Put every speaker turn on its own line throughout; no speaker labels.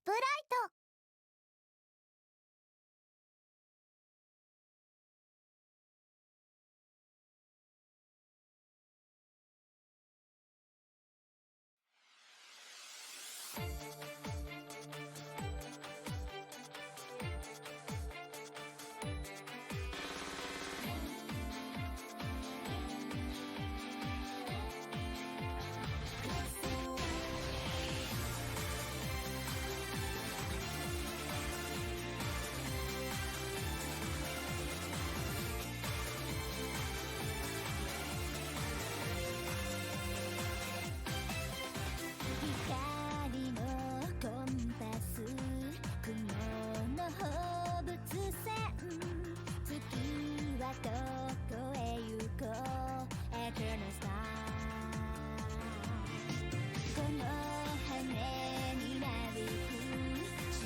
プライト。光のコンパス、雲の放物線、月はどこへ行こう、エクノスター。この羽になびく潮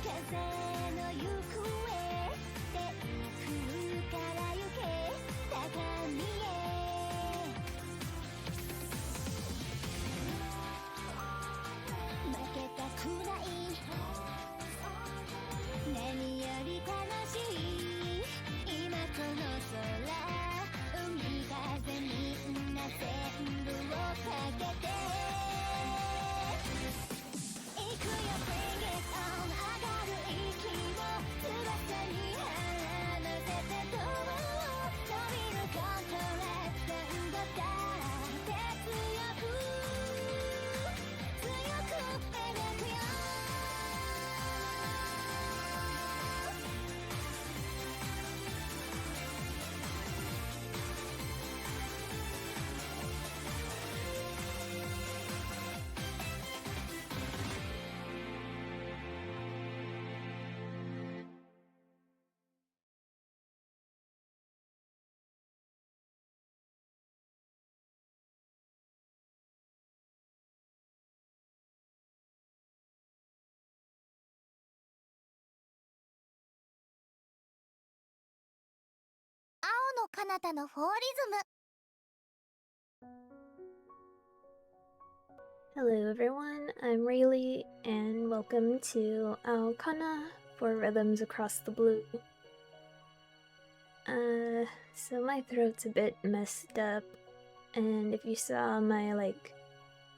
風の行方、天空から行け高みへ。負けたくない、何より楽しい今この空、海風みんな全部をかけて行くよ Bring it on、 上がる息を翼に放せて飛ぼう、飛びるコントレットンドだって強く強く描くよ。青の彼方のフォーリズム。
Hello everyone, I'm Rayleigh, and welcome to Aokana for Rhythms Across the Blue. So my throat's a bit messed up, and if you saw my,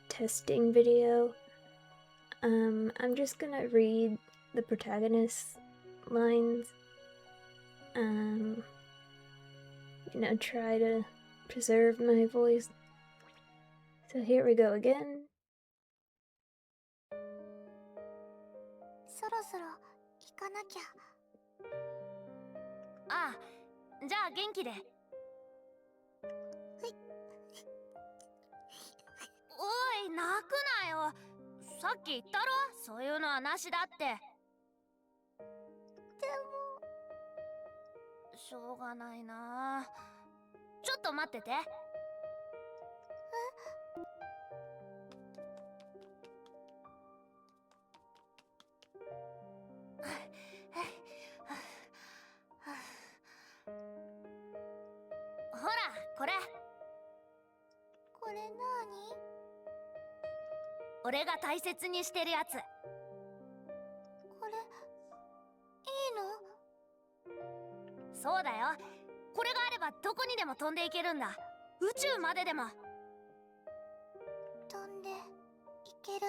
testing video, I'm just gonna read the protagonist's lines, try to preserve my voice. So here we go again.
そろそろ行かなきゃ。
ああ、じゃあ元気で。おい、泣くなよ。さっき言ったろ、そういうのはなしだって。で
も
しょうがないな。ちょっと待ってて。ほら、これ。
これなーに？
俺が大切にしてるやつ。
これいいの？
そうだよ。これがあればどこにでも飛んでいけるんだ。宇宙まででも。
飛んでいける。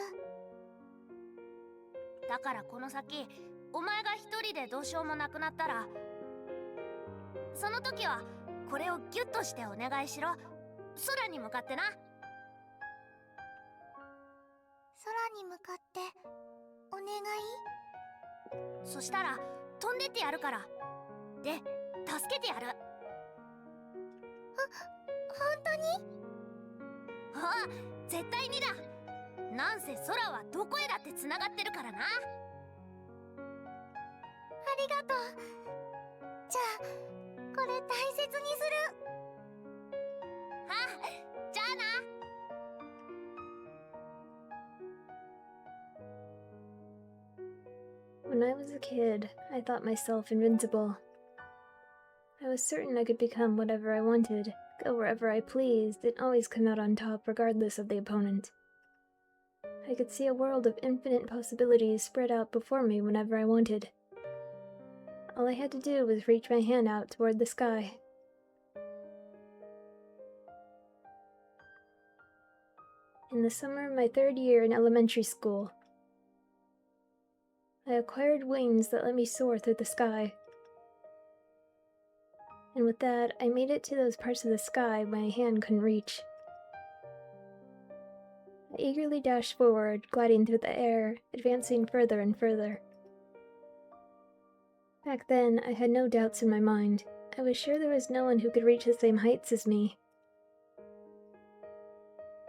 だからこの先、お前が一人でどうしようもなくなったら、その時はこれをギュッとしてお願いしろ。空に向かってな。
空に向かってお願い。
そしたら飛んでってやるから。で、助けてやる。
本当に？
ああ、絶対にだ。なんせ空はどこへだってつながってるからな。
ありがとう。じゃあこれ大切にする。
ああ、じゃあな。
When I was a kid, I thought myself invincible. I was certain I could become whatever I wanted, go wherever I pleased, and always come out on top regardless of the opponent. I could see a world of infinite possibilities spread out before me whenever I wanted. All I had to do was reach my hand out toward the sky. In the summer of my 3rd year in elementary school, I acquired wings that let me soar through the sky. And with that, I made it to those parts of the sky my hand couldn't reach. I eagerly dashed forward, gliding through the air, advancing further and further. Back then, I had no doubts in my mind. I was sure there was no one who could reach the same heights as me.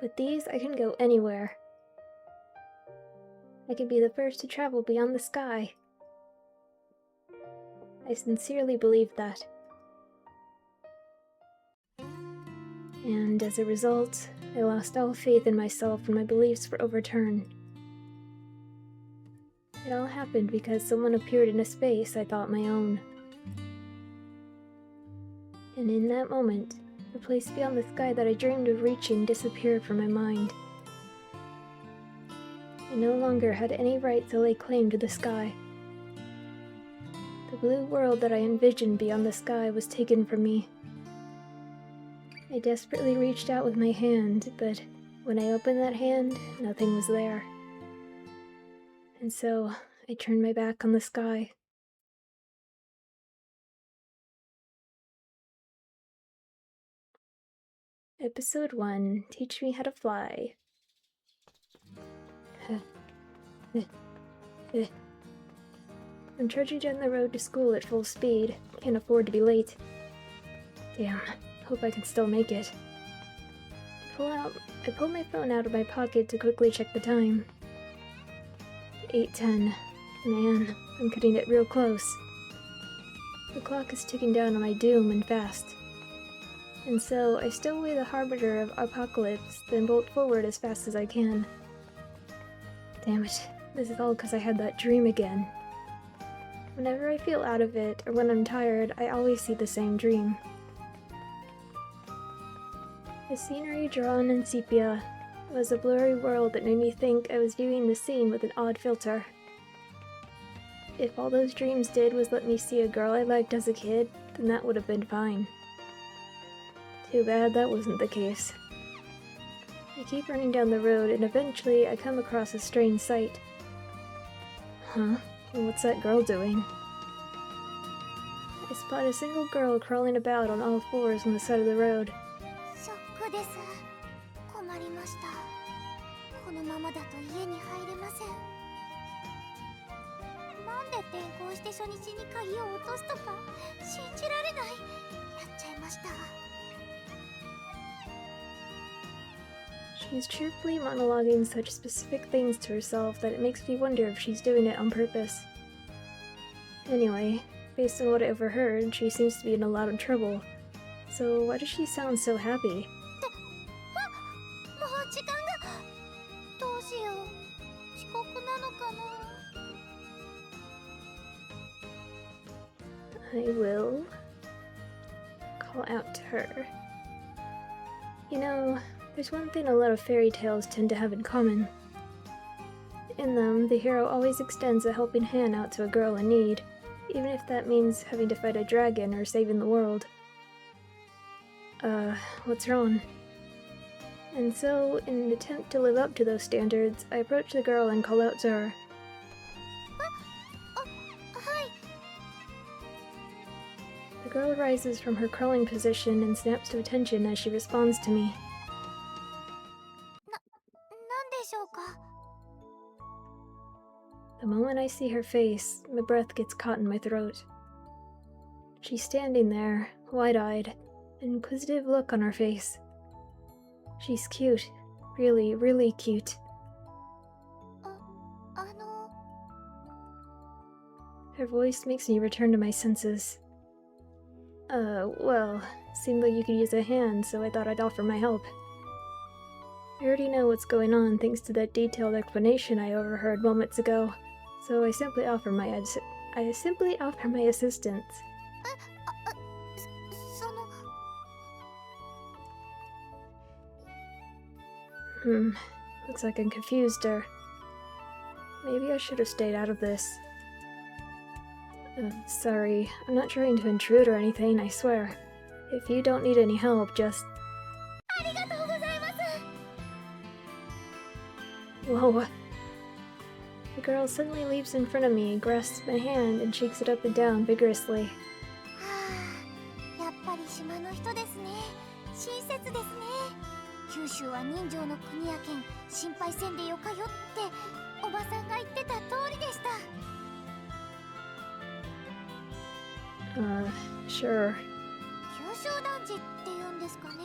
With these, I can go anywhere. I could be the first to travel beyond the sky. I sincerely believed that. And as a result, I lost all faith in myself when my beliefs were overturned. It all happened because someone appeared in a space I thought my own. And in that moment, the place beyond the sky that I dreamed of reaching disappeared from my mind. I no longer had any right to lay claim to the sky. The blue world that I envisioned beyond the sky was taken from me. I desperately reached out with my hand, but when I opened that hand, nothing was there. And so, I turned my back on the sky. Episode 1, Teach Me How to Fly. I'm trudging down the road to school at full speed. Can't afford to be late. Damn, hope I can still make it. I pull my phone out of my pocket to quickly check the time. 8:10. Man, I'm cutting it real close. The clock is ticking down on my doom and fast. And so, I stow away the harbinger of apocalypse, then bolt forward as fast as I can. Damn it, this is all because I had that dream again. Whenever I feel out of it, or when I'm tired, I always see the same dream. The scenery drawn in sepia was a blurry world that made me think I was viewing the scene with an odd filter. If all those dreams did was let me see a girl I liked as a kid, then that would have been fine. Too bad that wasn't the case. I keep running down the road and eventually I come across a strange sight. Huh? What's that girl doing? I spot a single girl crawling about on all fours on the side of the road.
ショックです。困りました。このままだと家に入れません。なんで転校して初日に鍵を落とすとか信じられない。やっちゃいました。
She's cheerfully monologuing such specific things to herself that it makes me wonder if she's doing it on purpose. Anyway, based on what I overheard, she seems to be in a lot of trouble. So why does she sound so happy?
もう時間が。どうしよう。遅刻なのかな。
I will call out to her. You know, there's one thing a lot of fairy tales tend to have in common. In them, the hero always extends a helping hand out to a girl in need, even if that means having to fight a dragon or saving the world. What's wrong? And so, in an attempt to live up to those standards, I approach the girl and call out to her.
はい。
The girl rises from her crawling position and snaps to attention as she responds to me.
なんでしょうか。
The moment I see her face, my breath gets caught in my throat. She's standing there, wide-eyed, an inquisitive look on her face. She's cute. Really, really cute.
あの。
Her voice makes me return to my senses. Well, seemed like you could use a hand, so I thought I'd offer my help. I already know what's going on thanks to that detailed explanation I overheard moments ago, so I simply offer my assistance.
その。
Looks like I confused her. Maybe I should have stayed out of this. Sorry, I'm not trying to intrude or anything, I swear. If you don't need any help, just... Whoa. The girl suddenly leaps in front of me, grasps my hand, and shakes it up and down vigorously.
やっぱり島の人ですね。親切ですね。九州は人情の国やけん、心配せんでよかよっておばさんが言ってた通りでした。
Sure.
九州男児って言うんですかね。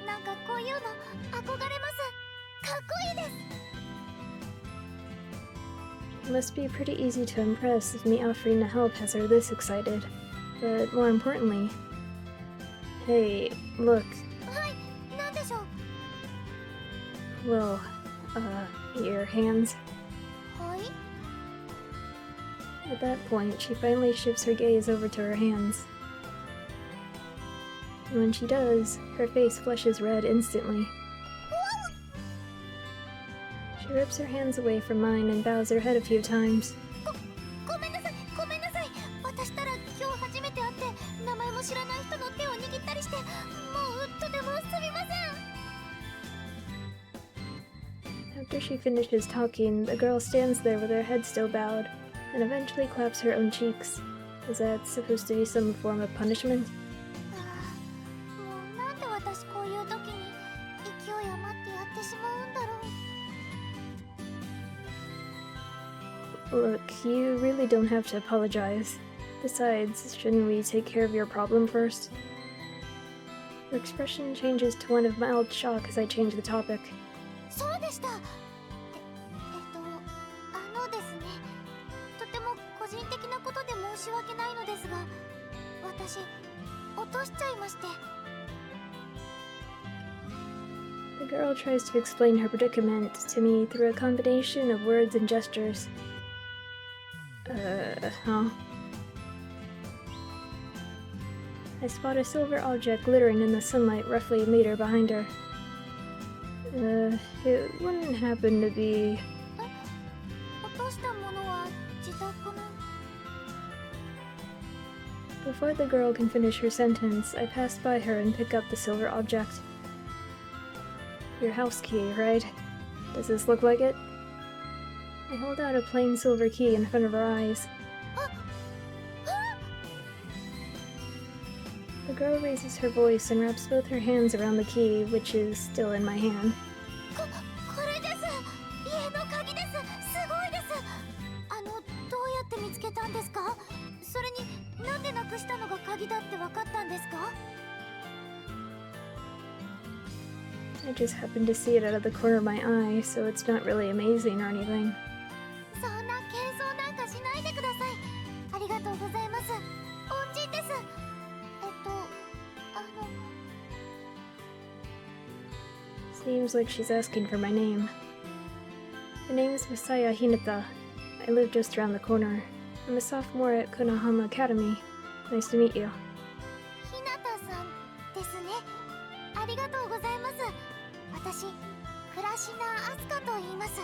なんかこういうの憧れます。かっこいいです。
It must be pretty easy to impress if me offering to help has her this excited. But more importantly... Hey, look.
はい、なんでしょう。
Well, your hands.
はい。
At that point, she finally shifts her gaze over to her hands. And when she does, her face flushes red instantly. She rips her hands away from mine and bows her head a few times.
ごめんなさい、ごめんなさい。私たら今日初めて会って名前も知らない人の手を握ったりして、もうとてもすみません。
After she finishes talking, the girl stands there with her head still bowed, and eventually claps her own cheeks. Is that supposed to be some form of punishment?
もうなんで私こういう時に勢い余ってやってしまうんだろう。
Look, you really don't have to apologize. Besides, shouldn't we take care of your problem first? Her expression changes to one of mild shock as I change the topic.
そうでした。ですね。とても個人的なことで申し訳ないのですが、私落としちゃいまして。
The girl tries to explain her predicament to me through a combination of words and gestures. Huh? I spot a silver object glittering in the sunlight roughly a meter behind her. It wouldn't happen to be...
落としたものは自宅の...
Before the girl can finish her sentence, I pass by her and pick up the silver object. Your house key, right? Does this look like it? I hold out a plain silver key in front of her eyes. The girl raises her voice and wraps both her hands around the key, which is still in my hand.
これです。家の鍵です。すごいです。どうやって見つけたんですか？それになんでなくしたのが鍵だってわかったんですか？
I just happened to see it out of the corner of my eye, so it's not really amazing or anything.
そんな謙遜なんかしないでください。ありがとうございます。恩人です。
Seems like she's asking for my name. My name is Masaya Hinata. I live just around the corner. I'm a sophomore at Konohama Academy. Nice to meet you.
ひなたさんですね。ありがとうございます。私、倉科あすかと言います。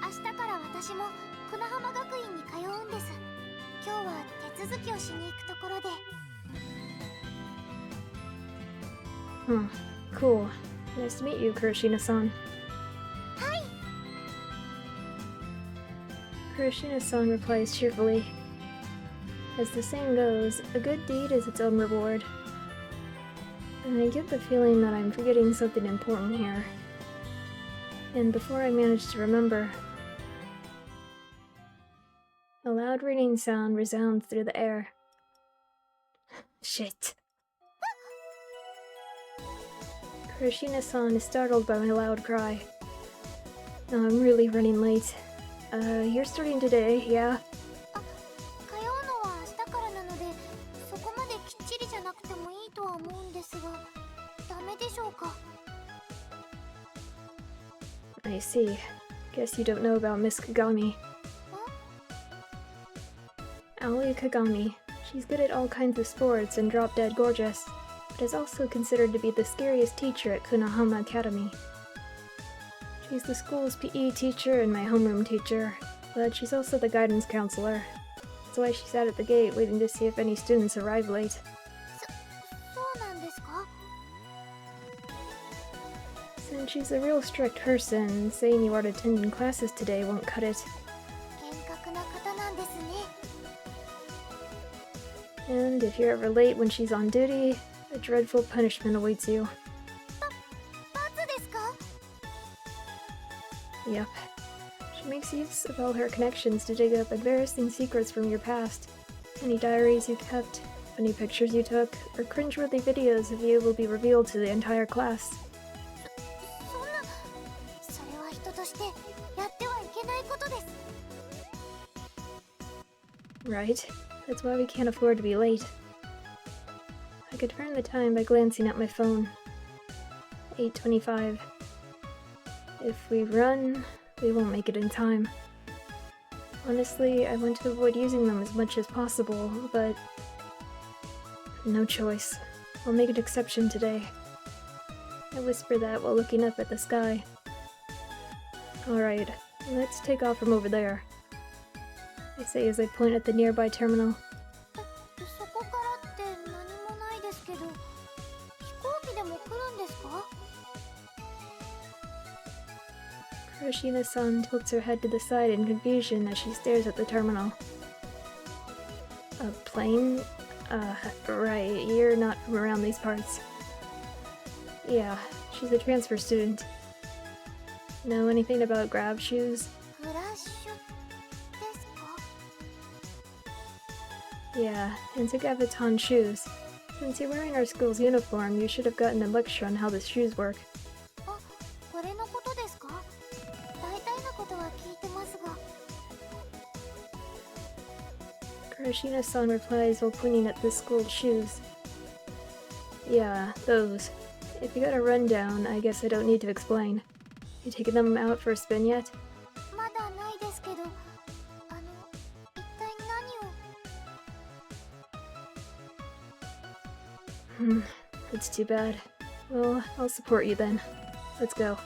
明日から私も久野浜学院に通うんです。今日は手続きをしに行くところで。
Cool. Nice to meet you, Kurashina-san.
はい。
Kurashina-san replies cheerfully. As the saying goes, a good deed is its own reward. And I get the feeling that I'm forgetting something important here. And before I manage to remember, a loud ringing sound resounds through the air. Shit. Kurashina-san is startled by my loud cry. Now I'm really running late. You're starting today, yeah?
通うのは明日からなので、そこまできっちりじゃなくてもいいとは思うんですが、ダメでしょうか?
I see. Guess you don't know about Miss Kagami. Aoi Kagami. She's good at all kinds of sports and drop-dead gorgeous, but is also considered to be the scariest teacher at Konohama Academy. She's the school's PE teacher and my homeroom teacher, but she's also the guidance counselor. That's why she sat at the gate waiting to see if any students arrive late.
そうなんですか?
Since she's a real strict person, saying you aren't attending classes today won't cut it.
厳格な方なんですね.
And if you're ever late when she's on duty, a dreadful punishment awaits you.
罰ですか?
Yep. She makes use of all her connections to dig up embarrassing secrets from your past. Any diaries you kept, funny pictures you took, or cringeworthy videos of you will be revealed to the entire class.
そんな、それは人としてやってはいけないことです.
Right. That's why we can't afford to be late. I could turn the time by glancing at my phone. 8:25. If we run, we won't make it in time. Honestly, I want to avoid using them as much as possible, but no choice. I'll make an exception today. I whisper that while looking up at the sky. Alright, let's take off from over there. I say as I point at the nearby terminal.
そこからって何もないですけど、飛行機でも来るんですか?
Kuroshina-san tilts her head to the side in confusion as she stares at the terminal. A plane? Right, you're not from around these parts. Yeah, she's a transfer student. Know anything about grab shoes?
フラッシュですか?
Yeah, and to Gaviton shoes. Since you're wearing our school's uniform, you should have gotten a lecture on how the shoes work.
あ、これのことですか? 大体のことは聞いてますが.
Kuroshina-san replies while pointing at the school's shoes. Yeah, those. If you got a rundown, I guess I don't need to explain. You taking them out for a spin yet?
まだないですけど、一体何を?
That's too bad. Well, I'll support you then. Let's go.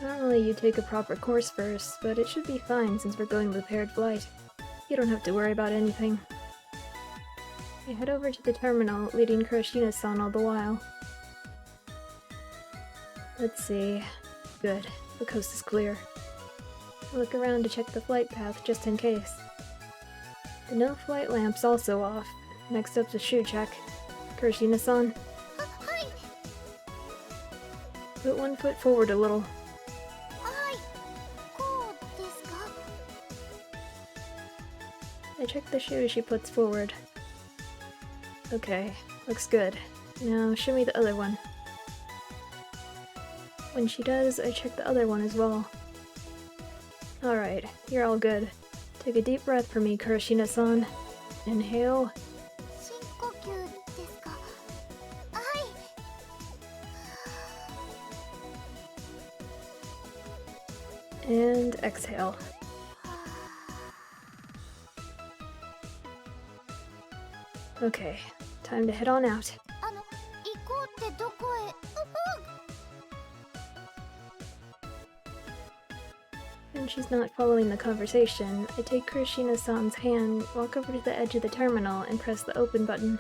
Normally you take a proper course first, but it should be fine since we're going with paired flight. You don't have to worry about anything. I head over to the terminal, leading Kuroshina-san all the while. Let's see. Good. The coast is clear. I look around to check the flight path just in case. The no flight lamp's also off. Next up's a shoe check. Kuroshina-san,
はい、
put one foot forward a little.
はい、こうですか?
I check the shoe she puts forward. Okay, looks good. Now show me the other one. When she does, I check the other one as well. Alright, you're all good. Take a deep breath for me, Kuroshina-san. Inhale.
深呼吸ですか? はい。
And exhale. Okay, time to head on out.
行こうってどこへ?
When she's not following the conversation, I take Kuroshina-san's hand, walk over to the edge of the terminal, and press the open button.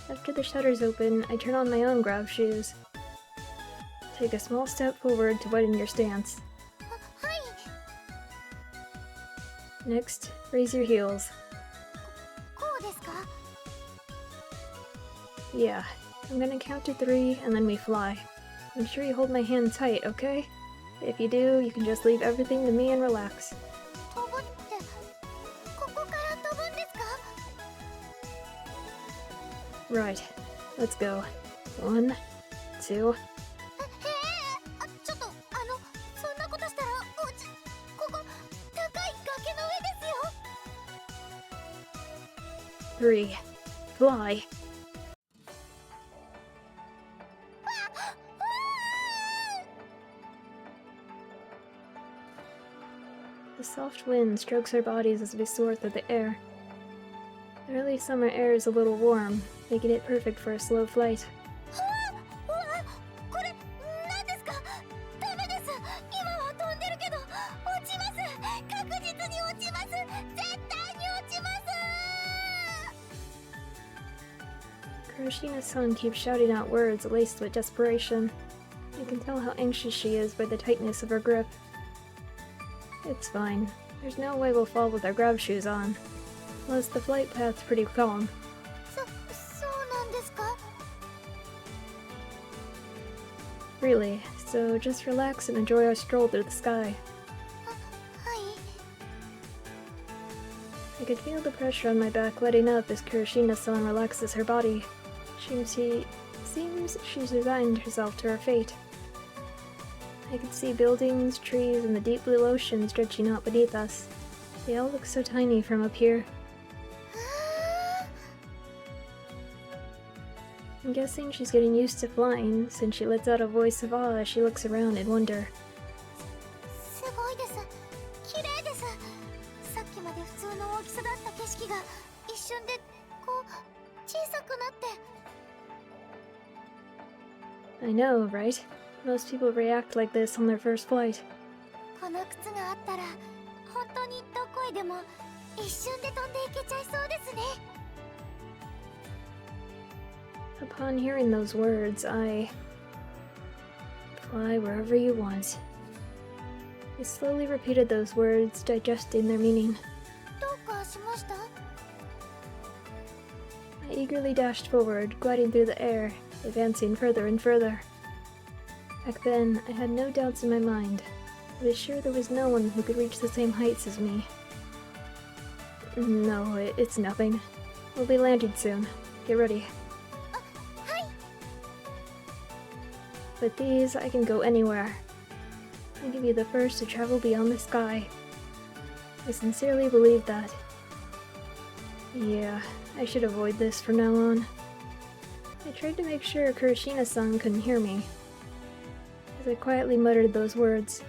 After the shutters open, I turn on my own grab shoes. Take a small step forward to widen your stance.
はい。
Next, raise your heels.
こうですか?
Yeah, I'm gonna count to 3 and then we fly. I'm sure you hold my hand tight, okay? If you do, you can just leave everything to me and relax.
飛ぶって、ここから飛ぶんですか?
Right, let's go. 1, 2...
ちょっと、そんなことしたら、ここ、高い崖の上ですよ。
3, fly. The soft wind strokes our bodies as we soar through the air. The early summer air is a little warm, making it perfect for a slow flight.
うわ、これ何ですか？ダメです。今は飛んでるけど落ちます。確実に落ちます。絶対に落ちます。
Kurashina-san keeps shouting out words laced with desperation. You can tell how anxious she is by the tightness of her grip. It's fine. There's no way we'll fall with our grab shoes on. Plus, the flight path's pretty calm.
そうなんですか？
Really, so just relax and enjoy our stroll through the sky.
はい。
I could feel the pressure on my back letting up as Kurashina-san relaxes her body. Seems she's resigned herself to her fate. I could see buildings, trees, and the deep blue ocean stretching out beneath us. They all look so tiny from up here. I'm guessing she's getting used to flying, since she lets out a voice of awe as she looks around in wonder.
すごいです。綺麗です。さっきまで普通の大きさだった景色が一瞬でこう小さくなって。
I know, right? Most people react like this on their first flight.
この靴があったら本当にどこへでも一瞬で飛んでいけちゃいそうですね。
Upon hearing those words, I... fly wherever you want. I slowly repeated those words, digesting their meaning.
どうかしました？
I eagerly dashed forward, gliding through the air, advancing further and further. Back then, I had no doubts in my mind. I was sure there was no one who could reach the same heights as me. No, it's nothing. We'll be landing soon. Get ready.
はい。
With these, I can go anywhere. I can be the first to travel beyond the sky. I sincerely believe that. Yeah, I should avoid this from now on. I tried to make sure Kurashina-san couldn't hear me, as I quietly muttered those words.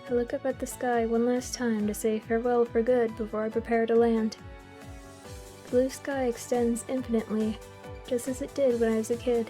I look up at the sky one last time to say farewell for good before I prepare to land. The blue sky extends infinitely, just as it did when I was a kid.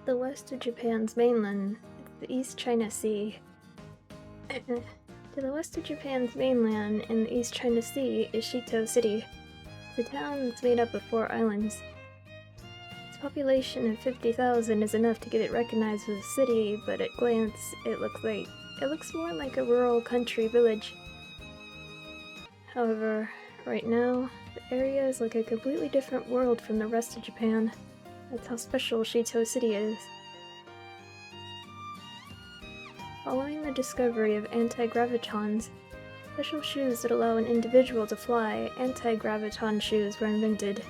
the west of Japan's mainland, it's the East China Sea. To the west of Japan's mainland in the East China Sea is Shito City. It's a town that's made up of 4 islands. Its population of 50,000 is enough to get it recognized as a city, but at glance, it looks more like a rural country village. However, right now, the area is like a completely different world from the rest of Japan. That's how special Shito City is. Following the discovery of anti-gravitons, special shoes that allow an individual to fly, anti-graviton shoes, were invented.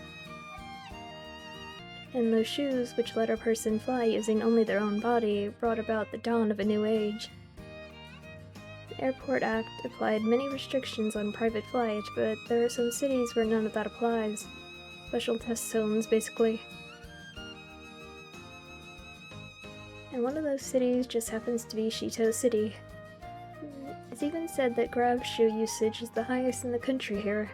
And those shoes, which let a person fly using only their own body, brought about the dawn of a new age. The Airport Act applied many restrictions on private flight, but there are some cities where none of that applies. Special test zones, basically. And one of those cities just happens to be Shito City. It's even said that grav shoe usage is the highest in the country here.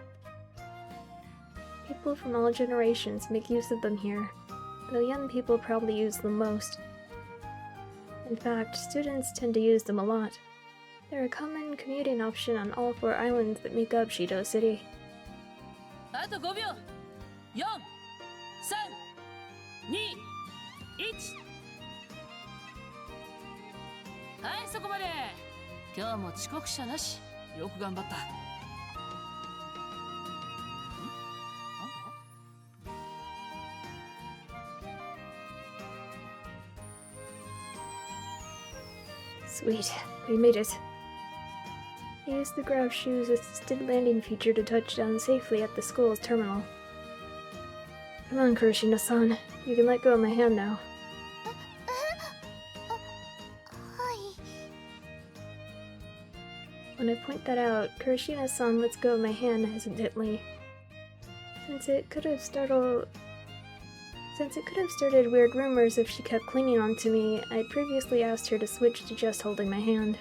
People from all generations make use of them here, though young people probably use them most. In fact, students tend to use them a lot. They're a common commuting option on all 4 islands that make up Shito City.
あと5秒。4、3、2、1。はい、そこまで。今日も遅刻者なし。よく頑張った。
Sweet, we made it. I used the grav shoe's assisted landing feature to touch down safely at the school's terminal. Come on, Kurashina-san. You can let go of my hand now. When I point that out, Kurashina-san lets go of my hand hesitantly. Since it could have started weird rumors if she kept clinging onto me, I'd previously asked her to switch to just holding my hand.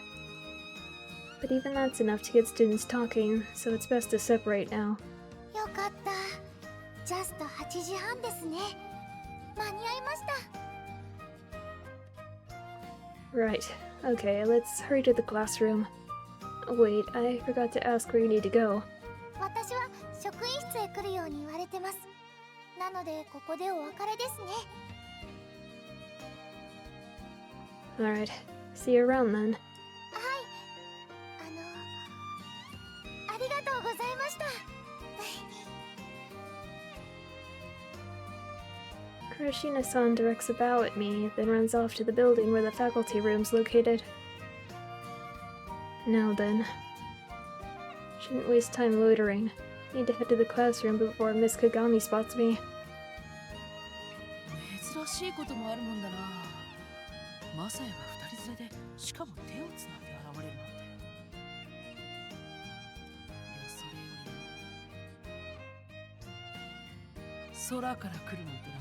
But even that's enough to get students talking, so it's best to separate now.
よかった。ジャスト8時半ですね。間に合いました。
Right. Okay, let's hurry to the classroom. Wait, I forgot to ask where you need to go.
私は職員室へ来るように言われてます。なのでここでお別れですね。
Alright. See you around then.
はい。ありがとうございました。
Kurashina-san directs a bow at me, then runs off to the building where the faculty room's located. Now then. Shouldn't waste time loitering. Need to head to the classroom before Miss Kagami spots me.
珍しいこともあるもんだな。マサヤが2人連れで、しかも手をつないで現れるなんて。いや、それより空から来るなんてな。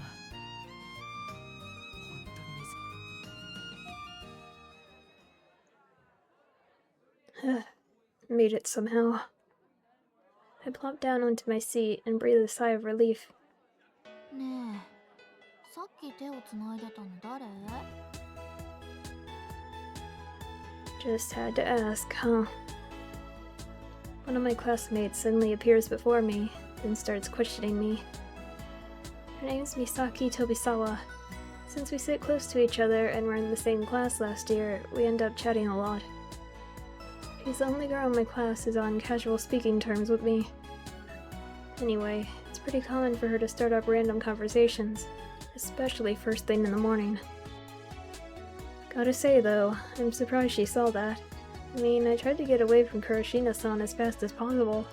本当に珍しい。
Made it somehow. I plop down onto my seat and breathe a sigh of relief.
ねえ、さっき手をつないでたの誰？
Just had to ask, huh? One of my classmates suddenly appears before me, then starts questioning me. Her name's Misaki Tobisawa. Since we sit close to each other and were in the same class last year, we end up chatting a lot. She's the only girl in my class who's on casual speaking terms with me. Anyway, it's pretty common for her to start up random conversations, especially first thing in the morning. Gotta say though, I'm surprised she saw that. I mean, I tried to get away from Kurashina-san as fast as possible.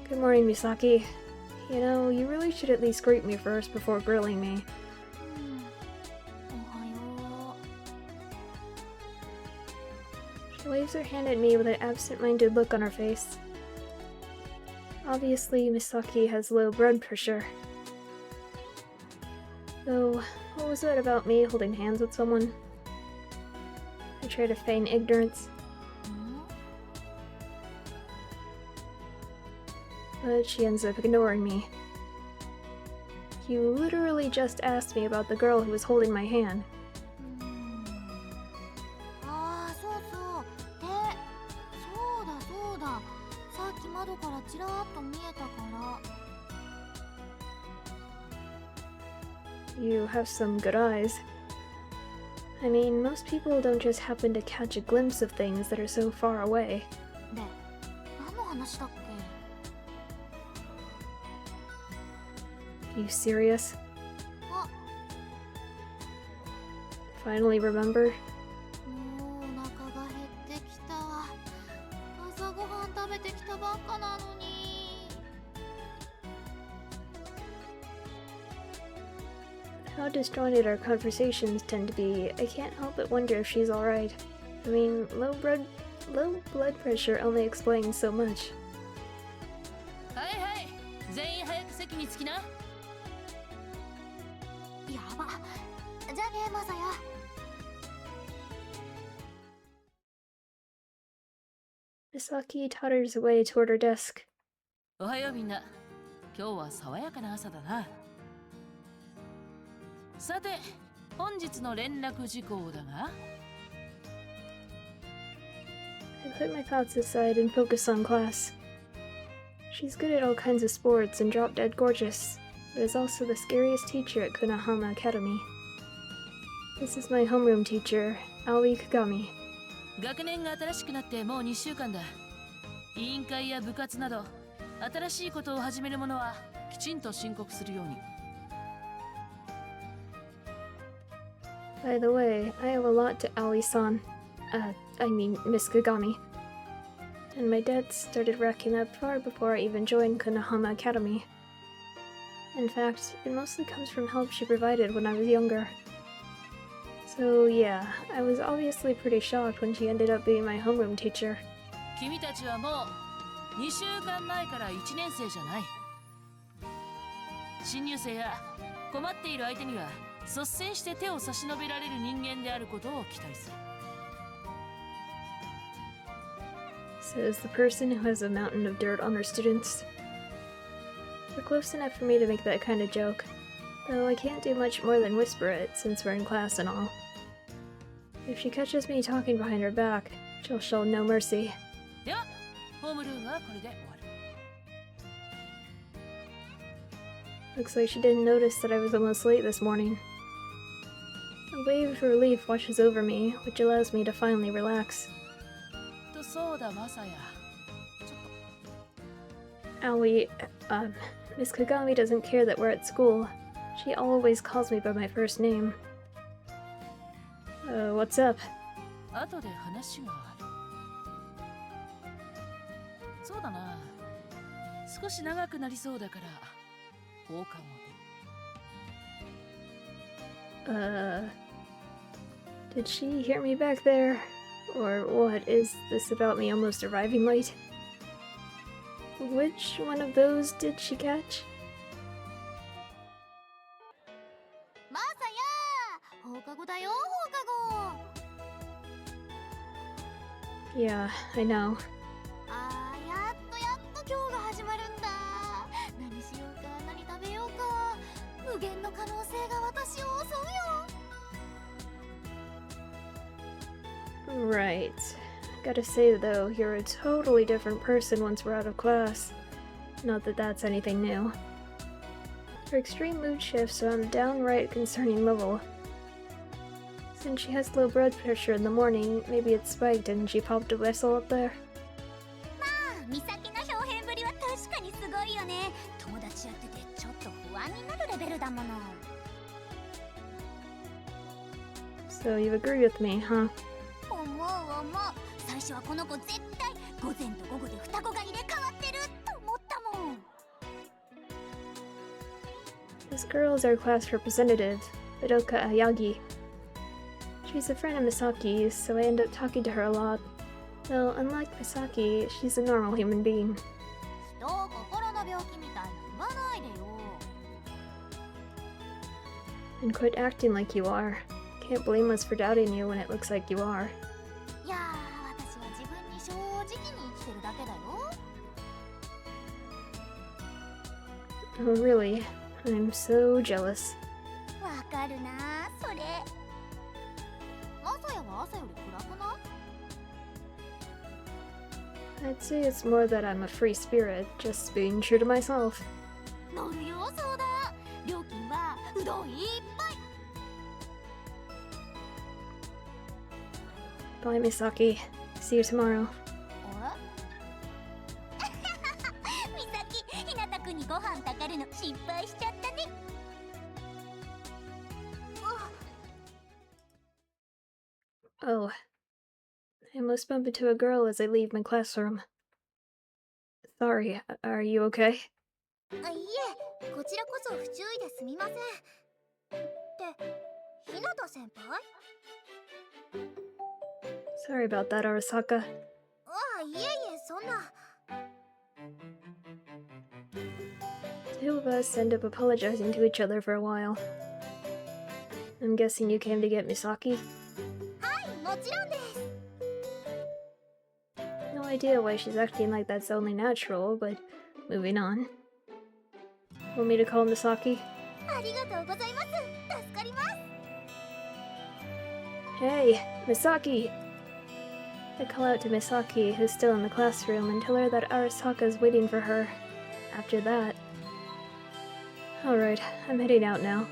Good morning, Misaki. You know, you really should at least greet me first before grilling me.
おはよ
She waves her hand at me with an absent-minded look on her face. Obviously, Misaki has low blood pressure. Though, what was that about me holding hands with someone? I try to feign ignorance,
う。
but she ends up ignoring me. You literally just asked me about the girl who was holding my hand.
ああ、そうそう。手、そうだそうだ。さっき窓からちらっと見えたから。
You have some good eyes. I mean, most people don't just happen to catch a glimpse of things that are so far away.
で、何の話だっけ？
You serious?
あ、
Finally remember?
もうお腹が減ってきた。朝ごはん食べてきたばっかなのに。
How disjointed our conversations tend to be, I can't help but wonder if she's alright. I mean, low blood pressure only explains so much.
はいはい、全員早く席に着きな。
やば。じゃあね、マサヤ。
Misaki totters away toward her desk.
おはようみんな。今日は爽やかな朝だな。さて、本日の連絡事項だが。
I put my thoughts aside and focus on class. She's good at all kinds of sports and drop dead gorgeous, but is also the scariest teacher at Kunahama Academy. This is my homeroom teacher, Aoi Kagami.
学年が新しくなってもう2週間だ。委員会や部活など新しいことを始める者はきちんと申告するように。
By the way, I owe a lot to Aoi-san. I mean Miss Kagami. And my debts started racking up far before I even joined Kunahama Academy. In fact, it mostly comes from help she provided when I was younger. So yeah, I was obviously pretty shocked when she ended up being my homeroom teacher.
君たちはもう2週間前から1年生じゃない。新入生や困っている相手には率先して手を差し伸べられる人間であることを期待する。
Says the person who has a mountain of dirt on her students. We're close enough for me to make that kind of joke, though I can't do much more than whisper it since we're in class and all. If she catches me talking behind her back, she'll show no mercy.
では、ホームルームはこれで終わる。
Looks like she didn't notice that I was almost late this morning. A wave of relief washes over me, which allows me to finally relax.
そうだ、マサヤ。ちょっと。
Aoi, Miss Kagami doesn't care that we're at school. She always calls me by my first name. What's up?
後で話がある。そうだな。少し長くなりそうだから、放課後で。
Did she hear me back there? Or what is this about me almost arriving late? Which one of those did she catch?
マサヤ、放課後だよ、放課後。
Yeah, I know.
あー、やっと今日が始まるんだ。何しようか、何食べようか。無限の可能性が私を襲うよ。
Right. Gotta say though, you're a totally different person once we're out of class. Not that that's anything new. Her extreme mood shifts are on a downright concerning level. Since she has low blood pressure in the morning, maybe it's spiked and she popped a vessel up there.
まあ、美咲の表現ぶりは確かにすごいよね。友達やっててちょっと不安になるレベルだもの。
So you agree with me, huh?
思う。最初はこの子絶対午前と午後で双子が入れ替わってると思ったもん。
This girl is our class representative, Madoka Ayagi. She's a friend of Misaki's, so I end up talking to her a lot. Though, unlike Misaki, she's a normal human being.
人を心の病気みたいに言わないでよ。
And quit acting like you are. Can't blame us for doubting you when it looks like you are.
いやー、私は自分に正直に生きてるだけだよ。
Oh, really? I'm so jealous.
わかるなそれ。マサヤは朝より暗くない？
I'd say it's more that I'm a free spirit, just being true to myself.
乗るよそうだ。料金はうどんいっぱい。
Bye, Misaki. See you tomorrow.
あれ美咲、ひなたくんにご飯たかるの失敗しちゃったね。
Oh. I almost bump into a girl as I leave my classroom. Sorry, are you okay?
あ、いえ、こちらこそ不注意ですみません。ってひなた先輩？
Sorry about that, Arasaka.
あ、いえいえ、そんな。
Two of us end up apologizing to each other for a while. I'm guessing you came to get Misaki?
はい、もちろんです。
No idea why she's acting like that's only natural, but moving on. Want me to call Misaki?
ありがとうございます。助かります。
Hey, Misaki! I call out to Misaki, who's still in the classroom, and tell her that Arasaka's waiting for her. After that... Alright, I'm heading out now.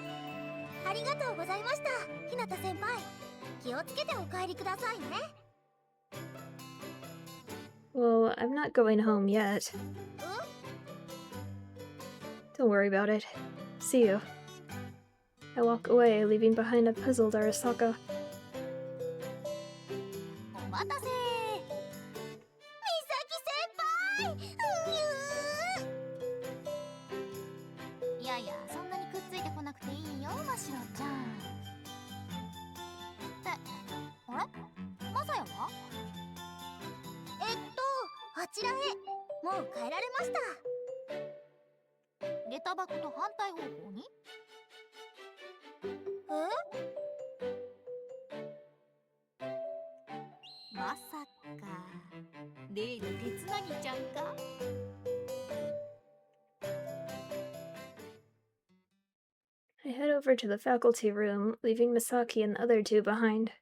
ありがとうございました、ひなた先輩。気をつけてお帰りくださいね。
Well, I'm not going home yet. Don't worry about it. See you. I walk away, leaving behind a puzzled Arasaka.
お待たせ。美咲先輩。いやいや、そんなにくっついてこなくていいよ、ましろちゃん。ってあれ、まさやは？あちらへ。もう帰られました。下駄箱と反対方向に？まさか例の手つなぎちゃんか？
I head over to the faculty room, leaving Misaki and the other two behind.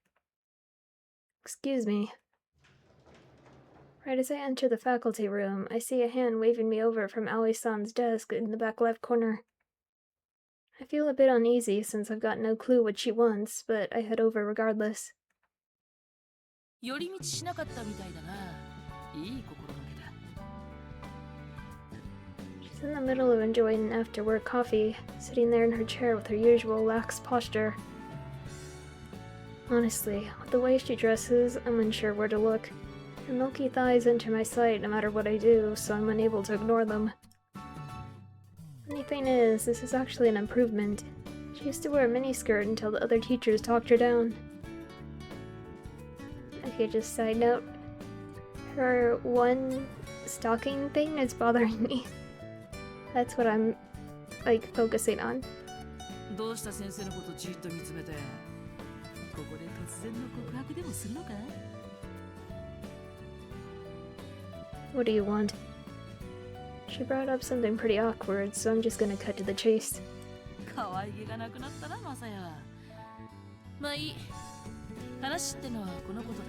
Excuse me. Right as I enter the faculty room, I see a hand waving me over from Aoi-san's desk in the back left corner. I feel a bit uneasy since I've got no clue what she wants, but I head over regardless.
寄り道しなかったみたいだな。いい心がけだ。
She's in the middle of enjoying an after-work coffee, sitting there in her chair with her usual lax posture. Honestly, with the way she dresses, I'm unsure where to look. Her milky thighs enter my sight no matter what I do, so I'm unable to ignore them. Funny thing is, this is actually an improvement. She used to wear a miniskirt until the other teachers talked her down. Okay, just side note. Her one stocking thing is bothering me. That's what I'm, like, focusing on.
どうした先生のことじっと見つめて。ここで突然の告白でもするのか？
What do you want? She brought up something pretty awkward, so I'm just gonna cut to the chase.
可愛げがなくなったな、マサヤ。まあいい。話ってのはこのことだ。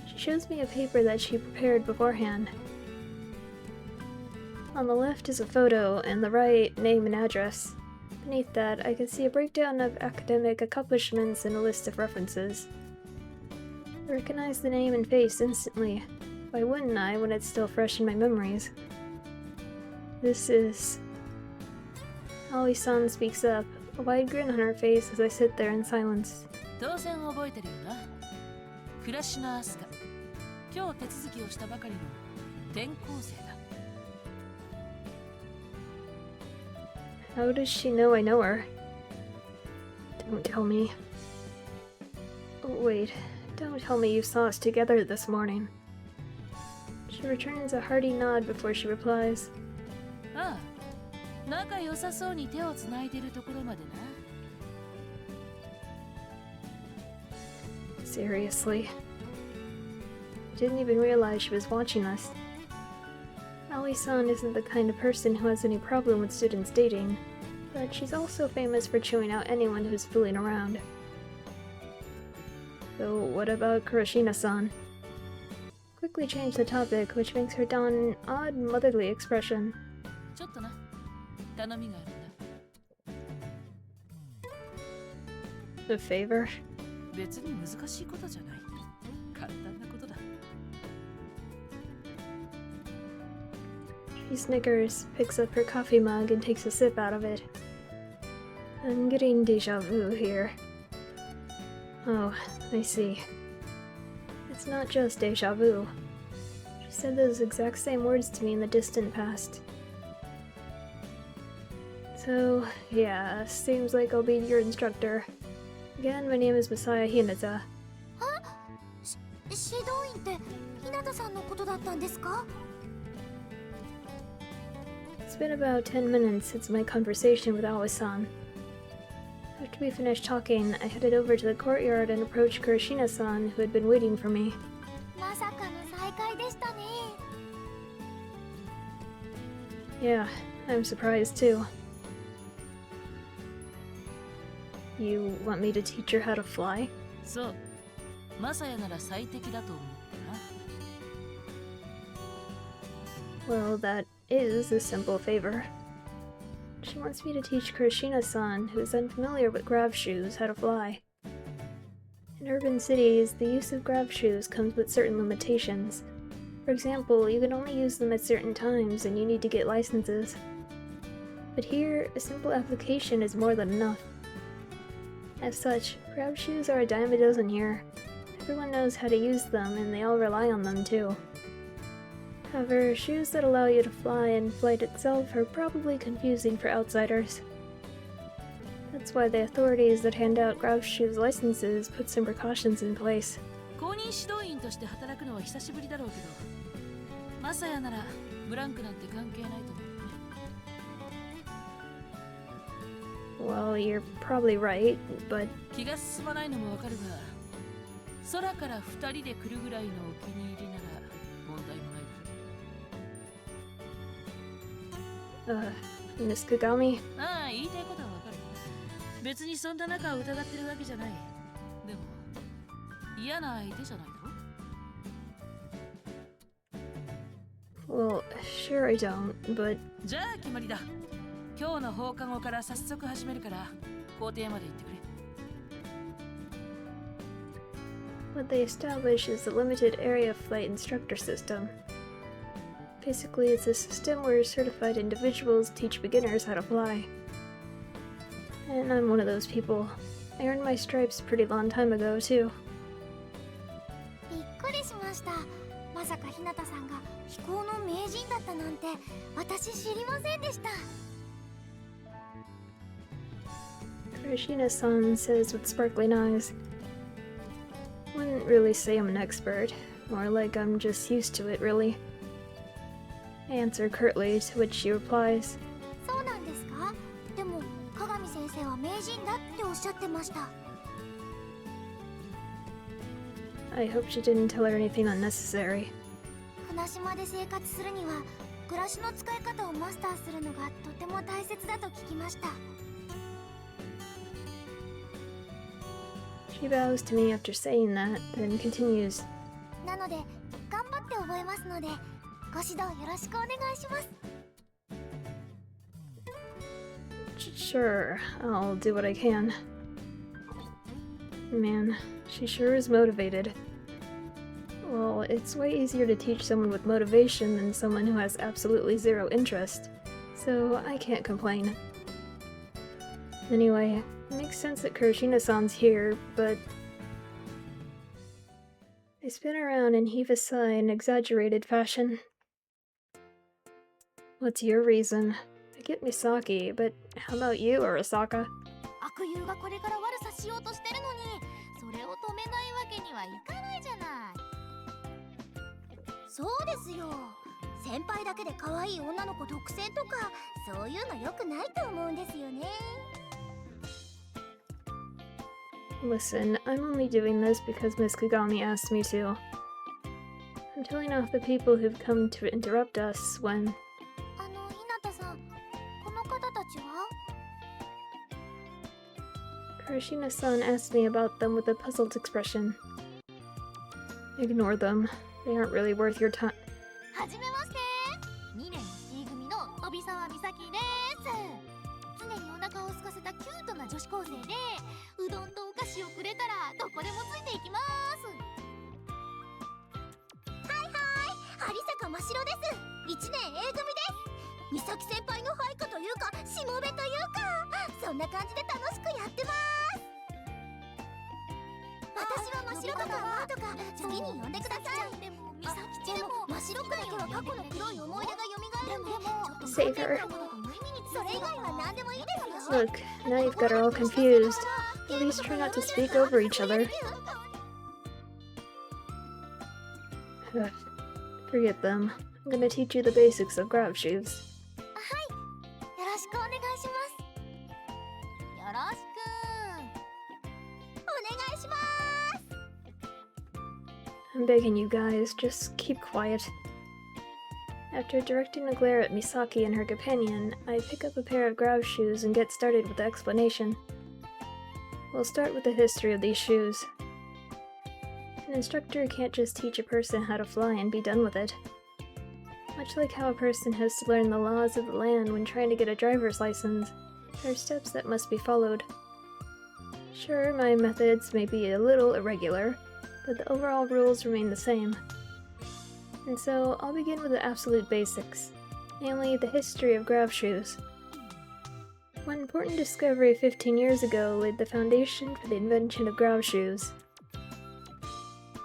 She shows me a paper that she prepared beforehand. On the left is a photo, and the right, name and address. Beneath that, I can see a breakdown of academic accomplishments and a list of references. I recognize the name and face instantly. Why wouldn't I when it's still fresh in my memories? This is... Aoi-san speaks up, a wide grin on her face as I sit there in silence.
当然覚えてるよな。倉科明日香。今日手続きをしたばかりの転校生だ。
How does she know I know her? Don't tell me. Oh, wait. Don't tell me you saw us together this morning. She returns a hearty nod before she replies.
ああ、仲良さそうに手をつないでるところまでな。
Seriously. I didn't even realize she was watching us. Aoi-san isn't the kind of person who has any problem with students dating, but she's also famous for chewing out anyone who's fooling around. So what about Kurashina-san? Quickly change the topic, which makes her don an odd motherly expression.
ちょっとな、頼みがあるんだ。
A favor?
別に難しいことじゃない。簡単なことだ。
She snickers, picks up her coffee mug, and takes a sip out of it. I'm getting deja vu here. Oh, I see. It's not just deja vu. She said those exact same words to me in the distant past. So, yeah, seems like I'll be your instructor. Again, my name is Masaya Hinata.
指導員って日向さんのことだったんですか？
It's been about 10 minutes since my conversation with Aoi-san. After we finished talking, I headed over to the courtyard and approached Kurashina-san, who had been waiting for me.
まさかの再会でしたね。
Yeah, I'm surprised too. You want me to teach her how to fly?
そう。マサヤなら最適だと思ってな。
Well, that is a simple favor. She wants me to teach Kurashina-san, who is unfamiliar with grav shoes, how to fly. In urban cities, the use of grav shoes comes with certain limitations. For example, you can only use them at certain times and you need to get licenses. But here, a simple application is more than enough. As such, grav shoes are a dime a dozen here. Everyone knows how to use them and they all rely on them too. However, shoes that allow you to fly and flight itself are probably confusing for outsiders. That's why the authorities that hand out grav shoes licenses put some precautions in place.
公認指導員として働くのは久しぶりだろうけど、マサヤならブランクなんて関係ないと思う。
Well, you're probably right, but
気が進まないのもわかるが、空から2人で来るぐらいのお気に入りなら問題もない。
Miss Kagami?
ああ、言いたいことはわかる。別にそんな中を疑ってるわけじゃない。でも、嫌な相手じゃないだろ？
Well, sure I don't, but
じゃあ決まりだ。今日の放課後から早速始めるから、校庭まで行ってくれ。
what they establish is the limited area flight instructor system. Basically, it's a system where certified individuals teach beginners how to fly. And I'm one of those people. I earned my stripes a pretty long time ago, too.
びっくりしました。まさか日向さんが飛行の名人だったなんて私知りませんでした。
Kurashina-san says with sparkling eyes. Wouldn't really say I'm an expert. More like I'm just used to it, really. I answer curtly, to which she replies,
そうなんですか？でも鏡先生は名人だっておっしゃってました。
I hope she didn't tell her anything unnecessary.
船島で生活するには暮らしの使い方をマスターするのがとても大切だと聞きました。
She bows to me after saying that, then continues,
なので頑張って覚えますのでご指導よろしくお願いします。
Sure, I'll do what I can. Man, she sure is motivated. Well, it's way easier to teach someone with motivation than someone who has absolutely zero interest, so I can't complain. Anyway, it makes sense that Kurashina-san's here, but... I spin around and heave a sigh in exaggerated fashion. What's your reason? I get Misaki, but how about you, Arasaka?
悪友がこれから悪さしようとしてるのにそれを止めないわけにはいかないじゃない。そうですよ。先輩だけで可愛い女の子独占とかそういうの良くないと思うんですよね。
Listen, I'm only doing this because Miss Kagami asked me to. I'm telling off the people who've come to interrupt us when...
日向さん、この方たちは
Kurashina-san asked me about them with a puzzled expression. Ignore them. They aren't really worth your time.
はじめまして。2年 C 組の飛沢美咲です。常にお腹を空かせたキュートな女子高生で、うどんとお菓子をくれたらどこでもついていきます。はいはい、有坂真白です。1年 A 組です。美咲先輩の配下というか、しもべというか、そんな感じで楽しくやってます。私は真白とかマーとか好きに呼んでください。でも美咲ちゃんも真白くだけは過去の黒い思い出が蘇るんで、
Save her.
それ以外は何でもいいですよ。
Look, now you've got her all confused. At least try not to speak over each other. Forget them. I'm gonna teach you the basics of grab shoes.
よろしくお願いします。よろしくお願いします。
I'm begging you guys, just keep quiet. After directing a glare at Misaki and her companion, I pick up a pair of grab shoes and get started with the explanation. We'll start with the history of these shoes. An instructor can't just teach a person how to fly and be done with it. Much like how a person has to learn the laws of the land when trying to get a driver's license, there are steps that must be followed. Sure, my methods may be a little irregular, but the overall rules remain the same. And so, I'll begin with the absolute basics, namely the history of grab shoes. One important discovery 15 years ago laid the foundation for the invention of grab shoes.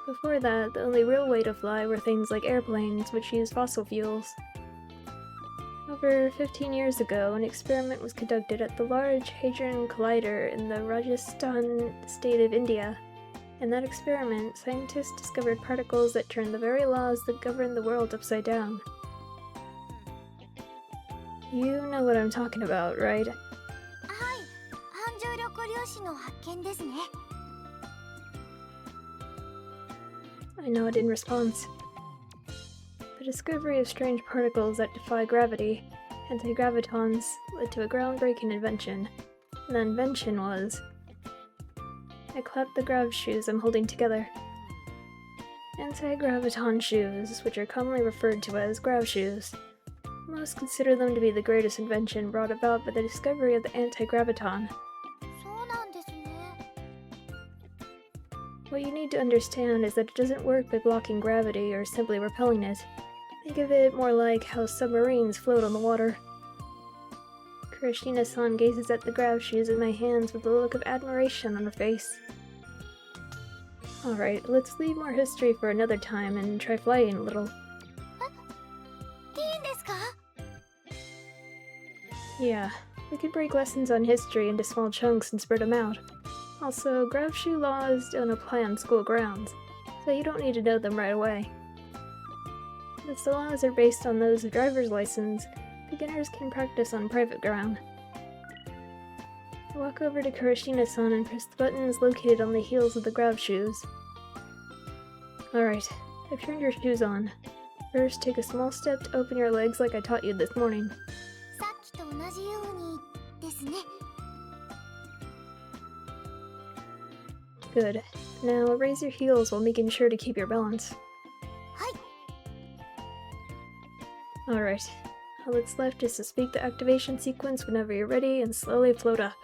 Before that, the only real way to fly were things like airplanes, which use fossil fuels. Over 15 years ago, an experiment was conducted at the Large Hadron Collider in the Rajasthan state of India. In that experiment, scientists discovered particles that turned the very laws that govern the world upside down. You know what I'm talking about, right?
はい、反重力粒子の発見ですね。
I nod in response. The discovery of strange particles that defy gravity, anti-gravitons, led to a groundbreaking invention. And the invention was... I clapped the grab shoes I'm holding together. Anti-graviton shoes, which are commonly referred to as grab shoes. Most consider them to be the greatest invention brought about by the discovery of the anti-graviton.
そうなんですね。
What you need to understand is that it doesn't work by blocking gravity or simply repelling it. Think of it more like how submarines float on the water. Kurashina-san gazes at the grab shoes in my hands with a look of admiration on her face. Alright, let's leave more history for another time and try flying a little.
いいんですか?
Yeah, we could break lessons on history into small chunks and spread them out. Also, grab shoe laws don't apply on school grounds, so you don't need to know them right away. Since the laws are based on those of driver's license, beginners can practice on private ground. I walk over to Kurashina-san and press the buttons located on the heels of the grab shoes. Alright, I've turned your shoes on. First, take a small step to open your legs like I taught you this morning.
さっきと同じようにですね。
Good. Now raise your heels while making sure to keep your balance.
はい。
Alright. All that's left is to speak the activation sequence whenever you're ready and slowly float up.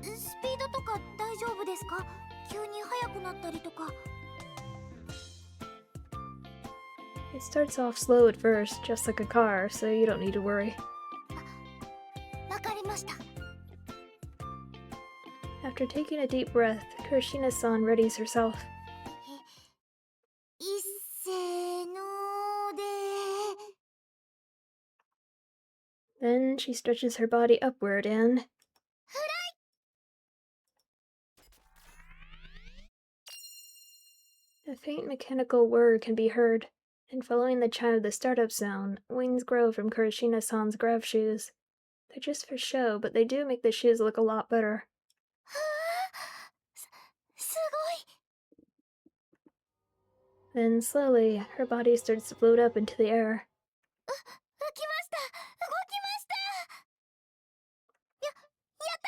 スピードとか大丈夫ですか? 急に速くなったりとか。
It starts off slow at first, just like a car, so you don't need to worry.
わかりました。
After taking a deep breath, Kurashina-san readies herself.
いっせーので。
Then she stretches her body upward and... A faint mechanical whir can be heard, and following the chime of the startup sound, wings grow from Kurashina-san's grab shoes. They're just for show, but they do make the shoes look a lot better.
すごい。
Then slowly, her body starts to float up into the air.
浮きました。動きました。やった。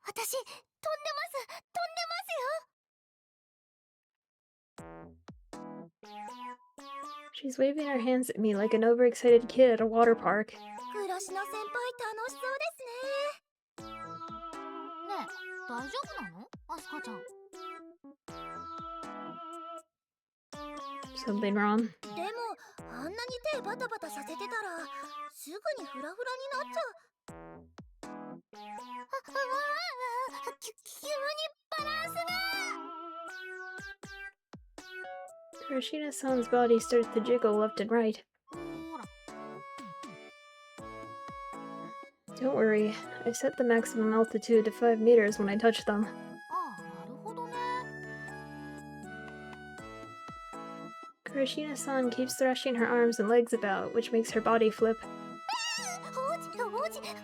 私、飛んでます。飛んでますよ。
She's waving her hands at me like an overexcited kid at a water park.
暮らしの先輩楽しそうですね。ねえ、大丈夫なの？アスカちゃん。
Something wrong.
でも、あんなに手バタバタさせてたら、すぐにフラフラになっちゃう。急にバランスが。
Kurashina-san's body starts to jiggle left and right. Don't worry, I set the maximum altitude to 5 meters when I touch them.
ああ、なるほどね。
Kurashina-san keeps thrashing her arms and legs about, which makes her body flip.
落ちます。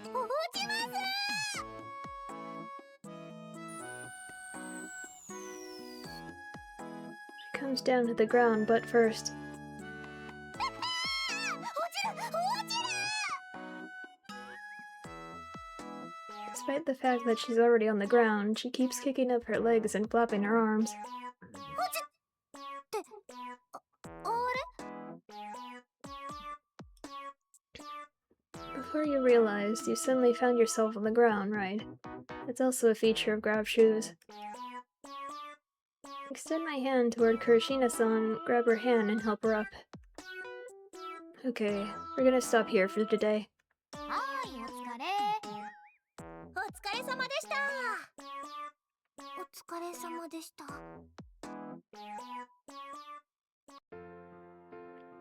She comes down to the ground butt first. Despite the fact that she's already on the ground, she keeps kicking up her legs and flapping her arms. Before you realize, you suddenly found yourself on the ground, right? That's also a feature of grab shoes. Extend my hand toward Kurashina-san, grab her hand and help her up. Okay, we're gonna stop here for today.
はい、お疲れ。お疲れ様でした。お疲れ様でした。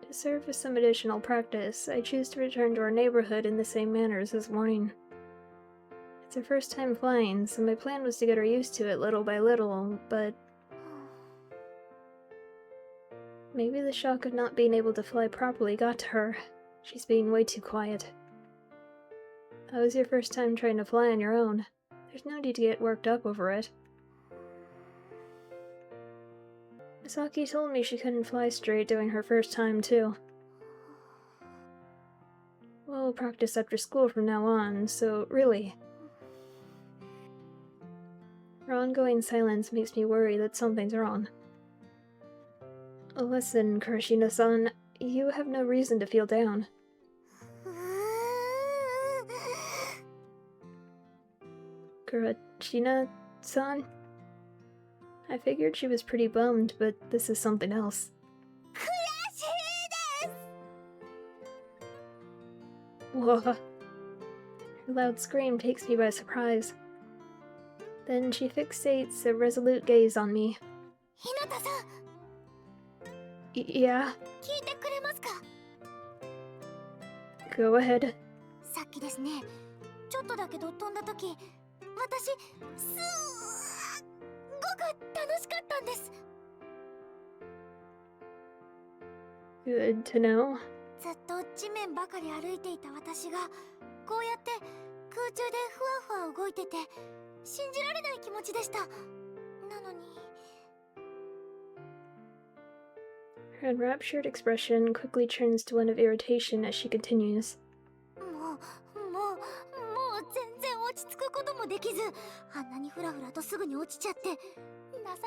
To serve as some additional practice, I choose to return to our neighborhood in the same manner as this morning. It's her first time flying, so my plan was to get her used to it little by little, but maybe the shock of not being able to fly properly got to her. She's being way too quiet. That was your first time trying to fly on your own. There's no need to get worked up over it. Misaki told me she couldn't fly straight during her first time, too. We'll practice after school from now on, so really. Her ongoing silence makes me worry that something's wrong. Listen, Kurashina-san, you have no reason to feel down. Kurashina-san? I figured she was pretty bummed, but this is something else. Whoa. Her loud scream takes me by surprise. Then she fixates a resolute gaze on me. Yeah?
聞いてくれますか？
Go ahead.
さっきですね、ちょっとだけど飛んだ時、私、すごく楽しかったんです。
Good to know.
ずっと地面ばかり歩いていた私が、こうやって空中でふわふわ動いてて、信じられない気持ちでした。なのに。
Her enraptured expression quickly turns to one of irritation as she continues.
もう全然落ち着くこともできず、あんなにフラフラとすぐに落ちちゃって、情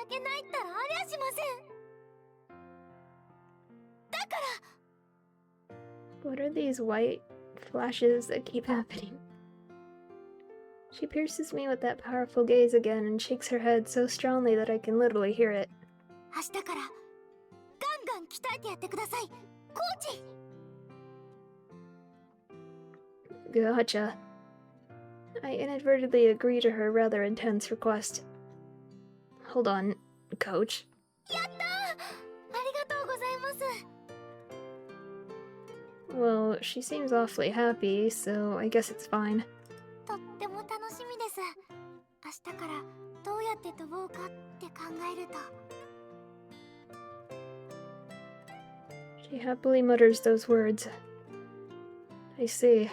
けないったらありゃしません。だから。
What are these white flashes that keep happening? She pierces me with that powerful gaze again and shakes her head so strongly that I can literally hear it.
明日からガンガン鍛えてやってください、コーチ。
Gotcha. I inadvertently agree to her rather intense request. Hold on, coach.
やったー、ありがとうございます。
Well, she seems awfully happy, so I guess it's fine.
とっても楽しみです。明日からどうやって飛ぼうかって考えると。
She happily mutters those words. I see.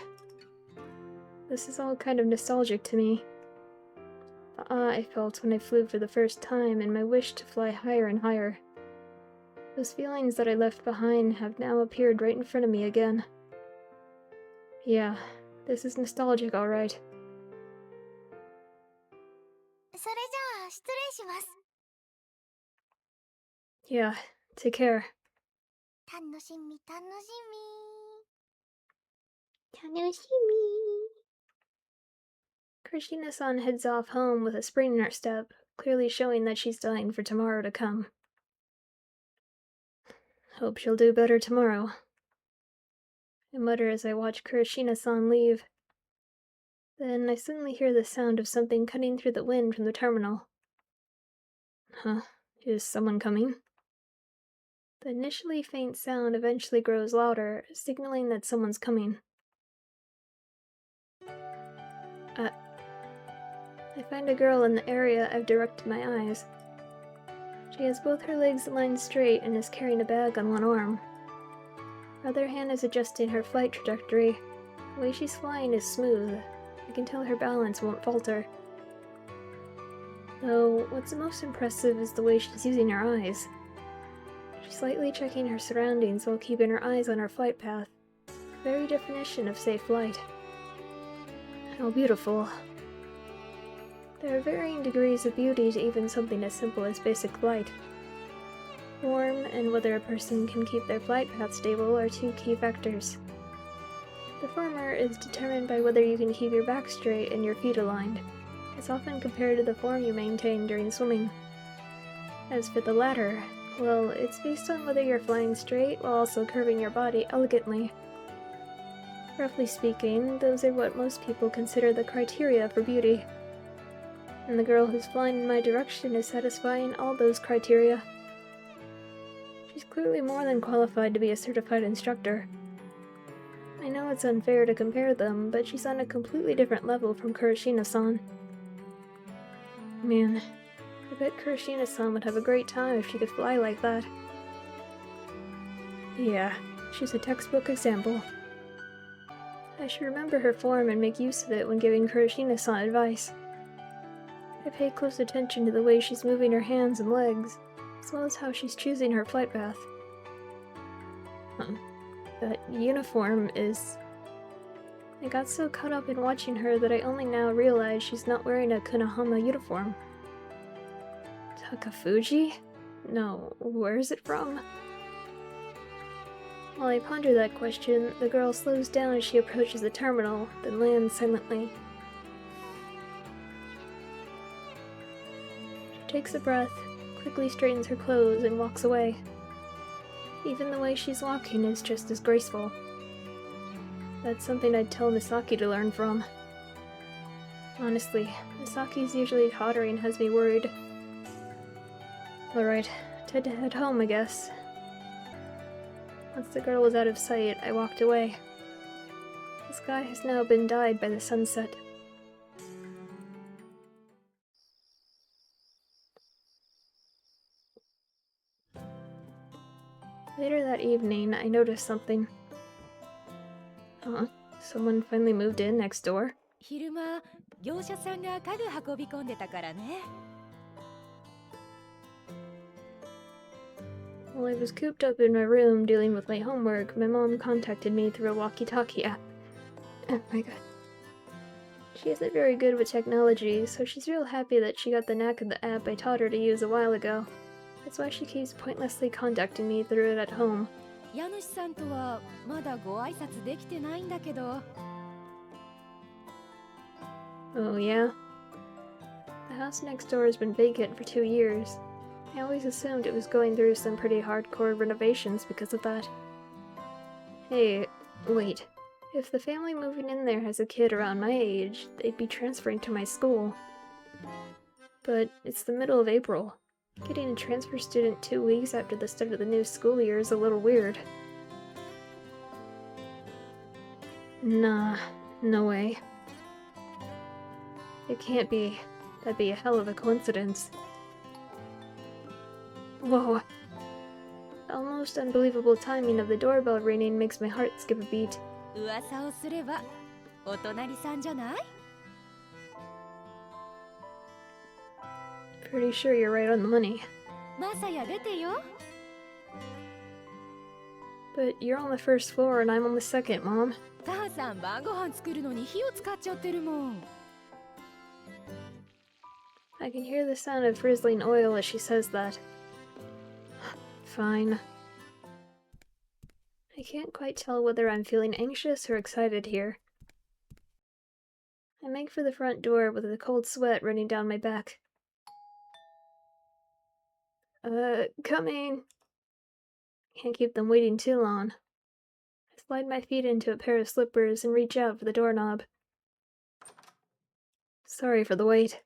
This is all kind of nostalgic to me. The awe I felt when I flew for the first time and my wish to fly higher and higher. Those feelings that I left behind have now appeared right in front of me again. Yeah, this is nostalgic, alright.
それじゃあ失礼します。
Yeah, take care.
楽しみ楽しみ。
楽しみ. Krishina-san heads off home with a spring in her step, clearly showing that she's dying for tomorrow to come. Hope she'll do better tomorrow. I mutter as I watch Kurashina-san leave. Then I suddenly hear the sound of something cutting through the wind from the terminal. Huh? Is someone coming? The initially faint sound eventually grows louder, signaling that someone's coming. I find a girl in the area I've directed my eyes. She has both her legs aligned straight and is carrying a bag on one arm. Her other hand is adjusting her flight trajectory. The way she's flying is smooth. I can tell her balance won't falter. Though, what's most impressive is the way she's using her eyes. She's slightly checking her surroundings while keeping her eyes on her flight path. The very definition of safe flight. How beautiful. There are varying degrees of beauty to even something as simple as basic flight. Form and whether a person can keep their flight path stable are two key factors. The former is determined by whether you can keep your back straight and your feet aligned. It's often compared to the form you maintain during swimming. As for the latter, well, it's based on whether you're flying straight while also curving your body elegantly. Roughly speaking, those are what most people consider the criteria for beauty. And the girl who's flying in my direction is satisfying all those criteria. She's clearly more than qualified to be a certified instructor. I know it's unfair to compare them, but she's on a completely different level from Kurashina-san. Man, I bet Kurashina-san would have a great time if she could fly like that. Yeah, she's a textbook example. I should remember her form and make use of it when giving Kurashina-san advice. I pay close attention to the way she's moving her hands and legs, as well as how she's choosing her flight path. That uniform is... I got so caught up in watching her that I only now realize she's not wearing a Konohama uniform. Takafuji? No, where is it from? While I ponder that question, the girl slows down as she approaches the terminal, then lands silently. She takes a breath, quickly straightens her clothes, and walks away. Even the way she's walking is just as graceful. That's something I'd tell Misaki to learn from. Honestly, Misaki's usually tawdry and has me worried. Alright, time to head home, I guess. Once the girl was out of sight, I walked away. The sky has now been dyed by the sunset. Later that evening, I noticed something. Someone finally moved in next door.
昼間、業者さんが家具運び込んでたからね。
While I was cooped up in my room dealing with my homework, my mom contacted me through a walkie-talkie app. Oh my god. She isn't very good with technology, so she's real happy that she got the knack of the app I taught her to use a while ago. That's why she keeps pointlessly contacting me through it at home.
家主さんとはまだご挨拶できてないんだけど。
Oh yeah? The house next door has been vacant for 2 years. I always assumed it was going through some pretty hardcore renovations because of that. Hey, wait. If the family moving in there has a kid around my age, they'd be transferring to my school. But it's the middle of April. Getting a transfer student 2 weeks after the start of the new school year is a little weird. Nah, no way. It can't be. That'd be a hell of a coincidence. Whoa. The almost unbelievable timing of the doorbell ringing makes my heart skip a beat.
噂をすれば、お隣さんじゃない？
Pretty sure you're right on the money.
マサヤ出てよ。
But you're on the first floor and I'm on the second, Mom.
母さん晩ご飯作るのに火を使っちゃってるもん。
I can hear the sound of frizzling oil as she says that. Fine. I can't quite tell whether I'm feeling anxious or excited here. I make for the front door with a cold sweat running down my back. Coming! Can't keep them waiting too long. I slide my feet into a pair of slippers and reach out for the doorknob. Sorry for the wait.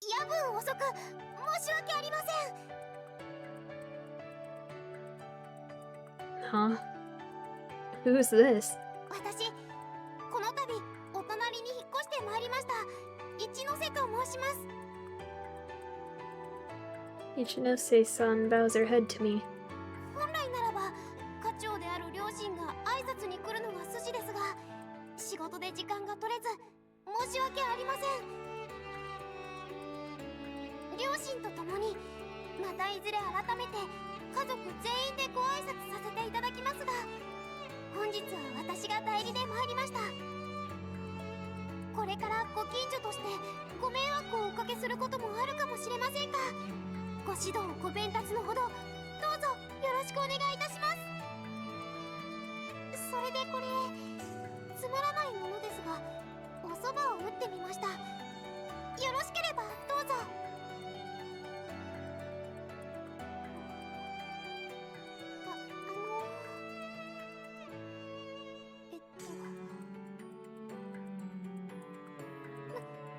夜分遅く申し訳ありません。
Huh? Who's this?
私、この度お隣に引っ越してまいりました一ノ瀬と申します。
Ichinose-san bows her head to me.
本来ならば課長である両親が挨拶に来るのが筋ですが、仕事で時間が取れず申し訳ありません。両親と共にまたいずれ改めて家族全員でご挨拶させていただきますが、本日は私が代理で参りました。これからご近所としてご迷惑をおかけすることもあるかもしれませんが、ご指導ご鞭達のほどどうぞよろしくお願いいたします。それでこれつまらないものですが、お蕎麦を打ってみました。よろしければどうぞ。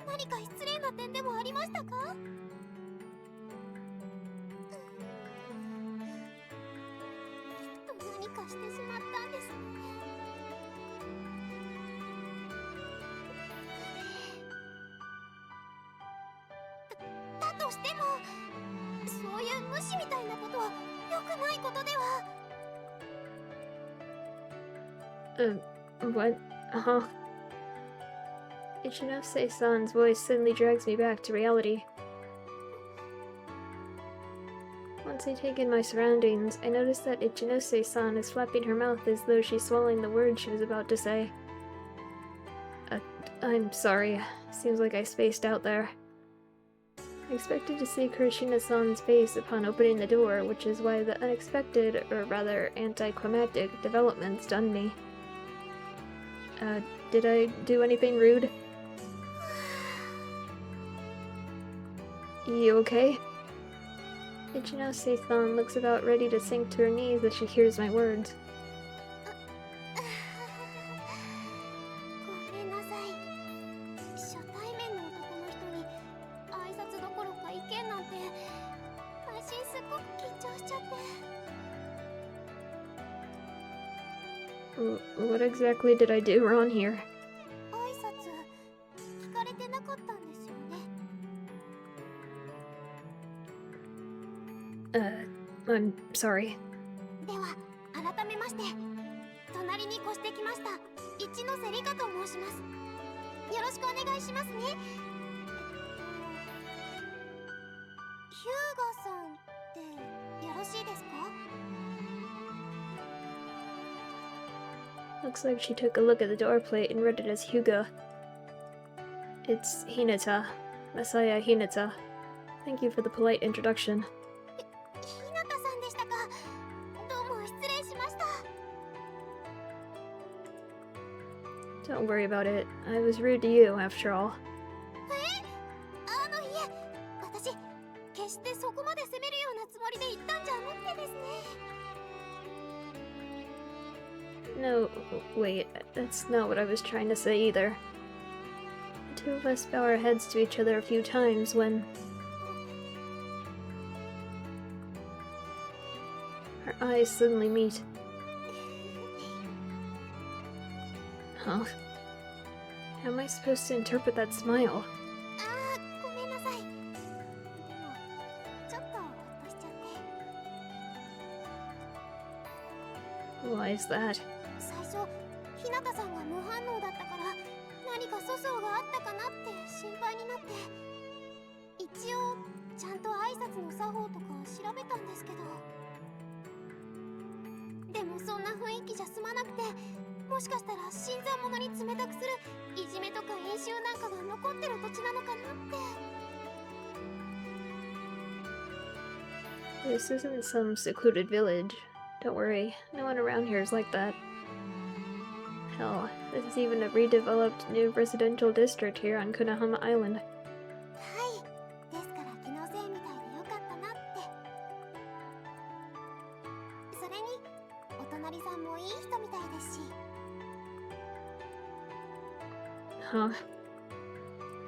何か失礼な点でもありましたか？きっと何かしてしまったんですね。だとしても、そういう無視みたいなことは良くないことでは。
What? Uh-huh. Ichinose-san's voice suddenly drags me back to reality. Once I take in my surroundings, I notice that Ichinose-san is flapping her mouth as though she's swallowing the words she was about to say. I'm sorry. Seems like I spaced out there. I expected to see Kurashina-san's face upon opening the door, which is why the unexpected, or rather anticlimactic, development stunned me. Did I do anything rude? You okay? Ichinose-san looks about ready to sink to her knees as she hears my words.
ごめんなさい。初対面の男の人に挨拶どころか意見なんて、内心すっごく緊張しちゃって。
What exactly did I do wrong here?
挨拶聞かれてなかったんですよね。
I'm sorry.
では改めまして、隣に越してきました一ノ瀬里香と申します。よろしくお願いしますね。ヒューガさんってよろしいですか？
Looks like she took a look at the door plate and read it as Hyuga. It's Hinata. Masaya Hinata. Thank you for the polite introduction.
ひなたさんでしたか。どうも失礼しました。
Don't worry about it. I was rude to you, after all.
いえ、私決してそこまで責めるようなつもりで言ったんじゃなくてですね。
No, wait, that's not what I was trying to say either. The two of us bow our heads to each other a few times when... our eyes suddenly meet. Huh? How am I supposed to interpret that smile?
ごめんなさい。でもちょっとほっとしちゃって。
Why is that?
最初日向さんが無反応だったから何か粗相があったかなって心配になって、一応ちゃんと挨拶の作法とか調べたんですけど。でもそんな雰囲気じゃ済まなくて、もしかしたら新参者に冷たくするいじめとか飲酒なんかが残ってる土地なのかなって。
This isn't some secluded village. Don't worry, no one around here is like that. Hell, this is even a redeveloped new residential district here on Kunahama Island.
はい、ですから気のせいみたいでよかったなって。それにお隣さんもいい人みたいですし。
Huh.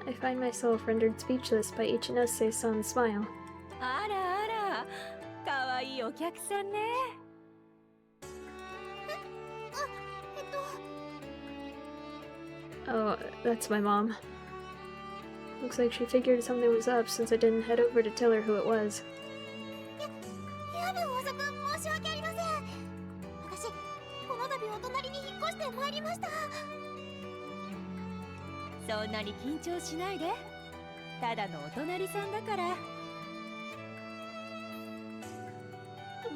I find myself rendered speechless by Ichinose-san's smile.
あらあら、かわいいお客さんね。
Oh, that's my mom. Looks like she figured something was up since I didn't head over to tell her who it was.
夜遅く申し訳ありません。私、この度お隣に引っ越してまいりました。
そんなに緊張しないで。ただのお隣さんだから。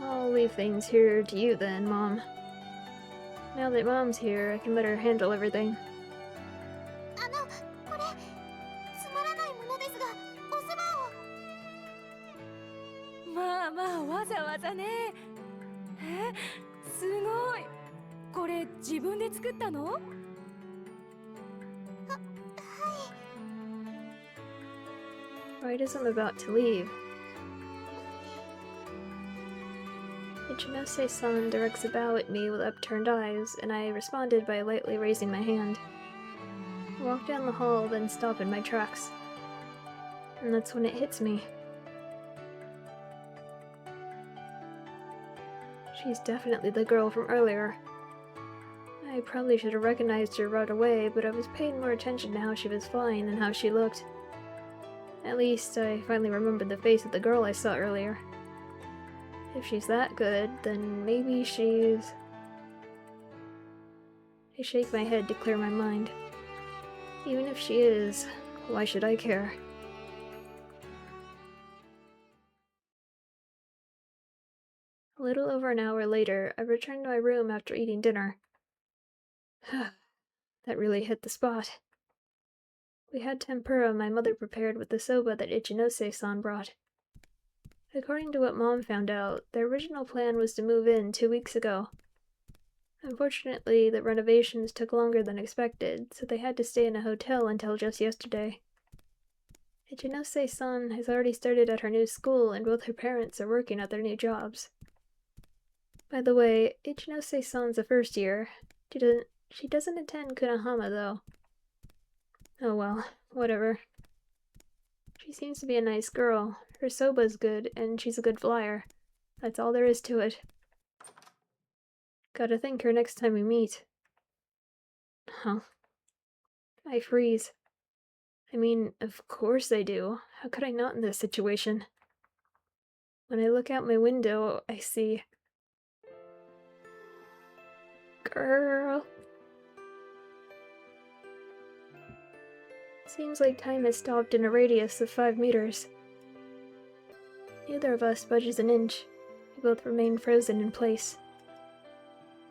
I'll leave things here to you then, Mom. Now that Mom's here, I can let her handle everything.
これつまらないものですが、おそばを。
まあまあ、わざわざね。すごい。これ自分で作ったの？
Right as I'm about to leave, Ichinose-san directs a bow at me with upturned eyes, and I responded by lightly raising my hand. I walk down the hall, then stop in my tracks. And that's when it hits me. She's definitely the girl from earlier. I probably should have recognized her right away, but I was paying more attention to how she was flying than how she looked. At least, I finally remembered the face of the girl I saw earlier. If she's that good, then maybe she's... I shake my head to clear my mind. Even if she is, why should I care? A little over an hour later, I returned to my room after eating dinner. That really hit the spot. We had tempura my mother prepared with the soba that Ichinose-san brought. According to what Mom found out, their original plan was to move in 2 weeks ago. Unfortunately, the renovations took longer than expected, so they had to stay in a hotel until just yesterday. Ichinose-san has already started at her new school, and both her parents are working at their new jobs. By the way, Ichinose-san's a first year. She doesn't attend Kunahama, though. Oh well, whatever. She seems to be a nice girl. Her soba's good, and she's a good flyer. That's all there is to it. Gotta thank her next time we meet. Huh. I freeze. I mean, of course I do. How could I not in this situation? When I look out my window, I see... Girl. Seems like time has stopped in a radius of 5 meters. Neither of us budges an inch. We both remain frozen in place.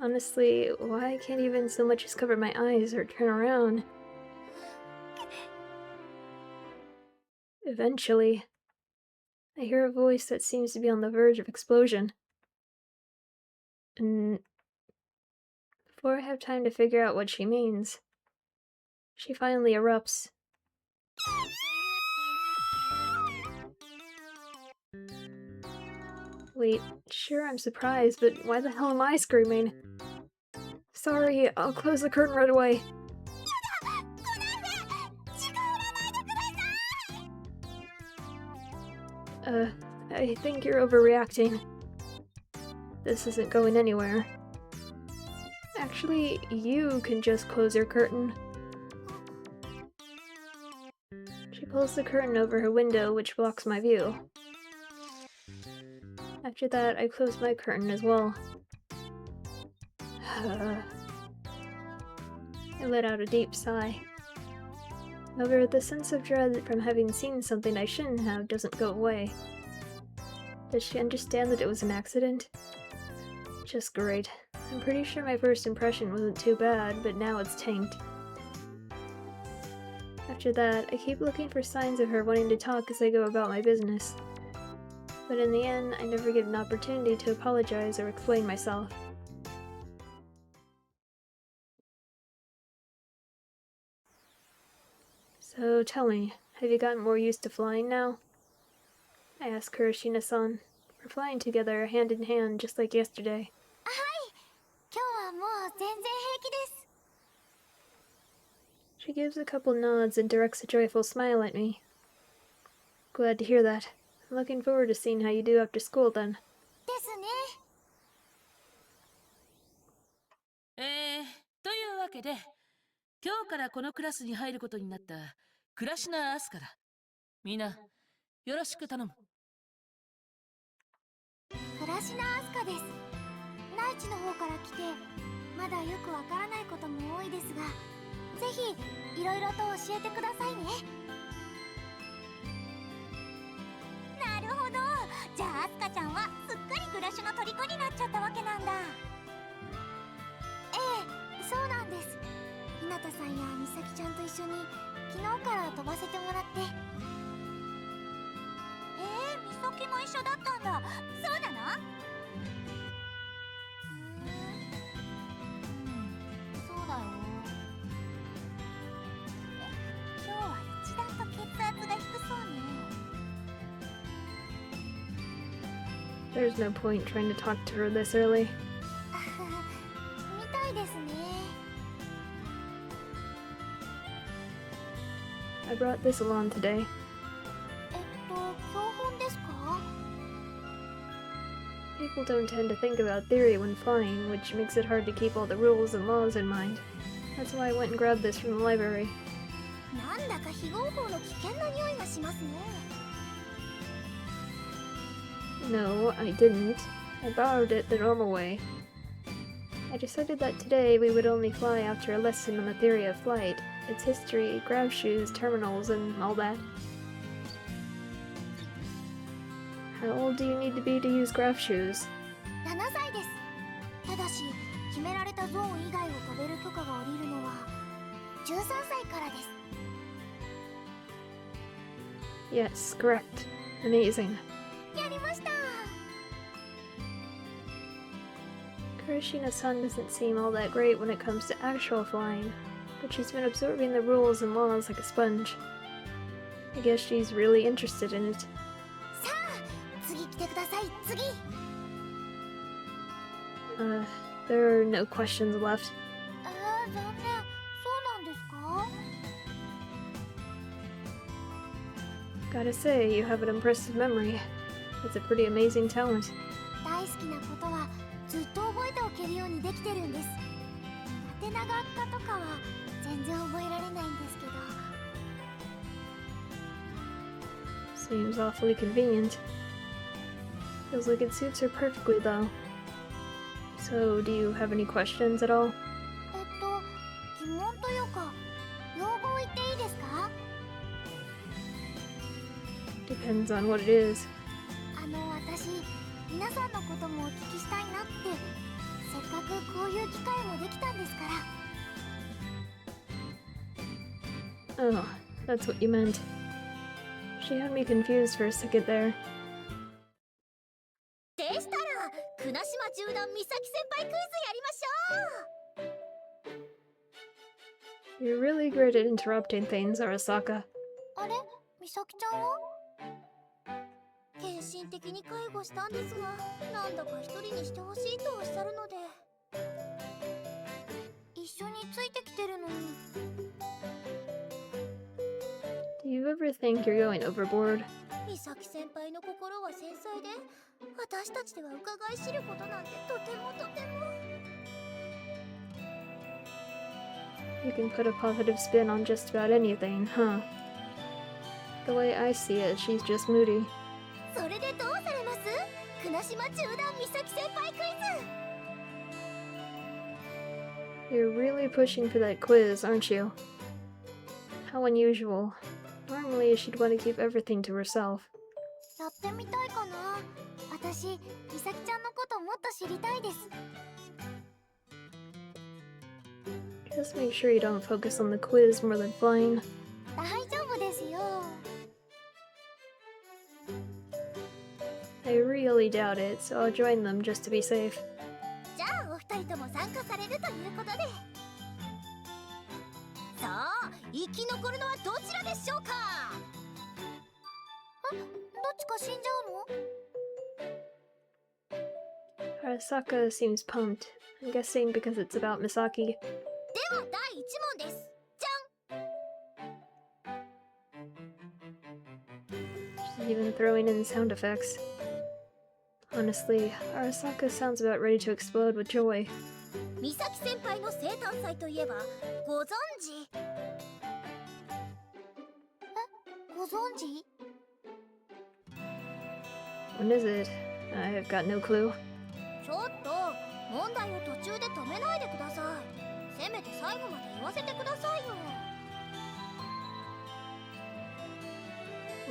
Honestly, why I can't even so much as cover my eyes or turn around? Eventually, I hear a voice that seems to be on the verge of explosion. And before I have time to figure out what she means, she finally erupts. Wait, sure I'm surprised, but why the hell am I screaming? Sorry, I'll close the curtain right away. I think you're overreacting. This isn't going anywhere. Actually, you can just close your curtain. She pulls the curtain over her window, which blocks my view. After that, I close my curtain as well. I let out a deep sigh. However, the sense of dread from having seen something I shouldn't have doesn't go away. Does she understand that it was an accident? Just great. I'm pretty sure my first impression wasn't too bad, but now it's tanked. After that, I keep looking for signs of her wanting to talk as I go about my business. But in the end, I never get an opportunity to apologize or explain myself. So tell me, have you gotten more used to flying now? I asked Kurashina-san. We're flying together, hand in hand, just like yesterday.
はい、今日はもう全然平気です。
She gives a couple nods and directs a joyful smile at me. Glad to hear that. I'm looking forward to seeing how you do after school then.
ですね。
というわけで、今日からこのクラスに入ることになったクラシナ・アスカだ。みんな、よろしく頼む。
クラシナ・アスカです。内地の方から来て、まだよくわからないことも多いですが、ぜひいろいろと教えてくださいね。なるほど。じゃあアスカちゃんはすっかり暮らしの虜になっちゃったわけなんだ。ええ、そうなんです。ひなたさんやみさきちゃんと一緒に昨日から飛ばせてもらって。みさきも一緒だったんだ。そうなの？そうだよ。今日は一段と血圧が低そうね。
There's no point trying to talk to her this early.
みたいですね。
I brought this along today.
教本ですか？
People don't tend to think about theory when flying, which makes it hard to keep all the rules and laws in mind. That's why I went and grabbed this from the library.
なんだか非合法の危険な匂いがしますね。
No, I didn't. I borrowed it the normal way. I decided that today we would only fly after a lesson on the theory of flight, its history, grav shoes, terminals, and all that. How old do you need to be to use grav shoes?
7歳です。ただし、決められたゾーン以外を飛べる許可が下りるのは13歳からです。
Yes, correct. Amazing.
やりました。
Kurashina-san doesn't seem all that great when it comes to actual flying, but she's been absorbing the rules and laws like a sponge. I guess she's really interested in it.
さあ、次来てください。次。
There are no questions left.
残念。そうなんですか？
Gotta say, you have an impressive memory. It's a pretty amazing talent.
大好きなことはずっと覚えておけるようにできてるんです。縦長化とかは全然覚えられないんですけど。
Seems awfully convenient. Feels like it suits her perfectly, though. So, do you have any questions at all?
疑問というか、要望言っていいですか？
Depends on what it is.
私、皆さんのこともお聞きしたいなって、せっかくこういう機会もできたんですから。
Oh, that's what you meant. She had me confused for a second there.
でしたら、船島縦断美咲先輩クイズやりましょう。
You're really great at interrupting things, Arasaka.
あれ、美咲ちゃんは？献身的に介護したんですが、なんだか一人にしてほしいとおっしゃるので。一緒についてきてるのに。
Do you ever think you're going overboard?
美咲先輩の心は繊細で、私たちでは伺い知ることなんてとてもとても。
You can put a positive spin on just about anything, huh? The way I see it, she's just moody.
それでどうされます？船島縦断美咲先輩クイズ。
You're really pushing for that quiz, aren't you? How unusual. Normally, she'd want to keep everything to herself.
やってみたいかな。私ミサキちゃんのこともっと知りたいです。
Just make sure you don't focus on the quiz more than flying.
大丈夫ですよ。
I really doubt it, so I'll join them just to be safe.
じゃあお二人とも参加されるということで。さあ生き残るのはどちらでしょうか。どっちか死んじゃうの？
Arasaka seems pumped. I'm guessing because it's about Misaki.
では第1問です。じゃん。
She's even throwing in sound effects. Honestly, Arasaka sounds about ready to explode with joy.
美咲先輩の生誕祭といえばご存知？ご存知？
When is it? I've got no clue.
ちょっと問題を途中で止めないでください。せめて最後まで言わせてくださいよ。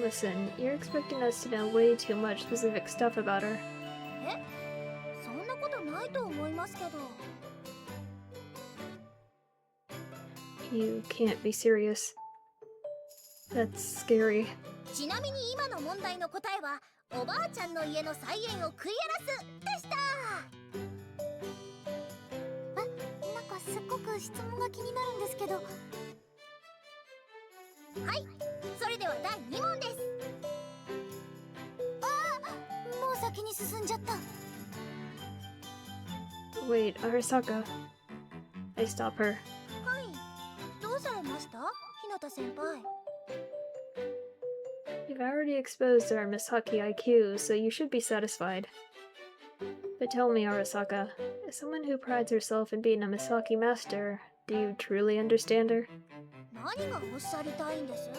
Listen, you're expecting us to know way too much specific stuff about her.
え？そんなことないと思いますけど。
You can't be serious. That's scary.
ちなみに今の問題の答えはおばあちゃんの家の菜園を食い荒らすでした。なんかすっごく質問が気になるんですけど。はい、それでは第2問です。もう先に進んじゃった。
Wait, Arasaka. I stop her.
はい、どうされました？日向先輩。
You've already exposed our Misaki IQ, so you should be satisfied. But tell me, Arasaka, as someone who prides herself in being a Misaki master, do you truly understand her?
何がおっしゃりたいんです？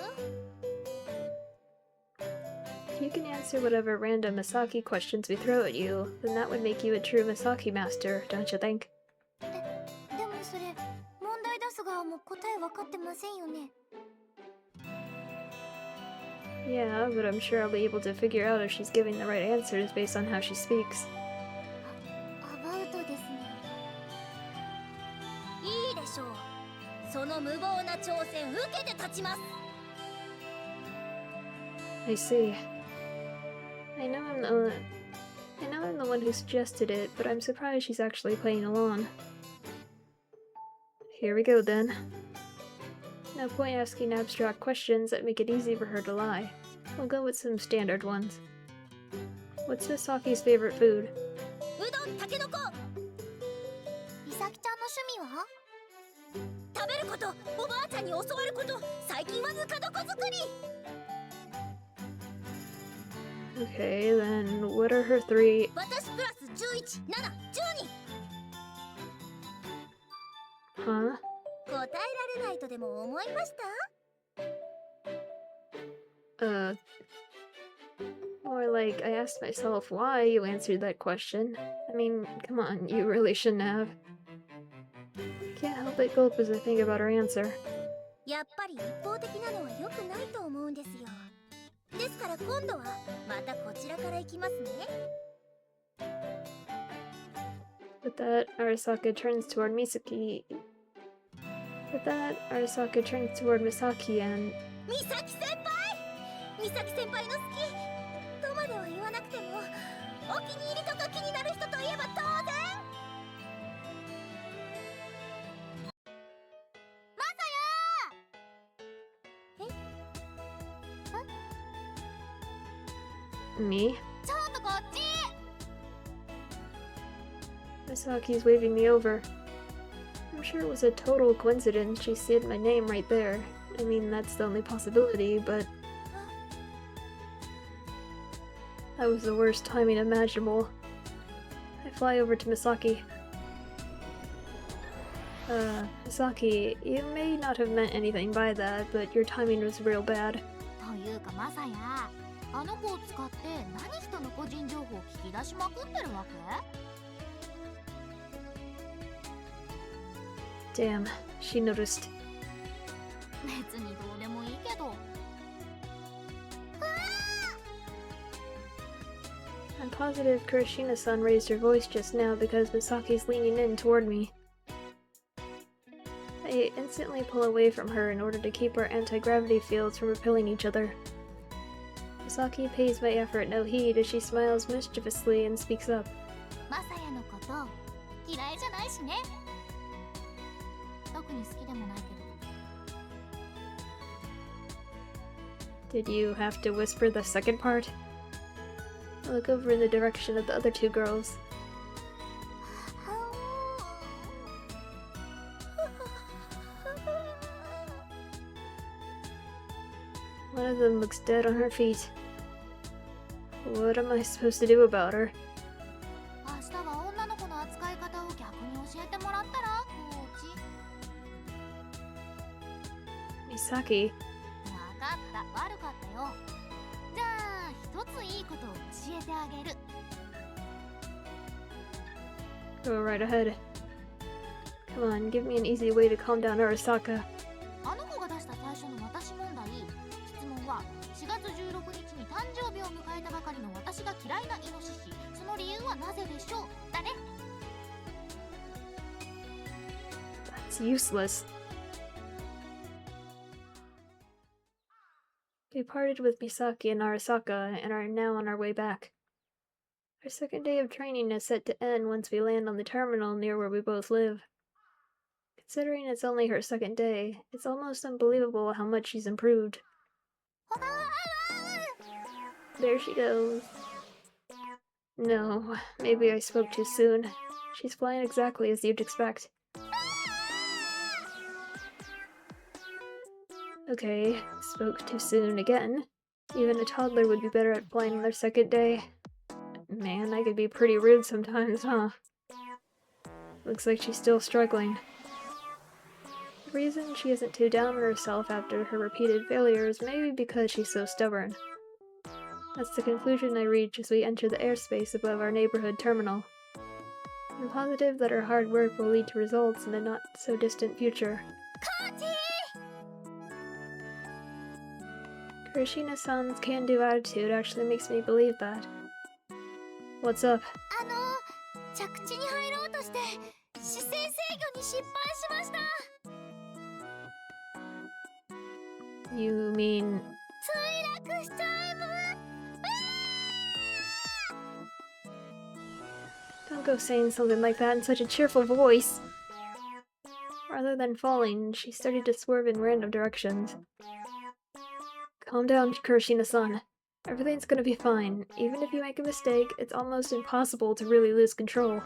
If you can answer whatever random Misaki questions we throw at you, then that would make you a true Misaki master, don't you think?
でもそれ問題出す側も答え分かってませんよね。
Yeah, but I'm sure I'll be able to figure out if she's giving the right answers based on how she speaks.
アバウトですね。いいでしょう。その無謀な挑戦受けて立ちます。
I see. I know I'm the one who suggested it, but I'm surprised she's actually playing along. Here we go then. No point asking abstract questions that make it easy for her to lie. We'll go with some standard ones. What's Misaki's favorite food?
うどん、たけのこ。美咲ちゃんの趣味は？食べること、おばあちゃんに教わること、最近はぬか床作り。
Okay, then what are her three...
私プラス11、7、12。
Huh?
答えられないとでも思いました？
More like I asked myself why you answered that question. I mean, come on, you really shouldn't have. I can't help but gulp as I think about her answer.
やっぱり一方的なのは良くないと思うんですよ。ですから今度はまたこちらから行きますね。
With that, Arasaka turns toward Misaki. With that, Arasaka turns toward Misaki and...
美咲先輩！美咲先輩の好きとまでは言わなくてもお気に入りとか気になる人といえば当然マサヤ！
Me?
ちょっとこっち！
Misaki's waving me over. I'm sure it was a total coincidence she said my name right there. I mean, that's the only possibility, but... That was the worst timing imaginable. I fly over to Misaki. Misaki, you may not have meant anything by that, but your timing was real bad.
というかマサヤ、あの子を使って何人の個人情報を聞き出しまくってるわけ？
Damn, she noticed.
別にどうでもいいけど。
I'm positive Kurashina-san raised her voice just now because Misaki's leaning in toward me. I instantly pull away from her in order to keep our anti-gravity fields from repelling each other. Misaki pays my effort no heed as she smiles mischievously and speaks up.
マサヤのこと嫌いじゃないしね。特に好きでもないけど。
Did you have to whisper the second part? I look over in the direction of the other two girls. One of them looks dead on her feet. What am I supposed to do about her?
明日は女の子の扱い方を逆に教えてもらったら、コーチ。
Misaki.
わかった、悪かったよ。じゃあ、一ついいことを教えてあげる。
Go right ahead. Come on, give me an easy way to calm down Arasaka.
あの子が出した最初の私問題。質問は、4月16日に誕生日を迎えたばかりの私が嫌いなイノシシ。その理由はなぜでしょう？だね。
That's useless. We parted with Misaki and Arasaka and are now on our way back. Our second day of training is set to end once we land on the terminal near where we both live. Considering it's only her second day, it's almost unbelievable how much she's improved. There she goes. No, maybe I spoke too soon. She's flying exactly as you'd expect. Okay, spoke too soon again. Even a toddler would be better at flying on their second day. Man, I could be pretty rude sometimes, huh? Looks like she's still struggling. The reason she isn't too down on herself after her repeated failures may be because she's so stubborn. That's the conclusion I reach as we enter the airspace above our neighborhood terminal. I'm positive that her hard work will lead to results in the not-so-distant future. Kurashina-san's can-do attitude actually makes me believe that. What's up?
着地に入ろうとして姿勢制御に失敗しました。
You mean...
墜落しちゃいます。
Don't go saying something like that in such a cheerful voice. Rather than falling, she started to swerve in random directions. Calm down, Kurashina-san. Everything's gonna be fine. Even if you make a mistake, it's almost impossible to really lose control.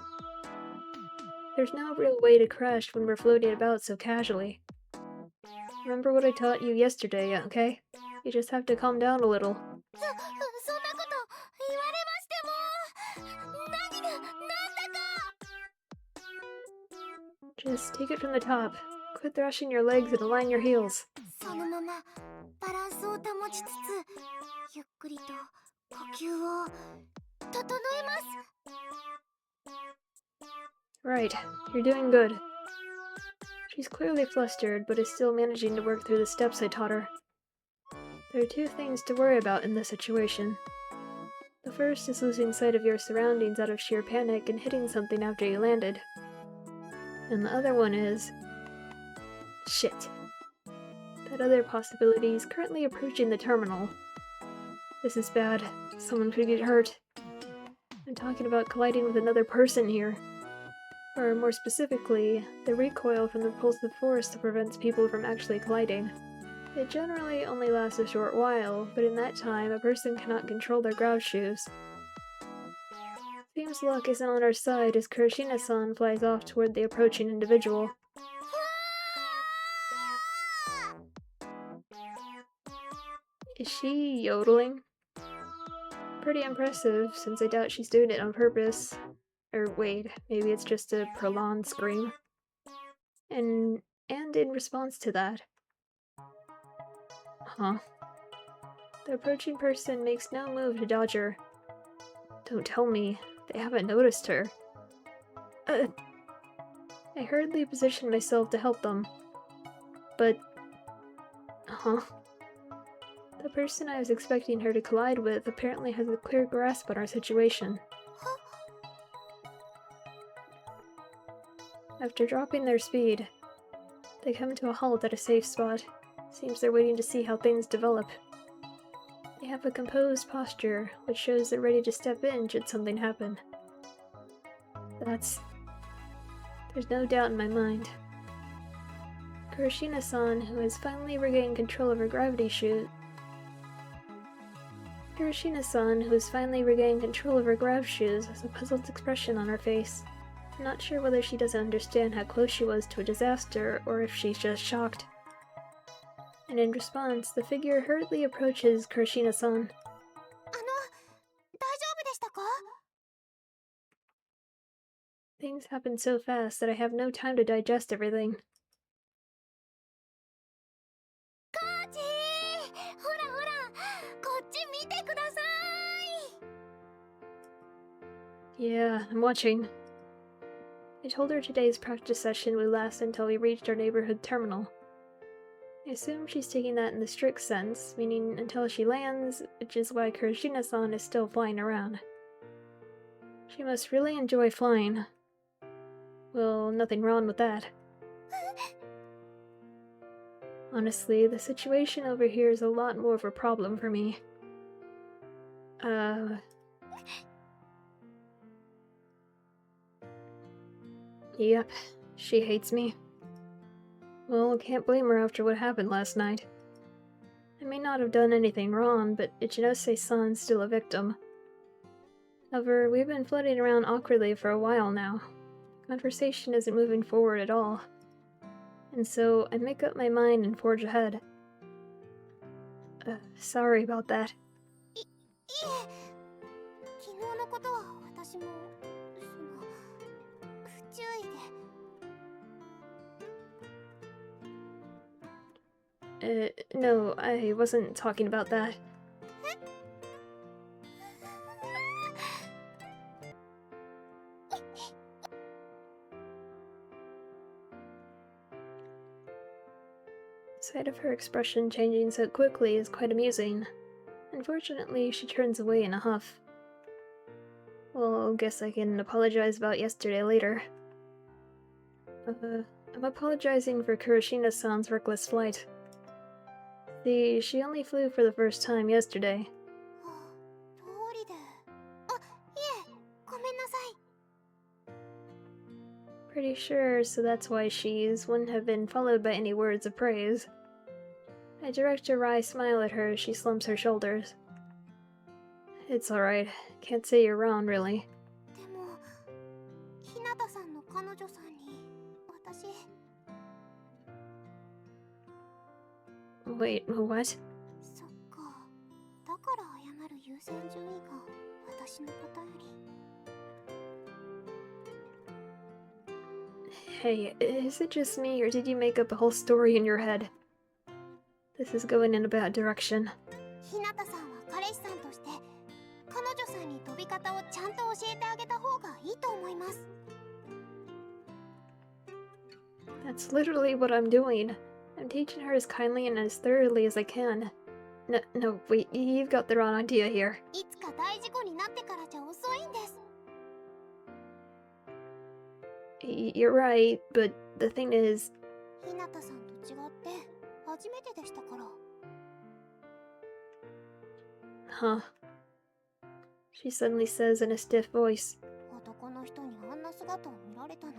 There's no real way to crash when we're floating about so casually. Remember what I taught you yesterday, okay? You just have to calm down a little.
そんなこと言われましても何がなんだか。
Just take it from the top. Quit thrashing your legs and align your heels.
そのままバランスを保ちつつゆっくりと呼吸を整えます。
Right, you're doing good. She's clearly flustered, but is still managing to work through the steps I taught her. There are two things to worry about in this situation. The first is losing sight of your surroundings out of sheer panic and hitting something after you landed. And the other one is... shit. That other possibility is currently approaching the terminal. This is bad. Someone could get hurt. I'm talking about colliding with another person here. Or more specifically, the recoil from the repulsive force that prevents people from actually colliding. It generally only lasts a short while, but in that time a person cannot control their ground shoes. Seems luck isn't on our side as Kurashina-san flies off toward the approaching individual. Is she yodeling? Pretty impressive, since I doubt she's doing it on purpose. Or wait, maybe it's just a prolonged scream. And in response to that... Huh? The approaching person makes no move to dodge her. Don't tell me, they haven't noticed her. I hurriedly positioned myself to help them. But... Huh? The person I was expecting her to collide with apparently has a clear grasp on our situation. After dropping their speed, they come to a halt at a safe spot. Seems they're waiting to see how things develop. They have a composed posture, which shows they're ready to step in should something happen. There's no doubt in my mind. Kurashina-san, who has finally regained control of her gravity shoes, has a puzzled expression on her face. I'm not sure whether she doesn't understand how close she was to a disaster, or if she's just shocked. And in response, the figure hurriedly approaches Kurashina-san.
大丈夫でしたか?
Things happen so fast that I have no time to digest everything.
コーチほらほらこっち見てください
Yeah, I'm watching. I told her today's practice session would last until we reached our neighborhood terminal. I assume she's taking that in the strict sense, meaning until she lands, which is why Kurashina-san is still flying around. She must really enjoy flying. Well, nothing wrong with that. Honestly, the situation over here is a lot more of a problem for me. Yep, she hates me. Well, can't blame her after what happened last night. I may not have done anything wrong, but Ichinose-san's still a victim. However, we've been floating around awkwardly for a while now. Conversation isn't moving forward at all. And so, I make up my mind and forge ahead. Sorry about that.
いえ昨日のことは私も不注意で
No, I wasn't talking about that. Sight of her expression changing so quickly is quite amusing. Unfortunately, she turns away in a huff. Well, guess I can apologize about yesterday later. I'm apologizing for Kurashina-san's reckless flight. See, she only flew for the first time yesterday.
通りでいえごめんなさい
Pretty sure, so that's why she's wouldn't have been followed by any words of praise. I direct a wry smile at her as she slumps her shoulders. It's alright. Can't say you're wrong, really.
でも日向さんの彼女さんに私
Wait, what?
そっかだから謝る優先順位が私のことより
Hey, is it just me, or did you make up a whole story in your head? This is going in a bad direction.
日向さんは彼氏さんとして彼女さんに飛び方をちゃんと教えてあげた方がいいと思います
That's literally what I'm doing. I'm teaching her as kindly and as thoroughly as I can. No, wait, you've got the wrong idea here.
いつか大事故になってからじゃ遅いんです
You're right, but the thing is...
日向さんと違って初めてでしたから
Huh. She suddenly says in a stiff voice.
男の人にあんな姿を見られたの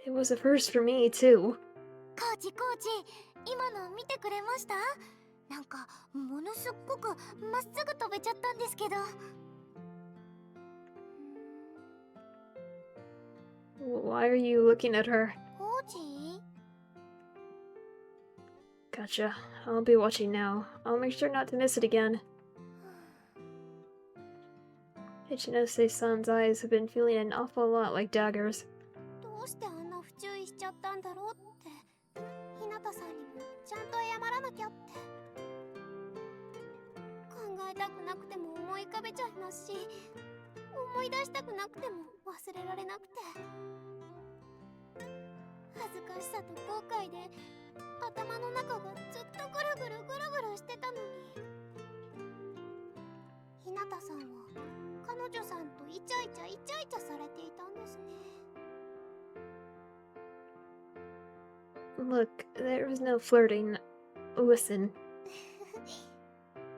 It was a first for me, too.
コーチ今の見てくれましたなんかものすっごくまっすぐ飛べちゃったんですけど
Why are you looking at her?
コーチ
Gotcha. I'll be watching now. I'll make sure not to miss it again. Ichinose-san's eyes have been feeling an awful lot like daggers.
どうしてあんな不注意しちゃったんだろうって日向さんにもちゃんと謝らなきゃって考えたくなくても思い浮かべちゃいますし思い出したくなくても忘れられなくて恥ずかしさと後悔で頭の中がずっとぐるぐるぐるぐるしてたのに。ひなたさんは彼女さんとイチャイチャイチャイチャされていたんですね。
Look, there was no flirting. Listen,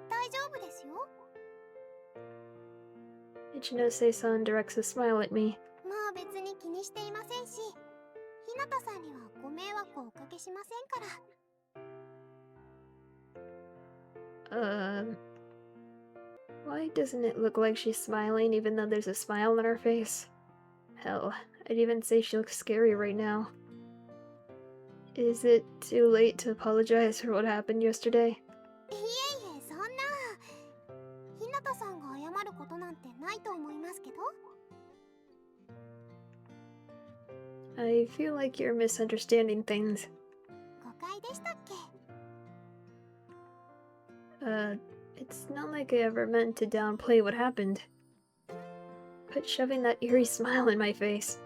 大丈夫ですよ。
Ichinose-san directs a smile at me.
まあ別に気にしていませんし、ひなたさんにはご迷惑をおかけしませんから。
Why doesn't it look like she's smiling even though there's a smile on her face? Hell, I'd even say she looks scary right now. Is it too late to apologize for what happened yesterday?
いえいえ、そんな。ひなたさんが謝ることなんてないと思いますけど。
I feel like you're misunderstanding things.
誤解でしたっけ？
It's not like I ever meant to downplay what happened. Quit shoving that eerie smile in my face.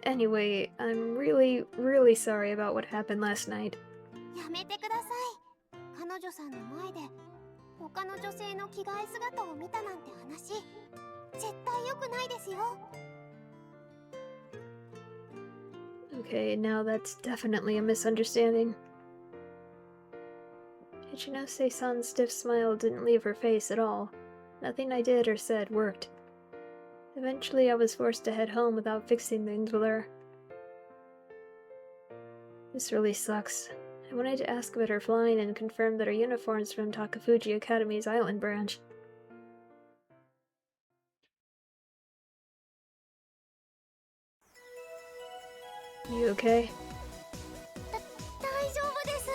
Anyway, I'm really, really sorry about what happened last night.
やめてください。彼女さんの前で他の女性の着替え姿を見たなんて話、絶対良くないですよ。
Okay, now that's definitely a misunderstanding. Ichinose-san's stiff smile didn't leave her face at all. Nothing I did or said worked. Eventually, I was forced to head home without fixing things with her. This really sucks. I wanted to ask about her flying and confirm that her uniform's from Takafuji Academy's island branch. You okay?
大丈夫です。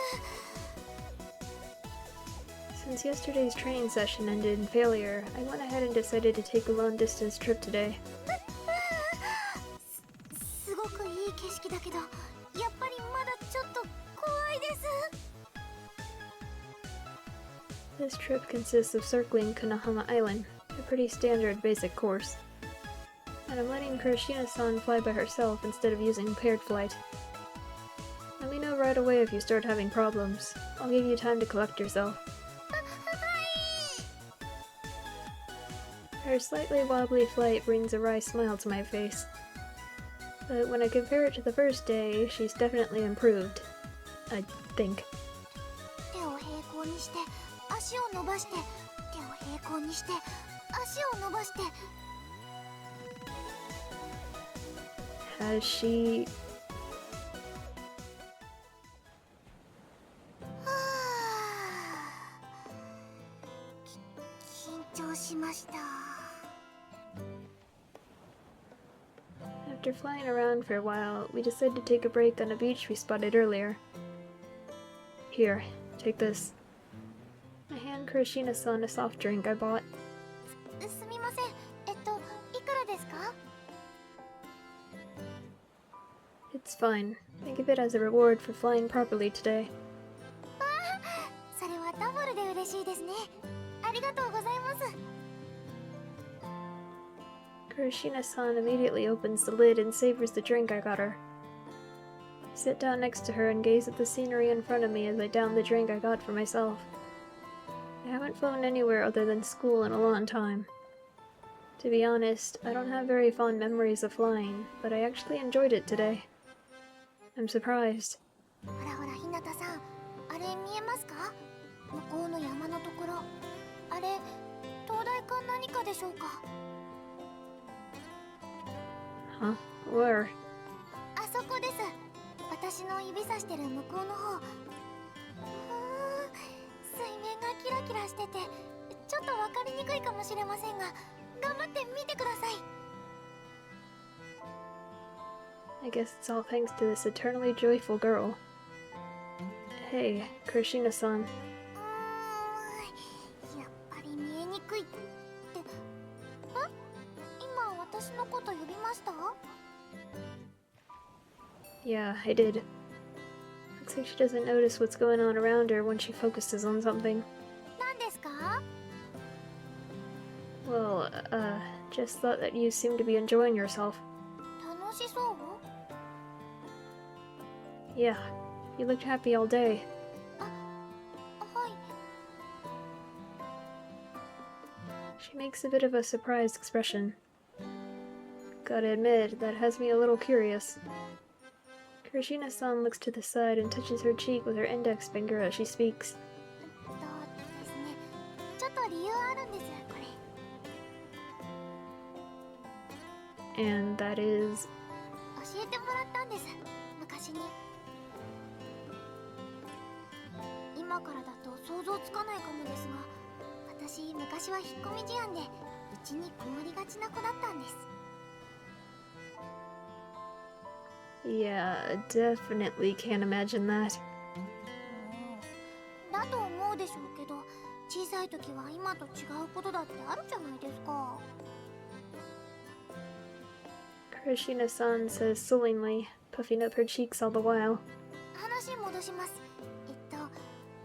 Since yesterday's training session ended in failure, I went ahead and decided to take a long-distance trip today.
すごくいい景色だけど、やっぱりまだちょっと怖いです。
This trip consists of circling Kanahama Island, a pretty standard basic course. And I'm letting Kurashina-san fly by herself instead of using paired flight. Let me know right away if you start having problems. I'll give you time to collect yourself. Her slightly wobbly flight brings a wry smile to my face. But when I compare it to the first day, she's definitely improved. I think.
手を平行にして足を伸ばして、手を平行にして足を伸ばして。
Has she...
はぁ、緊張しました。
After flying around for a while, we decided to take a break on a beach we spotted earlier. Here, take this. I hand Kurashina-san a soft drink I bought.
すみません。いくらですか？
It's fine. Think of it as a reward for flying properly today.
それはダブルで嬉しいですね。ありがとうございます。
Kurashina-san immediately opens the lid and savors the drink I got her. I sit down next to her and gaze at the scenery in front of me as I down the drink I got for myself. I haven't flown anywhere other than school in a long time. To be honest, I don't have very fond memories of flying, but I actually enjoyed it today. I'm surprised.
ほらほら、ひなたさん、あれ見えますか？向こうの山のところ。あれ、灯台か何かでしょうか？
Huh? Where?
あそこです。私の指さしてる向こうの方。水面がキラキラしてて、ちょっとわかりにくいかもしれませんが、頑張って見てください。
I guess it's all thanks to this eternally joyful girl. Hey, Kurashina-san.
やっぱり見えにくいって。今私のこと呼びました？
Yeah, I did. Looks like she doesn't notice what's going on around her when she focuses on something.
何ですか？
Well, just thought that you seemed to be enjoying yourself.
楽しそう？
Yeah, you looked happy all day.
はい。
She makes a bit of a surprised expression. Gotta admit, that has me a little curious. Kurashina-san looks to the side and touches her cheek with her index finger as she speaks.
ですね。ちょっと理由あるんです、これ。
And that is...
教えてもらったんです、昔に。今からだと想像つかないかもですが、私昔は引っ込み思案で家にこもりがちな子だったんです。
Yeah, definitely can't imagine that.
だと思うでしょうけど、小さい時は今と違うことだってあるじゃないですか。
Kurashina-san says sullenly, puffing up her cheeks all the while.
話戻します。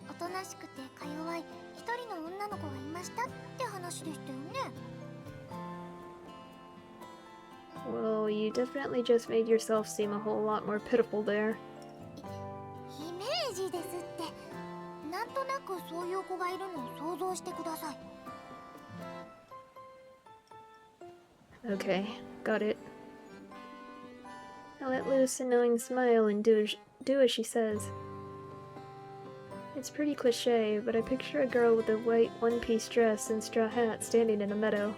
おとなしくてか弱い一人の女の子がいましたって話でしたよね。
Well, you definitely just made yourself seem a whole lot more pitiful there.
イメージですって。なんとなくそういう子がいるのを想像してください。
Okay, got it. I let loose a knowing smile and do as she says. It's pretty cliche, but I picture a girl with a white one-piece dress and straw hat standing in a meadow.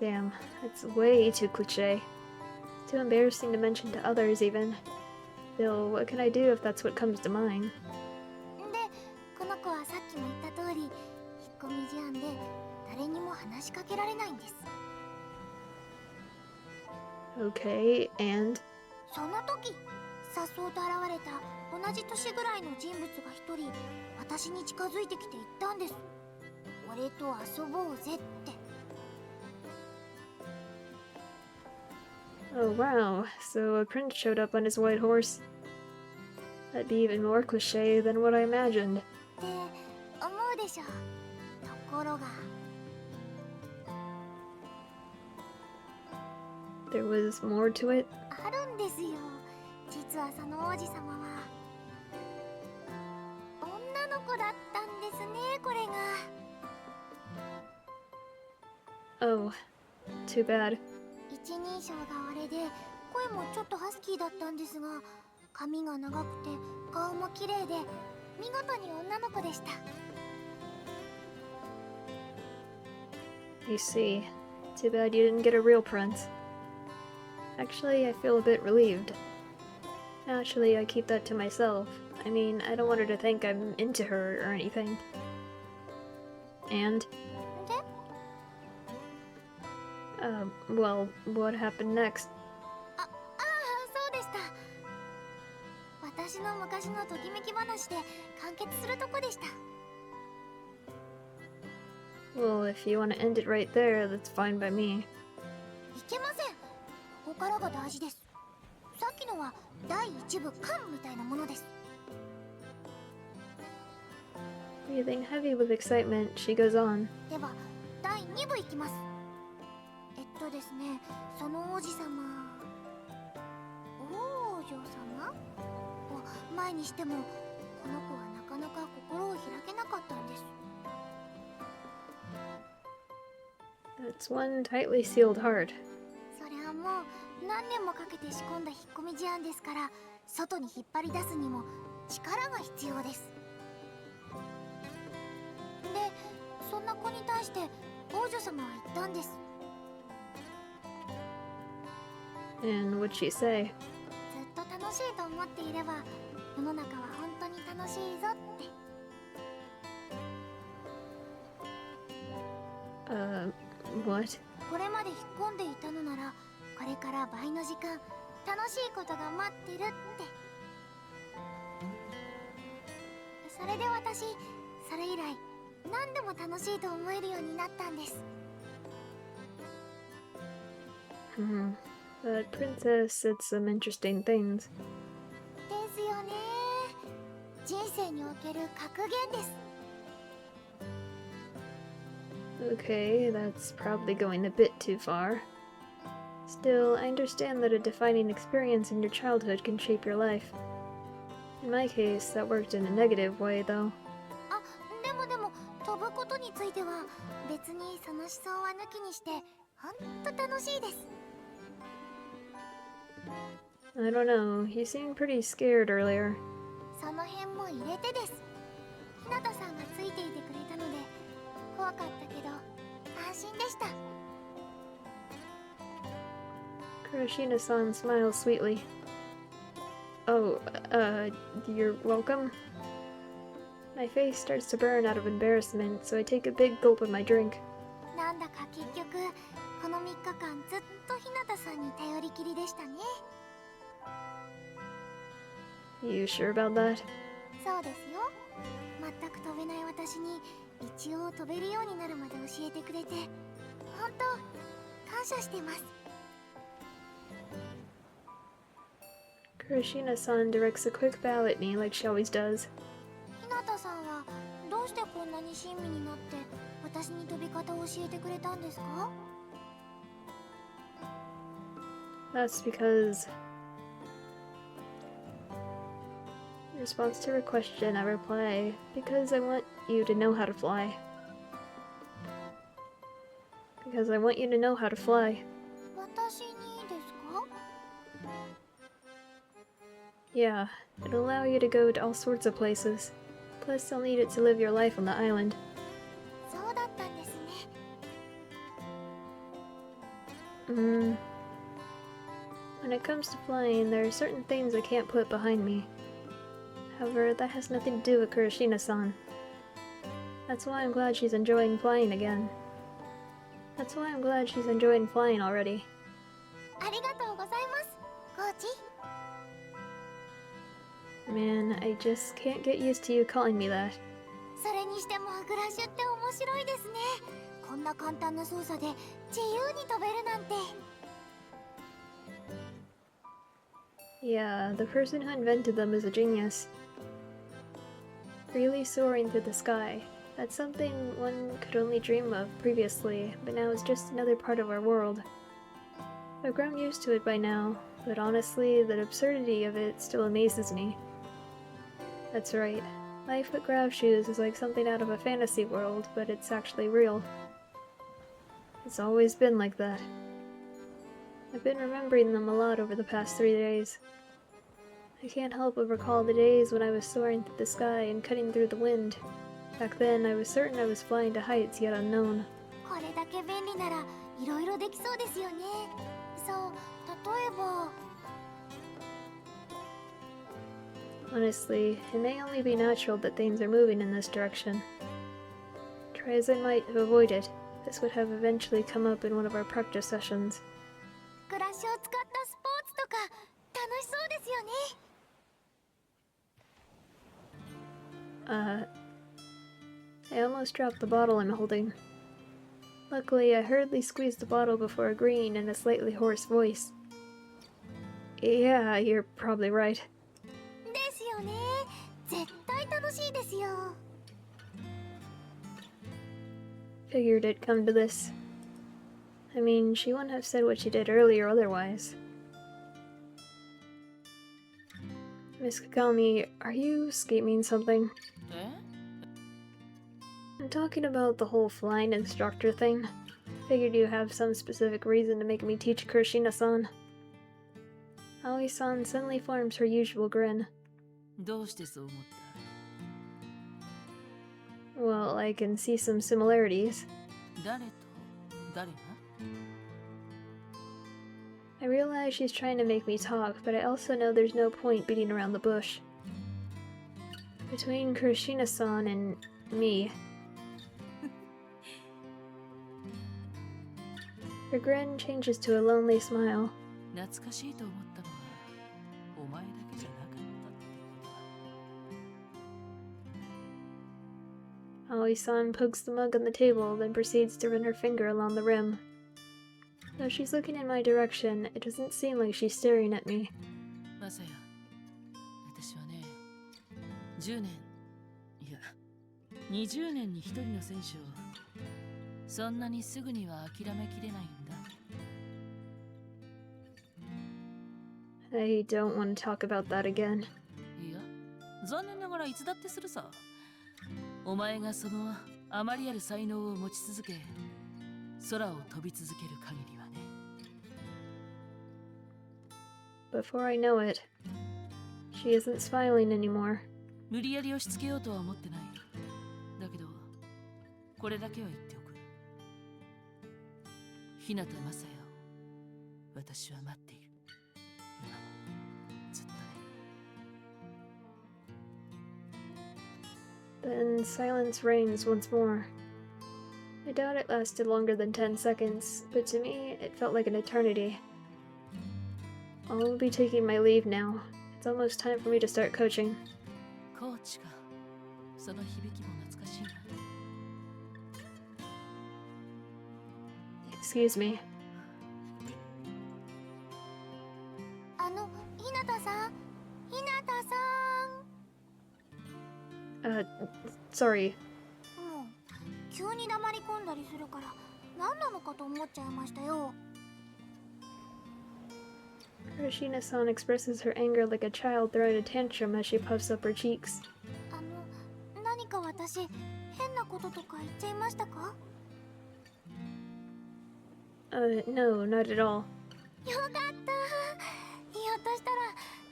Damn, that's way too cliche. Too embarrassing to mention to others, even. Still, what can I do if that's what comes to mind?
で、この子はさっきも言った通り、引っ込み思案で誰にも話しかけられないんです。
Okay, and?
その時、さっそうと現れた同じ年ぐらいの人物が一人、私に近づいてきて言ったんです。俺と遊ぼうぜって。
Oh wow, so a prince showed up on his white horse. That'd be even more cliche than what I imagined.
って思うでしょ。ところが
There was more to it?
あるんですよ。実はその王子様は女の子だったんですね、これが。
Oh, too bad.
一人称があれで声もちょっとハスキーだったんですが、髪が長くて顔も綺麗で見事に女の子でした。
I see. Too bad you didn't get a real prince. Actually, I feel a bit relieved. Naturally, I keep that to myself. I mean, I don't want her to think I'm into her or anything. And?
で、
Well, what happened next?
そうでした。私の昔のときめき話で完結するとこでした。
Well, if you want to end it right there, that's fine by me.
いけません。ここからが大事です。さっきのは第一部巻みたいなものです。
Breathing heavy with excitement, she goes on.
では第2部いきます。ですね、その王子様、王女様を前にしても、この子はなかなか心を開けなかったんです。
That's one tightly sealed heart.
それはもう何年もかけて仕込んだ引っ込み思案ですから、外に引っ張り出すにも力が必要です。で、そんな子に対して王女様は言ったんです。
And what'd she say?
ずっと楽しいと思っていれば、世の中は本当に楽しいぞって。
What?
これまで引っ込んでいたのなら、これから倍の時間、楽しいことが待ってるって。それで私、それ以来、何でも楽しいと思えるようになったんです。
That princess said some interesting things.
ですよね。人生における格言です。
Okay, that's probably going a bit too far. Still, I understand that a defining experience in your childhood can shape your life. In my case, that worked in a negative way, though.
あ、でも飛ぶことについては別にその思想は抜きにしてほんと楽しいです。
I don't know, you seemed pretty scared earlier.
その辺も入れてです。日向さんがついていてくれたので怖かったけど安心でした。
Kurashina-san smiles sweetly. Oh, you're welcome? My face starts to burn out of embarrassment, so I take a big gulp of my drink.
なんだか結局この3日間ずっと日向さんに頼りきりでしたね。
You sure about that?
そうですよ。全く飛べない私に一応飛べるようになるまで教えてくれて本当感謝してます。
Kurashina-san directs a quick bow at me like she always does.
日向さんはどうしてこんなに親身になって私に飛び方を教えてくれたんですか？
That's because... In response to her question, I reply, because I want you to know how to fly. Because I want you to know how to fly.
私にですか？
Yeah, it'll allow you to go to all sorts of places. Plus, you'll need it to live your life on the island.
そうだったんですね。
When it comes to flying, there are certain things I can't put behind me. However, that has nothing to do with Kurashina-san. That's why I'm glad she's enjoying flying again. That's why I'm glad she's enjoying flying already.
ありがとうございます、コーチ。
Man, I just can't get used to you calling me that.
それにしてもグラッシュって面白いですね。こんな簡単な操作で自由に飛べるなんて。
Yeah, the person who invented them is a genius. Freely soaring through the sky. That's something one could only dream of previously, but now it's just another part of our world. I've grown used to it by now, but honestly, the absurdity of it still amazes me. That's right. Life with grab shoes is like something out of a fantasy world, but it's actually real. It's always been like that. I've been remembering them a lot over the past 3 days. I can't help but recall the days when I was soaring through the sky and cutting through the wind. Back then, I was certain I was flying to heights yet unknown.
これだけ便利ならいろいろできそうですよね。そう、例えば。
Honestly, it may only be natural that things are moving in this direction. Try as I might to avoid it, this would have eventually come up in one of our practice sessions.
グラッシュを使ったスポーツとか楽しそうですよね。
I almost dropped the bottle I'm holding. Luckily, I hurriedly squeezed the bottle before agreeing in a slightly hoarse voice. Yeah, you're probably right.
ですよね。絶対楽しいですよ。
Figured it'd come to this. I mean, she wouldn't have said what she did earlier otherwise. Miss Kagami, are you scheming something?
え？
I'm talking about the whole flying instructor thing. Figured you have some specific reason to make me teach Kurashina-san. Aoi-san suddenly forms her usual grin.
どうしてそう思った？
Well, I can see some similarities.
誰と誰が？
I realize she's trying to make me talk, but I also know there's no point beating around the bush. Between Kurashina-san and me. Her grin changes to a lonely smile.
懐かしいと思ったのはお前だけじゃなかったってことだ。
Aoi-san pokes the mug on the table, then proceeds to run her finger along the rim. Though she's looking in my direction, it doesn't seem like she's staring at me.
まさや、私はね、10年、いや、20年に一人の選手をそんなにすぐには諦めきれないんだ。
I don't want to talk about that again.
いや、残念ながらいつだってするさ。お前がそのあまりある才能を持ち続け、空を飛び続ける限りはね。
Before I know it, she isn't smiling anymore.
無理やり押し付けようとは思ってない。だけど、これだけは言っておく。日向雅也を私は待っている。今もずっとね。
Then silence reigns once more. I doubt it lasted longer than 10 seconds, but to me, it felt like an eternity. I'll be taking my leave now. It's almost time for me to start coaching.
コーチか。その響きも懐かしいな。
Excuse me.
日向さん、日向さん。
Sorry.
もう急に黙り込んだりするから何なのかと思っちゃいましたよ。
Kurashina-san expresses her anger like a child throwing a tantrum as she puffs up her cheeks.
何か私変なこととか言っちゃいましたか？
No, not at all.
よかった。ひょっとしたら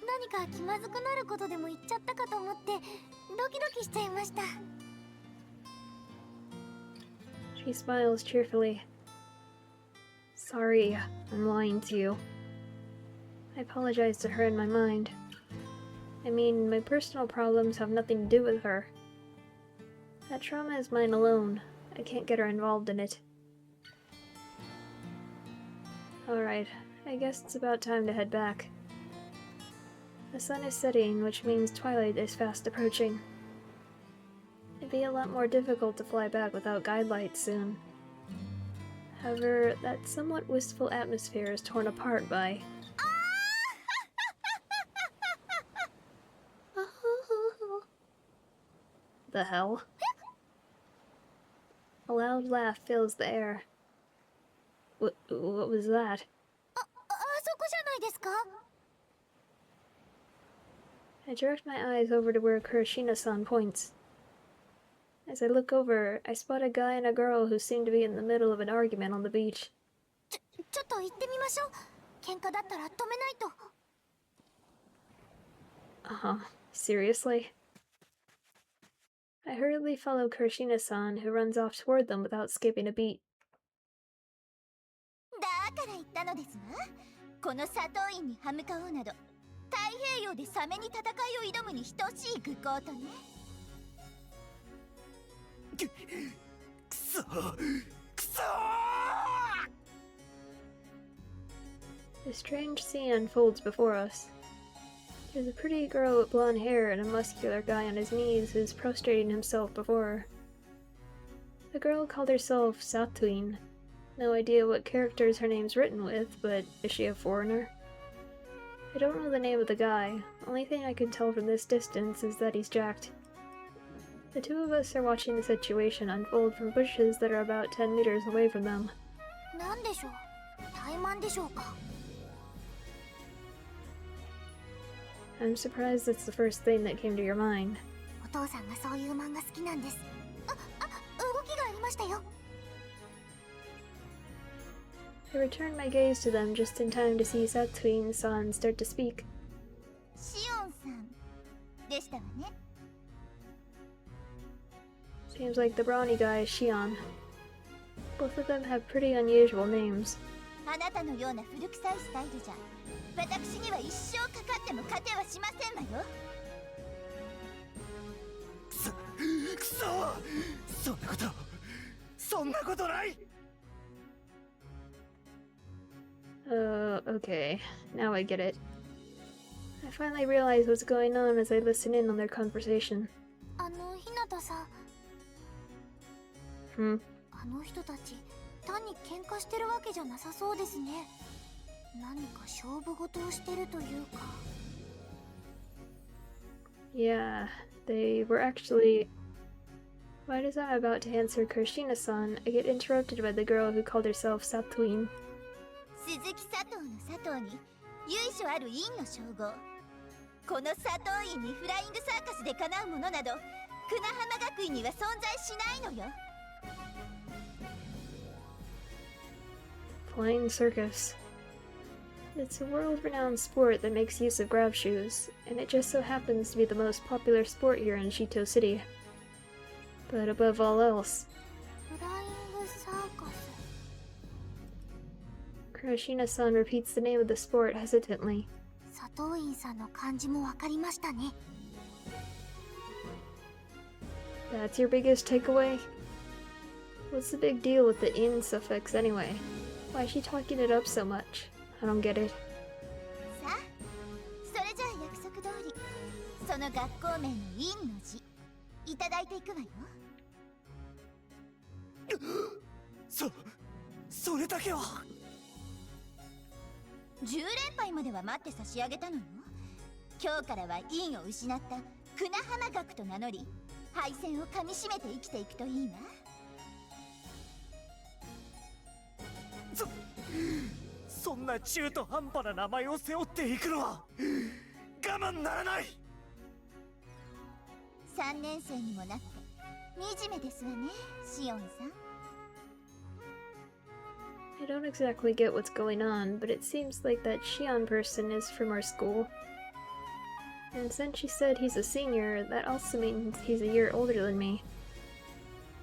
何か気まずくなることでも言っちゃったかと思ってドキドキしちゃいました。
She smiles cheerfully. Sorry, I'm lying to you. I apologize to her in my mind. I mean, my personal problems have nothing to do with her. That trauma is mine alone. I can't get her involved in it. Alright, I guess it's about time to head back. The sun is setting, which means twilight is fast approaching. It'd be a lot more difficult to fly back without guide lights soon. However, that somewhat wistful atmosphere is torn apart by... The hell? A loud laugh fills the air. What was that?
あそこじゃないですか？
I direct my eyes over to where Kurashina-san points. As I look over, I spot a guy and a girl who seem to be in the middle of an argument on the beach.
ちょっと行ってみましょう。喧嘩だったら止めないと。
Seriously? I hurriedly follow Kurashina-san, who runs off toward them without skipping a beat.
だから言ったのですわ。この砂糖院に歯向かおうなど、太平洋でサメに戦いを挑むに等しい愚行とね。
くそくそ
A strange scene unfolds before us. There's a pretty girl with blonde hair and a muscular guy on his knees who's prostrating himself before her. The girl called herself Satuin. No idea what characters her name's written with, but is she a foreigner? I don't know the name of the guy. Only thing I can tell from this distance is that he's jacked. The two of us are watching the situation unfold from bushes that are about 10 meters away from them.
なんでしょう？怠慢でしょうか？
I'm surprised that's the first thing that came to your mind.
お父さんがそういう漫画好きなんです。動きがありましたよ。
I returned my gaze to them just in time to see Satuin-san start to speak.
シオンさんでしたわね。
Seems like the brawny guy is Shion. Both of them have pretty unusual names.
あなたのような古臭いスタイルじゃ、私には一生かかっても勝てはしませんわよ。
くそそんなことない。
Okay. Now I get it. I finally realize what's going on as I listen in on their conversation.
日向さん。
Hmm?
あの人たち、単に喧嘩してるわけじゃなさそうですね。何か勝負事をしてるというか。
Yeah, they were actually... Right as I'm about to answer Kurashina-san, I get interrupted by the girl who called herself Satuin.
鈴木佐藤の佐藤に由緒ある院の称号。この佐藤院にフライングサーカスでかなうものなど久那浜学院には存在しないのよ。
Flying circus. It's a world-renowned sport that makes use of grab shoes, and it just so happens to be the most popular sport here in Shito City. But above all else,
フライングサーカス。
Kurashina-san repeats the name of the sport hesitantly.
佐藤院さんの漢字もわかりましたね。
That's your biggest takeaway? What's the big deal with the in suffix anyway? Why is she talking it up so much? I don't get it.
さあ、それじゃあ約束通り、その学校名の院の字、いただいていくわよ。
それだけは。
10連敗までは待って差し上げたのよ。今日からは院を失った久那浜学と名乗り、敗戦をかみしめて生きていくといいわ。
そんな中途半端な名前を背負っていくのは我慢ならない。
3年生にもなって惨めですわね、シオンさん。
I don't exactly get what's going on, but it seems like that Shion person is from our school. And since she said he's a senior, that also means he's a year older than me.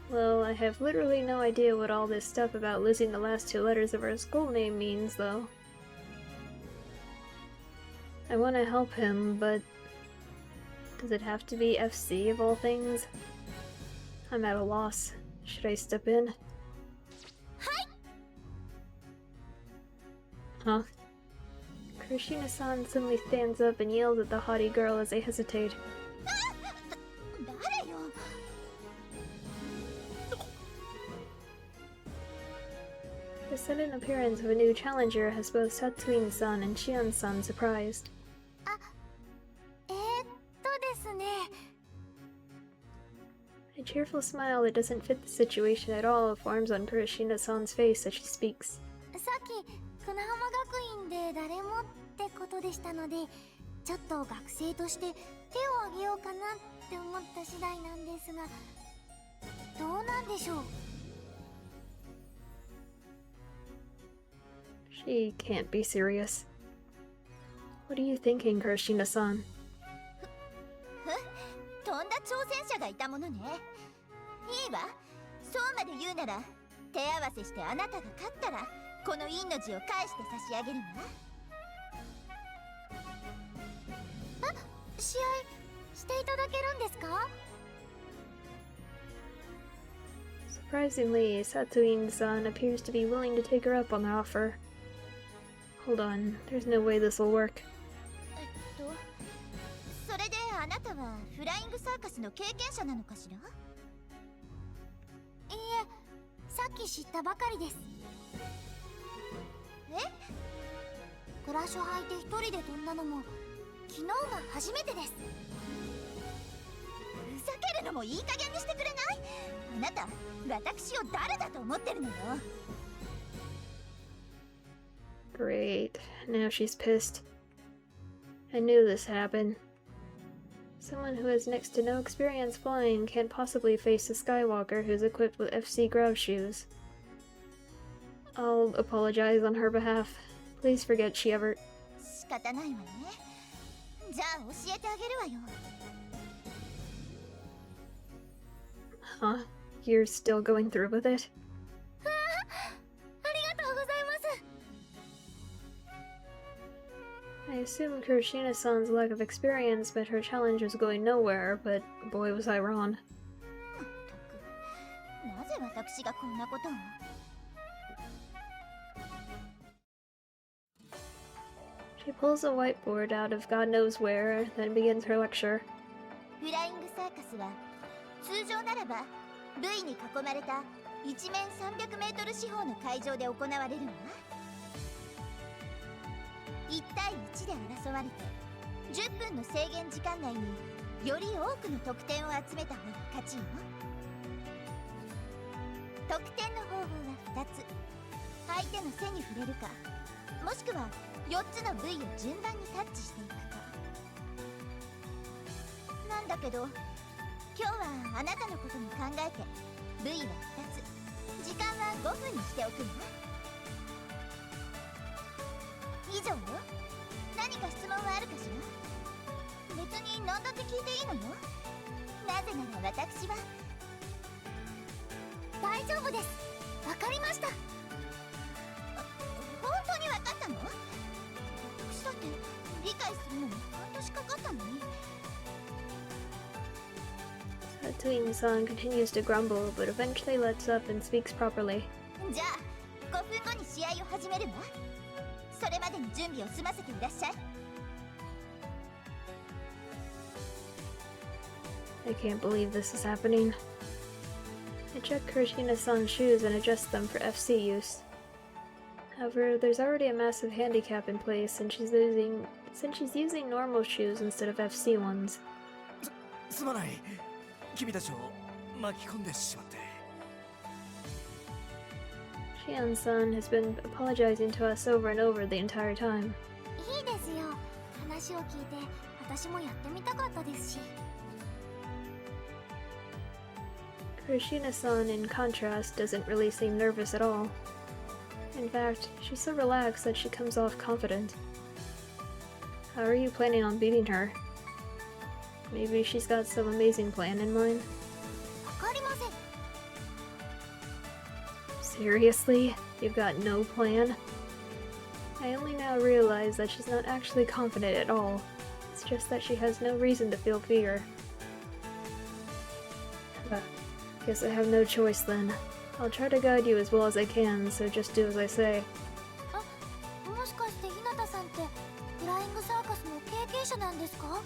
Well, I have literally no idea what all this stuff about losing the last 2 letters of our school name means, though. I want to help him, but does it have to be FC of all things? I'm at a loss. Should I step in? Huh? Kurashina-san suddenly stands up and yells at the haughty girl as they hesitate.
誰よ。
The sudden appearance of a new challenger has both Satuin-san and Shion-san surprised.
ですね。
A cheerful smile that doesn't fit the situation at all forms on Kurashina-san's face as she speaks.
さっき久那浜学院で誰もってことでしたので、ちょっと学生として手を挙げようかなって思った次第なんですが、どうなんでしょう。
She can't be serious. What are you thinking, Kurashina-san?
とんだ挑戦者がいたものね。いいわ、そうまで言うなら手合わせしてあなたが勝ったらこの院の字を返して差し上げるわ。あ、試合していただけるんですか？
Surprisingly, Satuin-san appears to be willing to take her up on the offer. Hold on, there's no way this will work.
それであなたはフライングサーカスの経験者なのかしら？いいえ、さっき知ったばかりです。え？クラッシュ履いて一人で飛んだのも昨日が初めてです。ふざけるのもいい加減にしてくれない？あなた、私を誰だと思ってるのよ。
Great, now she's pissed. I knew this happened. Someone who has next to no experience flying can't possibly face a Skywalker who's equipped with FC Grab shoes. I'll apologize on her behalf. Please forget she ever...
仕方ないわね。じゃあ教えてあげるわよ。
Huh? You're still going through with it?
ありがとうございます。
I assumed Kurashina-san's lack of experience meant her challenge was going nowhere, but boy was I wrong.
なぜ私がこんなことを？
She pulls a whiteboard out of God knows where, then begins her lecture.
フライングサーカスは通常ならば塁に囲まれた一面300メートル四方の会場で行われるわ。1対1で争われて10分の制限時間内により多くの得点を集めた方が勝ちよ。得点の方法は2つ。相手の背に触れるかもしくは4つの部位を順番にタッチしていくか。なんだけど今日はあなたのことも考えて部位は2つ、時間は5分にしておくの。以上よ。何か質問はあるかしら。別に何だって聞いていいのよ。なぜなら私は。大丈夫です。わかりました。本当にわかったの？私だって理解するのに半年かかったのに。
Tatooine-san continues to grumble, but eventually lets up and speaks properly.
じゃあ5分後に試合を始めるわ。それまでに準備を済ませていらっしゃい。
I can't believe this is happening. I check Kirishina-san's shoes and adjust them for FC use. However, there's already a massive handicap in place since she's using normal shoes instead of FC ones.
すまない。君たちを巻き込んでしまって。
Shion-san has been apologizing to us over and over the entire time.
いいですよ。話を聞いて私もやってみたかったですし。
Kirishina-san, in contrast, doesn't really seem nervous at all. In fact, she's so relaxed that she comes off confident. How are you planning on beating her? Maybe she's got some amazing plan in mind?
わかりません。
Seriously? You've got no plan? I only now realize that she's not actually confident at all. It's just that she has no reason to feel fear. Guess I have no choice then. I'll try to guide you as well as I can, so just do as I say.
もしかして日向さんってフライングサーカスの経験者なんですか？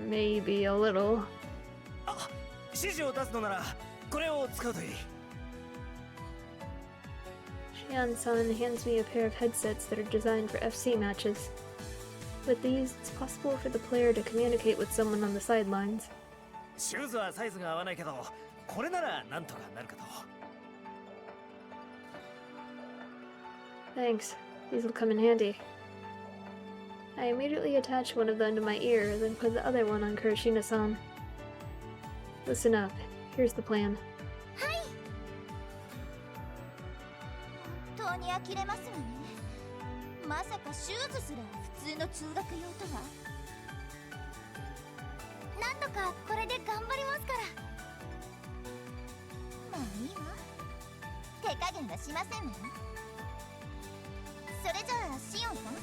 Maybe a little.
あ、指示を出すのならこれを使うといい。
Shion-san hands me a pair of headsets that are designed for FC matches. With these, it's possible for the player to communicate with someone on the sidelines.
シューズはサイズが合わないけど、これならなんとかなるかと。
Thanks. These will come in handy. I immediately attach one of them to my ear, then put the other one on Kirishina-san. Listen up. Here's the plan.
はい。本当に呆れますわね。まさかシューズすら普通の通学用とは。なんとかこれで頑張りますから。まあいいわ。手加減はしませんわ。それじゃあシオンさん、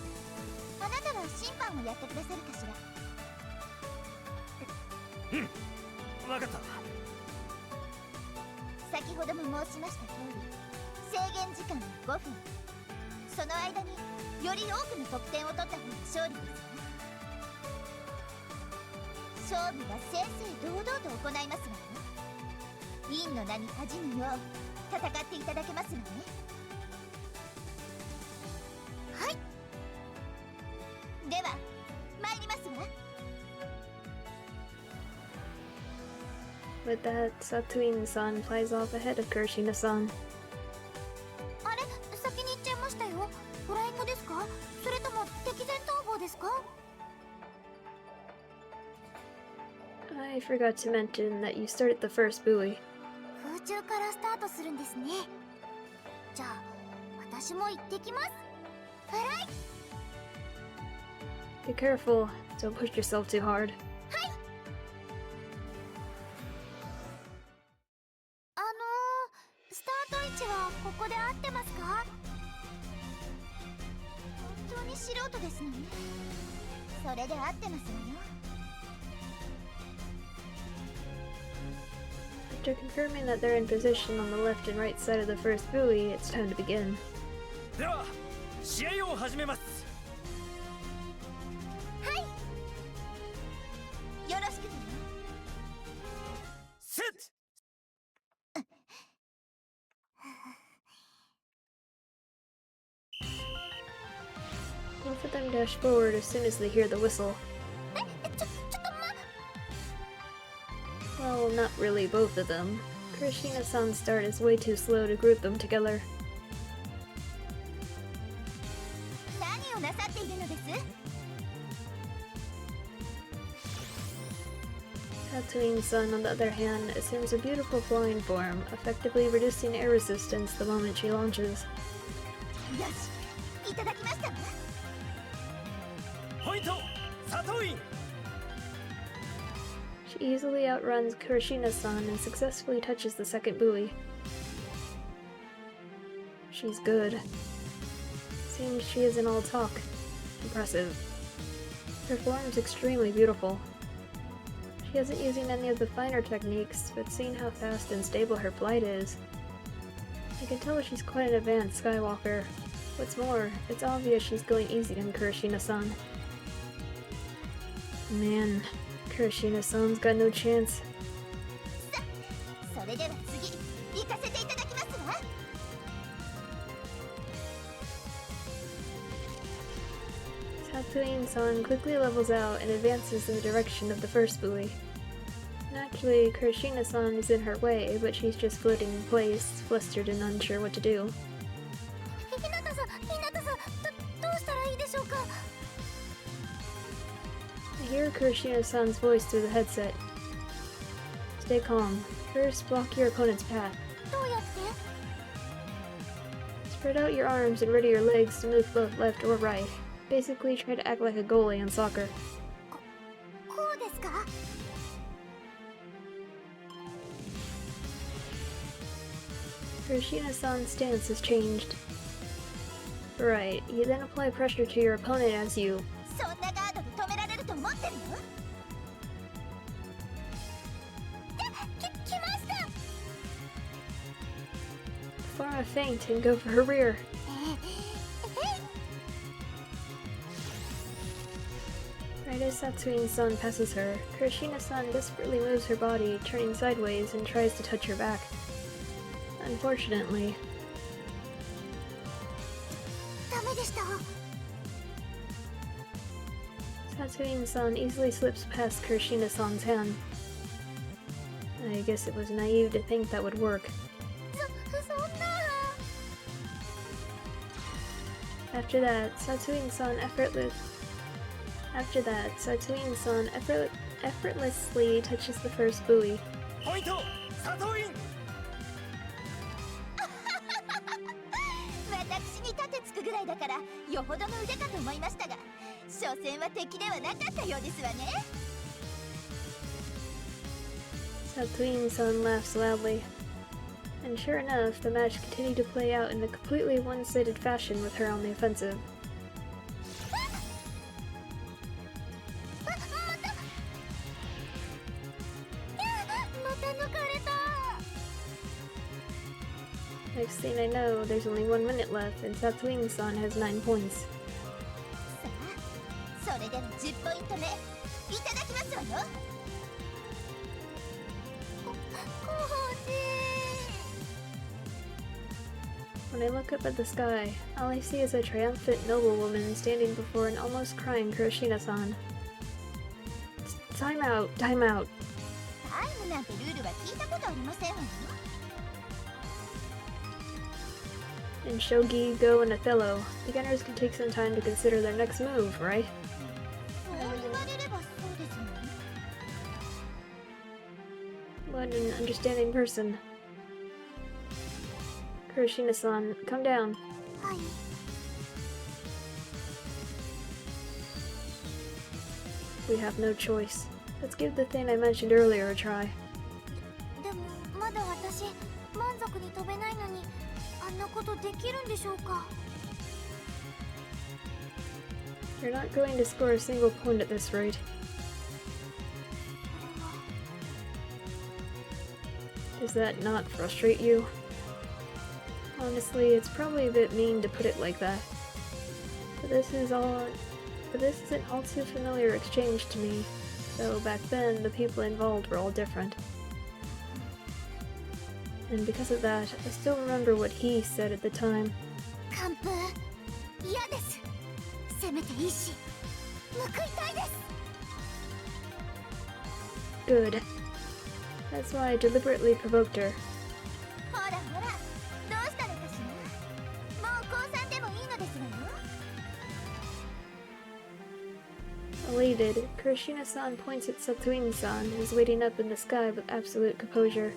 あなたは審判をやってくださるかしら。
うん、分かった。
先ほども申しました通り、制限時間は5分。その間により多くの得点を取った方が勝利です。勝負は正々堂々と行いますわよ。院の名に恥じぬよう戦っていただけますわね。はい。では参りますわ。
With that, Tatooine-san flies off ahead of Kirishina-san.
あれ、先に行っちゃいましたよ。フライングですか？それとも敵前逃亡ですか？
I forgot to mention that you start at the first buoy.
空中からスタートするんですね。じゃあ私も行ってきます。フライ。
Be careful, don't push yourself too hard.
スタート位置はここで合ってますか？本当に素人ですのね。それで合ってますわよ。
After confirming that they're in position on the left and right side of the first buoy, it's time to begin.
では試合を始めます。
はい。よろしくてね。
セット。
Both of them dash forward as soon as they hear the whistle.
ちょっと
Well, not really both of them. Kurashina-san's start is way too slow to group them together.
何をなさっているのです？
Tatooine-san, on the other hand, assumes a beautiful flying form, effectively reducing air resistance the moment she launches.
よし、いただきましたわ。
ポイント佐藤院
She easily outruns Kurashina-san and successfully touches the second buoy. She's good. Seems she isn't all talk. Impressive. Her form's extremely beautiful. She isn't using any of the finer techniques, but seeing how fast and stable her flight is, I can tell she's quite an advanced Skywalker. What's more, it's obvious she's going easy on Kurashina-san. Man, Kurashina-san's got no chance.
それでは次、行かせていただきますわ。
Tatooine-san quickly levels out and advances in the direction of the first buoy. Naturally, Kurashina-san is in her way, but she's just floating in place, flustered and unsure what to do.
ひなたさん、どうしたらいいでしょうか。
I hear Kurashina-san's voice through the headset. Stay calm. First, block your opponent's path.
どうやって？
Spread out your arms and ready your legs to move both left or right. Basically, try to act like a goalie in soccer.
こうですか？
Kurashina-san's stance has changed. Right, you then apply pressure to your opponent as you...
そんなガードで止められると思ってるの？来ました。
Form a feint and go for her rear. Right as Tatooine-san passes her, Kurashina-san desperately moves her body, turning sideways and tries to touch her back. Unfortunately,
ダメでした。
Tatooine-san easily slips past Kurashina-san's hand. I guess it was naive to think that would work.
そんな。
After that, Tatooine-san effortlessly touches the first buoy.
ポイント佐藤院
私に盾つくぐらいだからよほどの腕かと思いましたが、所詮は敵ではなかったようですわね。
Tatooine-san laughs loudly. And sure enough, the match continued to play out in a completely one-sided fashion with her on the offensive.
また抜かれた。
Next thing I know, there's only 1 minute left and Tatooine-san has 9 points.
さあ、それでは10ポイント目いただきますわよ。
When I look up at the sky, all I see is a triumphant noblewoman standing before an almost crying Kurashina-san. Time out! Time out!
タイムなんてルールは聞いたことありませんわよ。
In Shogi, Go, and Othello, beginners can take some time to consider their next move, right?
そう言われればそうですね。
What an understanding person. Kurashina-san, come down.
はい。
We have no choice. Let's give the thing I mentioned earlier a try.
でもまだ私満足に飛べないのにあんなことできるんでしょうか。
You're not going to score a single point at this rate. Does that not frustrate you? Honestly, it's probably a bit mean to put it like that. But this is an all too familiar exchange to me, though back then the people involved were all different. And because of that, I still remember what he said at the time.
完封嫌です。せめて一矢報いたいです。
Good. That's why I deliberately provoked her.
ほらほら、どうしたのかしら。もう降参でもいいのですわよ。
Elated, Kurashina-san points at Satuin-san, who is waiting up in the sky with absolute composure.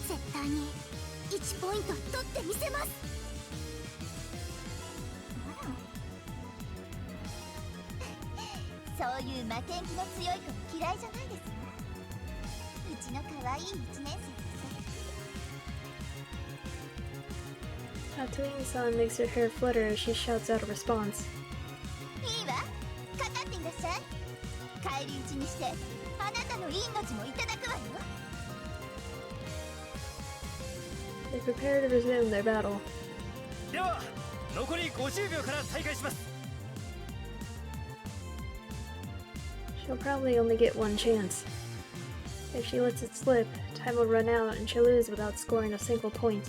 絶対に1ポイント取ってみせます。そういう負けん気の強い子嫌いじゃないですわ。うちの可愛い1年生です。
Satuin-san makes her hair flutter as she shouts out a response.
いいわ、かかっていらっしゃい。返り討ちにしてあなたのいい命もいただくわよ。
They prepare to resume their battle.
では残り50秒から再開します。
She'll probably only get one chance. If she lets it slip, time will run out and she'll lose without scoring a single point.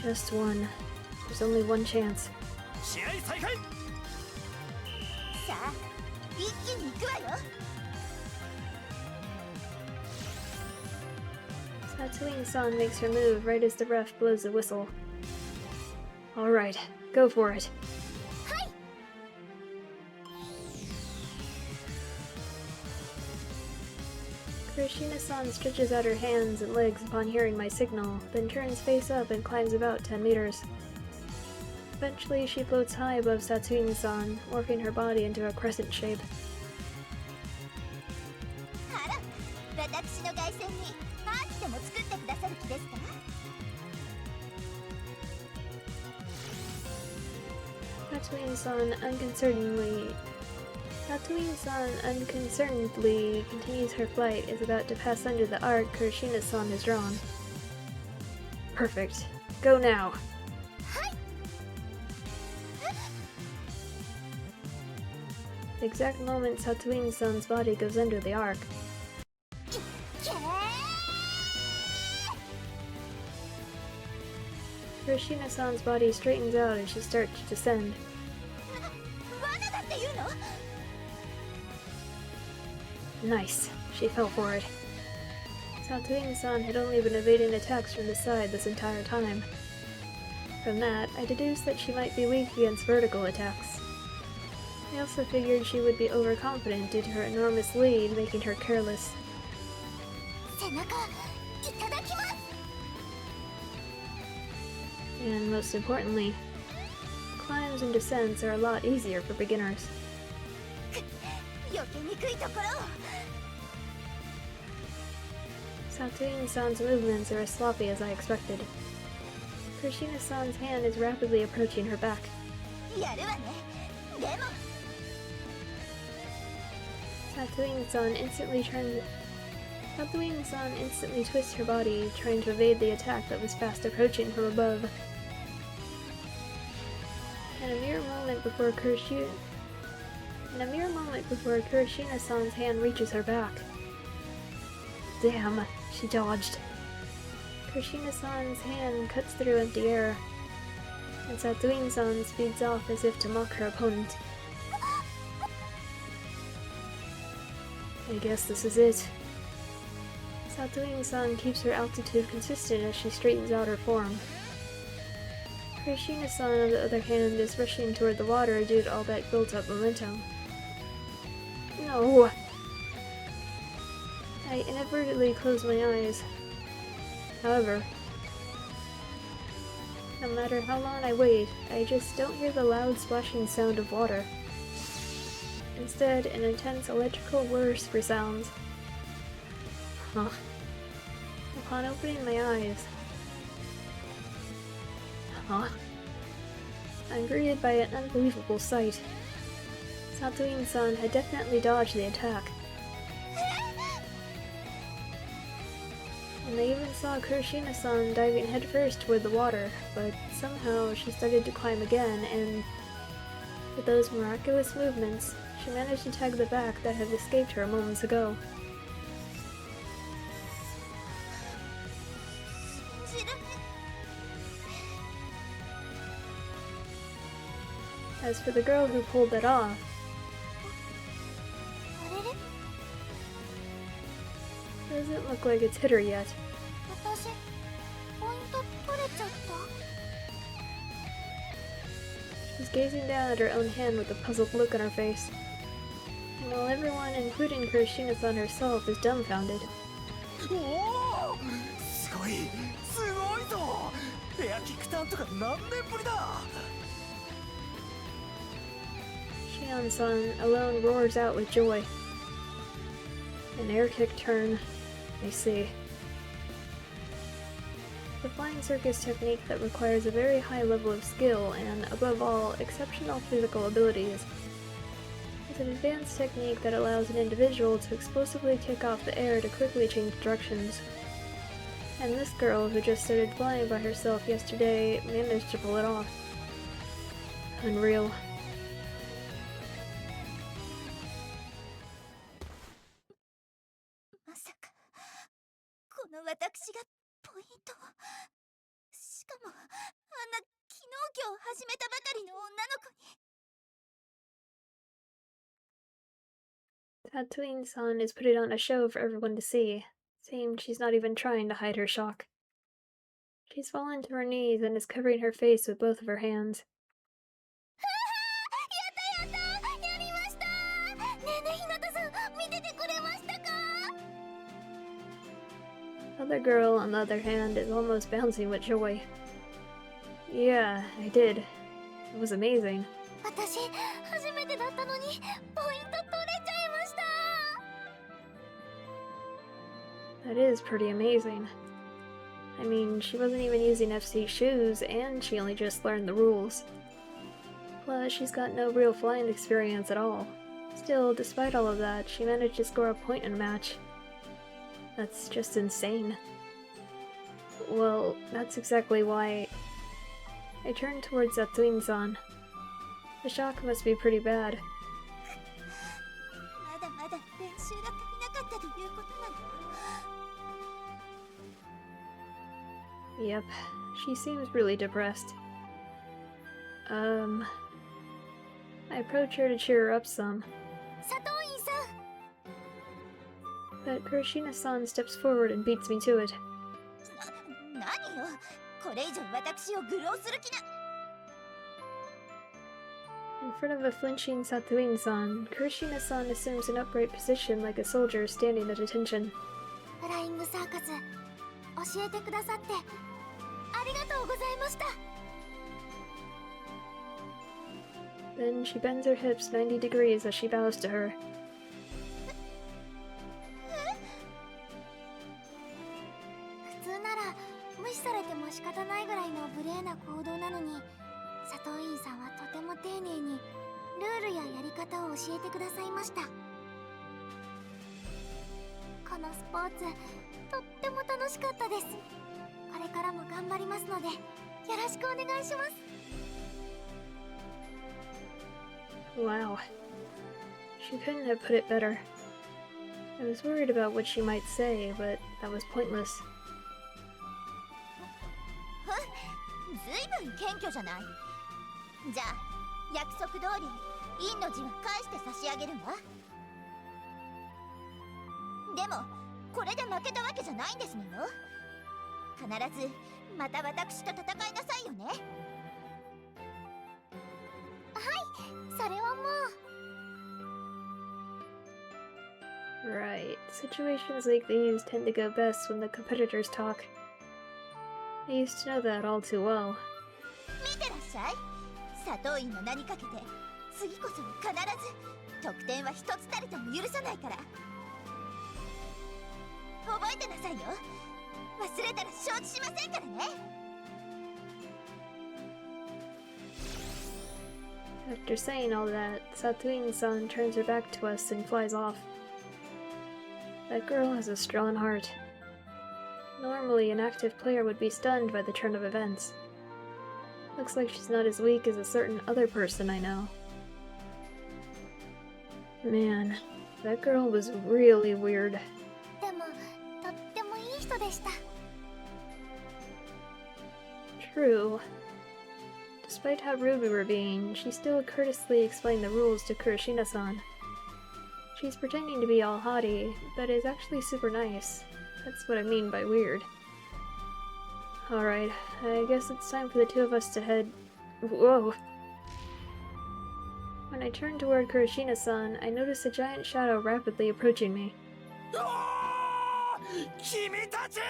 Just one. There's only one chance.
試合再開。
さあ、一気に行くわよ。
Satuin-san makes her move right as the ref blows the whistle. Alright, go for it.
はい。
Kurashina-san stretches out her hands and legs upon hearing my signal, then turns face up and climbs about 10 meters. Eventually, she floats high above Satuin-san, morphing her body into a crescent shape.
あら、私の凱旋にアーチでも作ってくださる気ですか。
Satuin-san unconcernedly continues her flight, is about to pass under the arc Kurashina-san has drawn. Perfect. Go now! The exact moment Satuin-san's body goes under the arc. Kurashina-san's body straightens out as she starts to descend.
罠だって言うの。
Nice. She fell for it. Satuin-san had only been evading attacks from the side this entire time. From that, I deduced that she might be weak against vertical attacks. I also figured she would be overconfident due to her enormous lead, making her careless.
背中いただきます。
And most importantly, climbs and descents are a lot easier for beginners.
避けにくいところを。
Satuin-san's movements are as sloppy as I expected. Kurashina-san's hand is rapidly approaching her back.
やるわね。でも
Satuin-san instantly twists her body, trying to evade the attack that was fast approaching from above. In a mere moment before Kurashina-san's hand reaches her back. Damn, she dodged. Kurashina-san's hand cuts through empty air, and Satuin-san speeds off as if to mock her opponent. I guess this is it. Satuin-san keeps her altitude consistent as she straightens out her form. Kurashina-san, on the other hand, is rushing toward the water due to all that built-up momentum. No! I inadvertently close my eyes. However, no matter how long I wait, I just don't hear the loud splashing sound of water. Instead, an intense electrical whir resounds. Huh. Upon opening my eyes, I'm greeted by an unbelievable sight. Satuin-san had definitely dodged the attack. And I even saw Kurashina-san diving headfirst toward the water, but somehow she started to climb again, and with those miraculous movements, she managed to tag the back that had escaped her moments ago. As for the girl who pulled that off, Doesn't look like it's hit her yet.
私ポイント取れちゃった
She's gazing down at her own hand with a puzzled look on her face. And while everyone, including Kurashina-san herself, is dumbfounded,
おおすごいすごいぞエアキックターンとか何年ぶりだ
Shion-san alone roars out with joy. An air kick turn. I see. The flying circus technique that requires a very high level of skill and, above all, exceptional physical abilities. It's an advanced technique that allows an individual to explosively take off the air to quickly change directions. And this girl, who just started flying by herself yesterday, managed to pull it off. Unreal.
まさかこの私がポイントをしかもあんな昨日今日始めたばかりの女の子に
Tatooine-san is putting on a show for everyone to see. Seems she's not even trying to hide her shock. She's fallen to her knees and is covering her face with both of her hands.
やったやったやりましたねえねえひなたさん見ててくれましたか
The other girl, on the other hand, is almost bouncing with joy. Yeah, I did. It was amazing.
私初めてだったのにポイント取れちゃいました
That is pretty amazing. I mean, she wasn't even using FC shoes, and she only just learned the rules. Plus, she's got no real flying experience at all. Still, despite all of that, she managed to score a point in a match. That's just insane. Well, that's exactly why... I turned towards Tatooine-san. The shock must be pretty bad.
まだまだ練習が足りなかったということなの
Yep, she seems really depressed. I approach her to cheer her up some,
佐藤院さん
but Kurashina-san steps forward and beats me to it.
何よこれ以上私を愚弄する気な
In front of a flinching Tatooine-san, Kurashina-san assumes an upright position like a soldier standing at attention.
フライングサーカス教えてくださってありがとうございました
Then she bends her hips 90 degrees as she bows to her.
普通なら無視されても仕方ないぐらいの無礼な行動なのに佐藤院さんはとても丁寧にルールややり方を教えてくださいましたこのスポーツとっても楽しかったですこれからも頑張りますのでよろしくお願いします
Wow. She couldn't have put it better. I was worried about what she might say, but that was pointless.
ずいぶん謙虚じゃないじゃあ約束通り陰の字は返して差し上げるわでもこれで負けたわけじゃないんですのよ必ずまた私と戦いなさいよねはいそれはもう
Right. Situations like these tend to go best when the competitors talk. I used to know that all too well.
見てらっしゃい佐藤院の名にかけて次こそ必ず得点は一つたりとも許さないから覚えてなさいよ忘れたら承知しませんからね
After saying all that, Tatooine-san turns her back to us and flies off. That girl has a strong heart. Normally, an active player would be stunned by the turn of events. Looks like she's not as weak as a certain other person I know. Man, that girl was really weird.
でもとってもいい人でした
True. Despite how rude we were being, she still courteously explained the rules to Kurashina-san. She's pretending to be all haughty, but is actually super nice. That's what I mean by weird. Alright, I guess it's time for the two of us to head... Whoa! When I turned toward Kurashina-san, I noticed a giant shadow rapidly approaching me.
Kimitachi!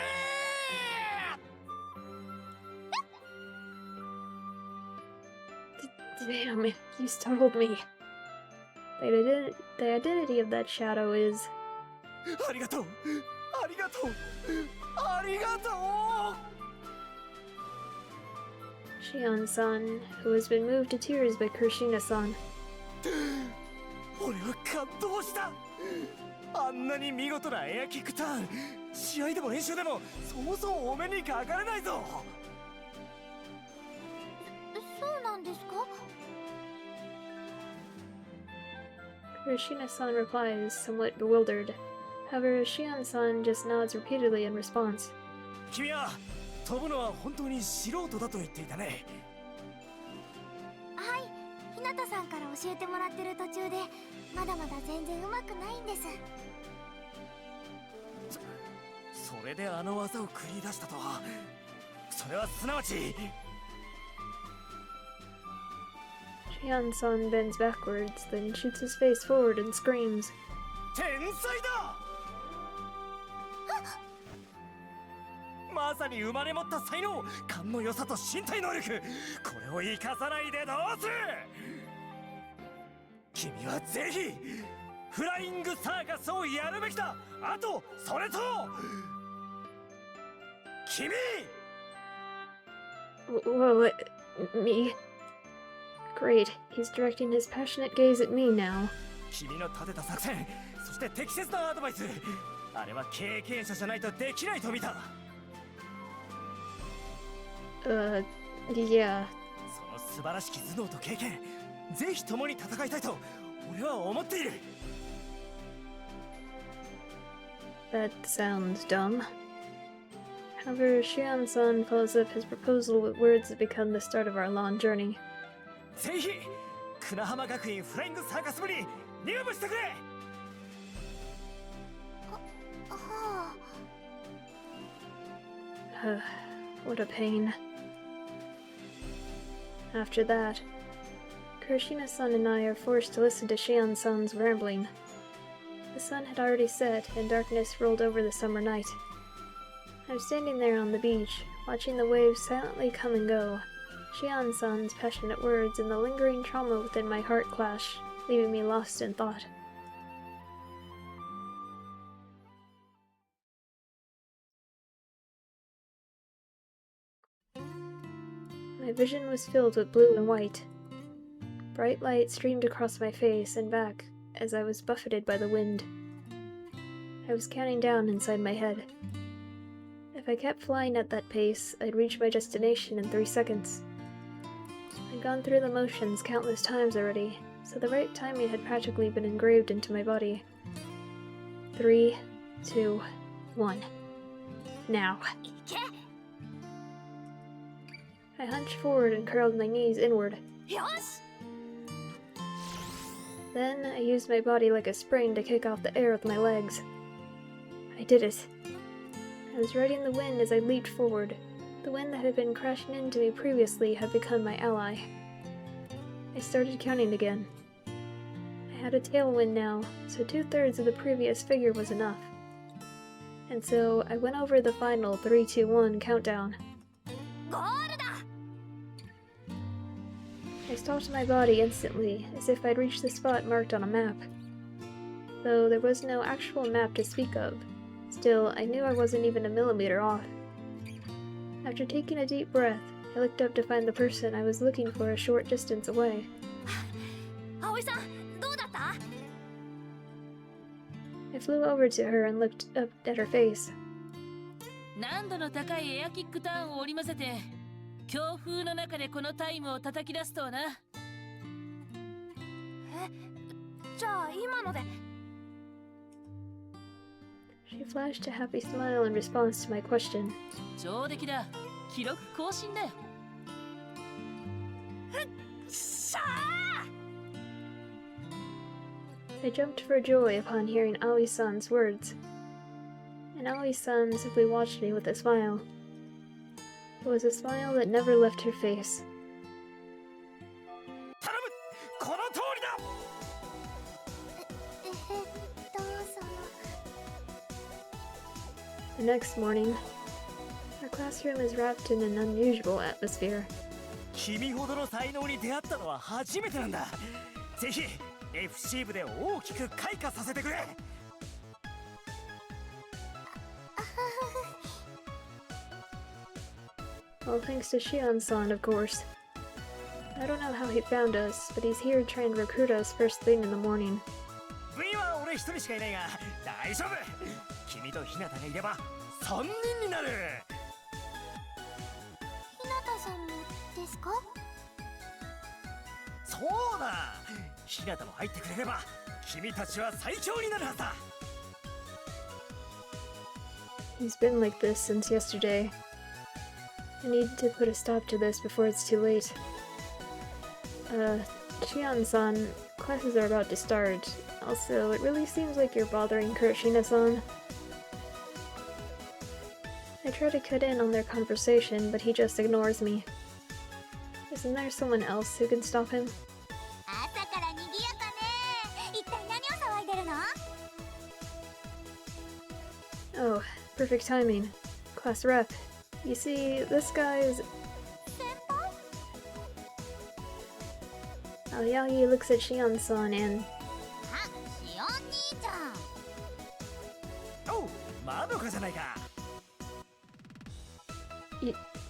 Damn it, you startled me. The identity of that shadow is...
Arigatou! Arigatou! Arigatou!
Shion-san, who has been moved to tears by Kurashina-san.
俺は感動した。あんなに見事なエアキックターン、試合でも練習でもそうそうお目にかかれないぞ。
そうなんですか？
Kurashina-san replies, somewhat bewildered. However, Shion-san just nods repeatedly in response.
君は飛ぶのは本当に素人だと言っていたね。
はい、日向さんから教えてもらってる途中でまだまだ全然うまくないんです。
それであの技を繰り出したとは、それはすなわち。
Shion-san bends backwards, then shoots his face forward and screams.
天才だ！まさに生まれ持った才能、勘の良さと身体能力、これを生かさないでどうする？君はぜひフライングサーカスをやるべきだ。あとそれと君。
Whoa, me? Great, he's directing his passionate gaze at me now.
君の立てた作戦、そして適切なアドバイス、あれは経験者じゃないとできないと見た。
Yeah.
その素晴らしき頭脳と経験、ぜひ共に戦いたいと俺は思っている。
That sounds dumb. However, Shion-san follows up his proposal with words that become the start of our long journey.
ぜひ船浜学院フライングサーカス部に入部してくれ。
はあ。
What a pain. After that, Kurashina-san and I are forced to listen to Shion-san's rambling. The sun had already set, and darkness rolled over the summer night. I'm standing there on the beach, watching the waves silently come and go. Shion-san's passionate words and the lingering trauma within my heart clash, leaving me lost in thought. My vision was filled with blue and white. Bright light streamed across my face and back as I was buffeted by the wind. I was counting down inside my head. If I kept flying at that pace, I'd reach my destination in 3 seconds. I'd gone through the motions countless times already, so the right timing had practically been engraved into my body. 3, 2, 1. Now. I hunched forward and curled my knees inward. Then I used my body like a spring to kick off the air with my legs. I did it. I was riding the wind as I leaped forward. The wind that had been crashing into me previously had become my ally. I started counting again. I had a tailwind now, so 2/3 of the previous figure was enough. And so I went over the final 3, 2, 1 countdown. I stopped my body instantly, as if I'd reached the spot marked on a map. Though there was no actual map to speak of, still I knew I wasn't even a millimeter off. After taking a deep breath, I looked up to find the person I was looking for a short distance away. I flew over to her and looked up at her face.
難度の高いエアキックターンを織り交ぜて強風の中でこのタイムを叩き出すとはな。
じゃあ今ので。
She flashed a happy smile in response to my question.
上出来だ。記録更新だよ。
しゃー
I jumped for joy upon hearing Aoi-san's words, and Aoi-san simply watched me with a smile. It was a smile that never left her face.
頼むこの通りだ。
The next morning, our classroom is wrapped in an unusual atmosphere.
君ほどの才能に出会ったのは初めてなんだ。ぜひ FC 部で大きく開花させてくれ。
Well, thanks to Shion-san, of course. I don't know how he found us, but he's here trying to recruit us first thing in the morning.
部員は俺一人しかいないが大丈夫。君と日向がいれば3人になる。
日向さんもですか？
そうだ。日向も入ってくれれば君たちは最強になるはずだ。
He's been like this since yesterday. I need to put a stop to this before it's too late. Shion-san, classes are about to start. Also, it really seems like you're bothering Kurashina-san. I try to cut in on their conversation, but he just ignores me. Isn't there someone else who can stop him?
朝から賑やかね。一体何を騒いでるの？
Oh, perfect timing. Class rep. You see, this guy is...
先輩？
Aoyagi looks at Shion-san and...
あ、しおん兄ちゃん。
おう、まどかじゃないか。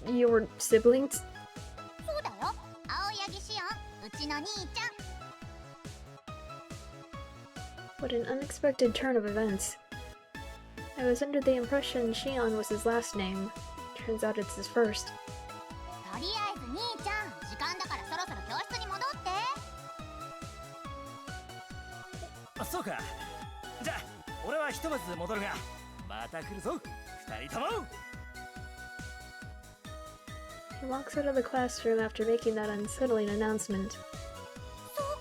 Your siblings?
そうだよ。青柳しおん、うちの兄ちゃん。
What an unexpected turn of events. I was under the impression Shion was his last name. Turns out it's his first.
とりあえず兄ちゃん、時間だからそろそろ教室に戻って。
あ、そうか。じゃあ俺はひとまず戻るが、また来るぞ、二人とも。
He walks out of the classroom after making that unsettling announcement.
そっ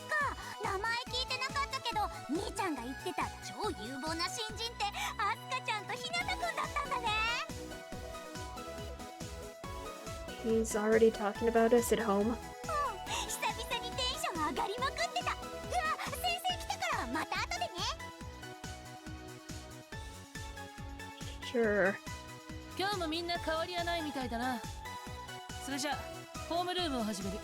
か、名前聞いてなかったけど、兄ちゃんが言ってた超有望な新人ってアスカちゃんとひなたくんだったんだね。
He's already talking about us at home.
うん、久々にテンション上がりまくってた。うわ、先生来たからまた後でね。
Sure.
今日もみんな変わりはないみたいだな。それじゃホームルームを始める。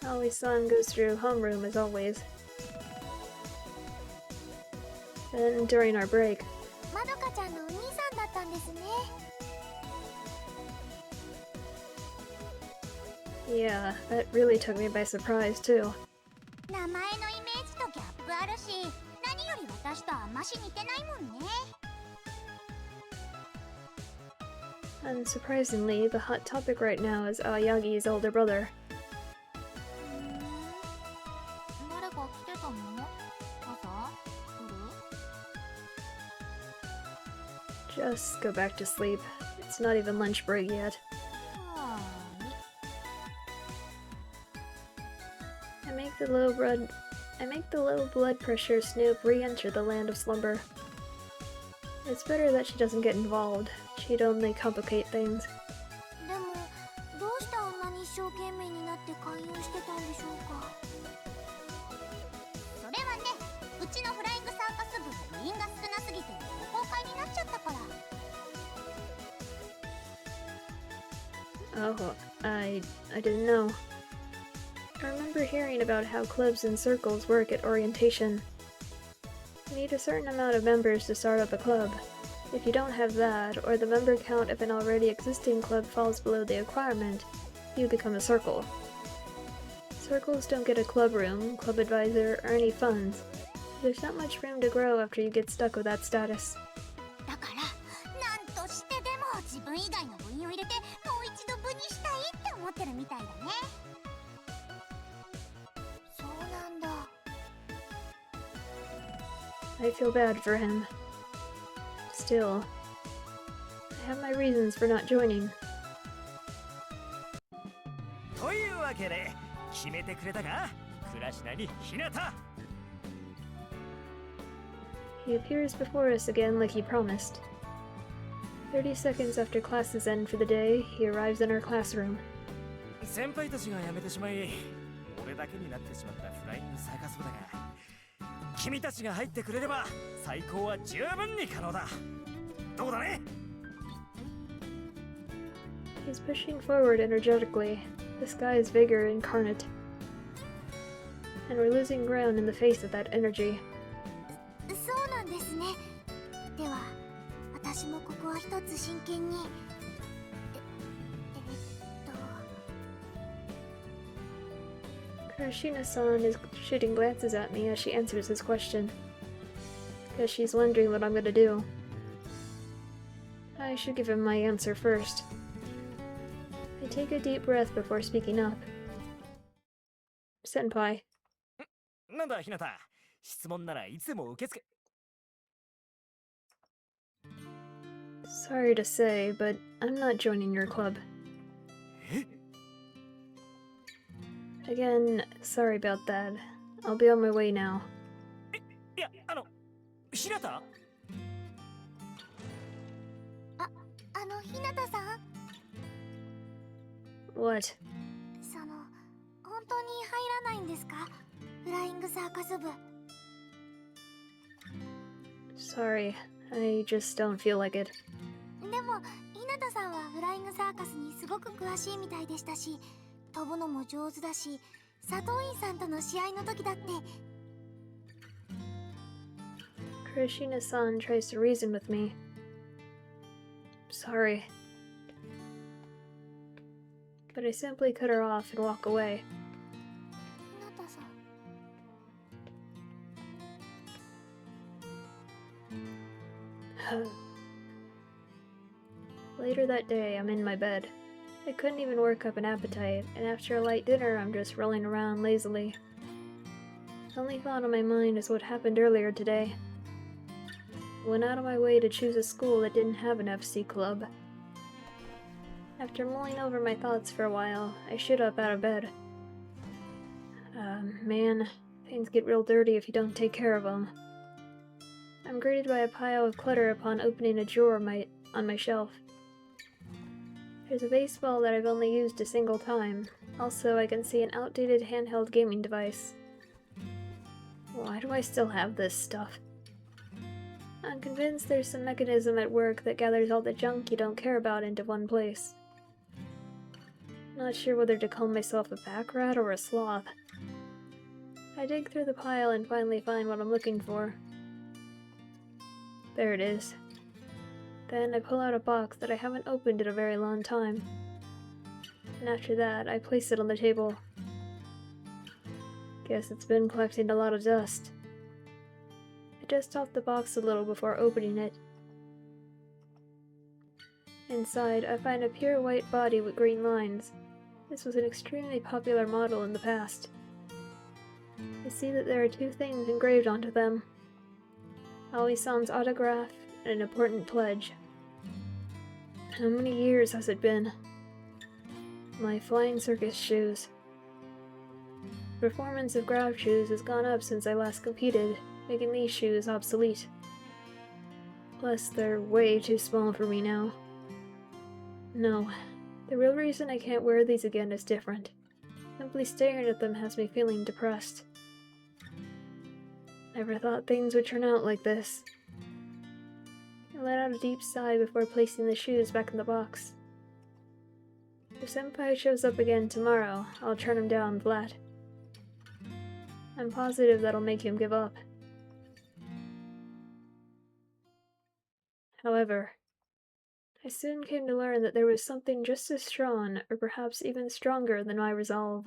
Aoi-san goes through homeroom as always. Then, during our break,
まどかちゃんのお兄さんだったんですね。
yeah, that really took me by surprise too.
名前のイメージとギャップあるし、何より私とあんまし似てないもんね。
Unsurprisingly, the hot topic right now is Aoyagi's older brother.
誰か来てたの？朝？夜？
Just go back to sleep. It's not even lunch break yet.
はーい。
I make the low blood pressure Snoop re-enter the land of slumber. It's better that she doesn't get involved. She'd only complicate things.
でも、どうしてあんなに一生懸命になって勧誘してたんでしょうか。それはね、うちのフライングサーカス部部員が少なすぎて公開になっちゃったから。
Oh, I didn't know. I remember hearing about how clubs and circles work at orientation. You need a certain amount of members to start up a club. If you don't have that, or the member count of an already existing club falls below the requirement, you become a circle. Circles don't get a club room, club advisor, or any funds. There's not much room to grow after you get stuck with that status.
だから、なんとしてでも自分以外の部員を入れてもう一度部にしたいって思ってるみたいだね。そうなんだ。
I feel bad for him. Still, I have my reasons for not joining.
というわけで決めてくれたか、倉しなにひなた
He appears before us again like he promised. 30 seconds after classes end for the day, he arrives in our classroom.
先輩たちが辞めてしまい俺だけになってしまったフライングサーカス部だが君たちが入ってくれれば最高は十分に可能だどうだね
He's pushing forward energetically, the sky's vigor incarnate. And we're losing ground in the face of that energy.
そうなんですね。では私もここは一つ真剣に
Kurashina-san is shooting glances at me as she answers his question. Because she's wondering what I'm gonna do. I should give him my answer first. I take a deep breath before speaking up. Senpai.
なんだひなた質問ならいつでも受け付け
Sorry to say, but I'm not joining your club.
え
Again, sorry about that. I'll be on my way now.
いやひなた
日向さん
What?
本当に入らないんですかフライングサーカス部
Sorry, I just don't feel like it.
でも日向さんはフライングサーカスにすごく詳しいみたいでしたし飛ぶのも上手だし佐藤院さんとの試合の時だって
Kurashina-san tries to reason with me. Sorry. But I simply cut her off and walk away.
日向さん
Later that day, I'm in my bed. I couldn't even work up an appetite, and after a light dinner, I'm just rolling around lazily. The only thought on my mind is what happened earlier today. I went out of my way to choose a school that didn't have an FC club. After mulling over my thoughts for a while, I shoot up out of bed. Man, things get real dirty if you don't take care of them. I'm greeted by a pile of clutter upon opening a drawer on my shelf. There's a baseball that I've only used a single time. Also, I can see an outdated handheld gaming device. Why do I still have this stuff? I'm convinced there's some mechanism at work that gathers all the junk you don't care about into one place. Not sure whether to call myself a pack rat or a sloth. I dig through the pile and finally find what I'm looking for. There it is. Then I pull out a box that I haven't opened in a very long time. And after that, I place it on the table. Guess it's been collecting a lot of dust. I dust off the box a little before opening it. Inside, I find a pure white body with green lines. This was an extremely popular model in the past. I see that there are two things engraved onto them. Aoi-san's autograph and an important pledge. How many years has it been? My flying circus shoes. The performance of grab shoes has gone up since I last competed, making these shoes obsolete. Plus, they're way too small for me now. No, the real reason I can't wear these again is different. Simply staring at them has me feeling depressed. Never thought things would turn out like this. I let out a deep sigh before placing the shoes back in the box. If Senpai shows up again tomorrow, I'll turn him down flat. I'm positive that'll make him give up. However, I soon came to learn that there was something just as strong, or perhaps even stronger than my resolve.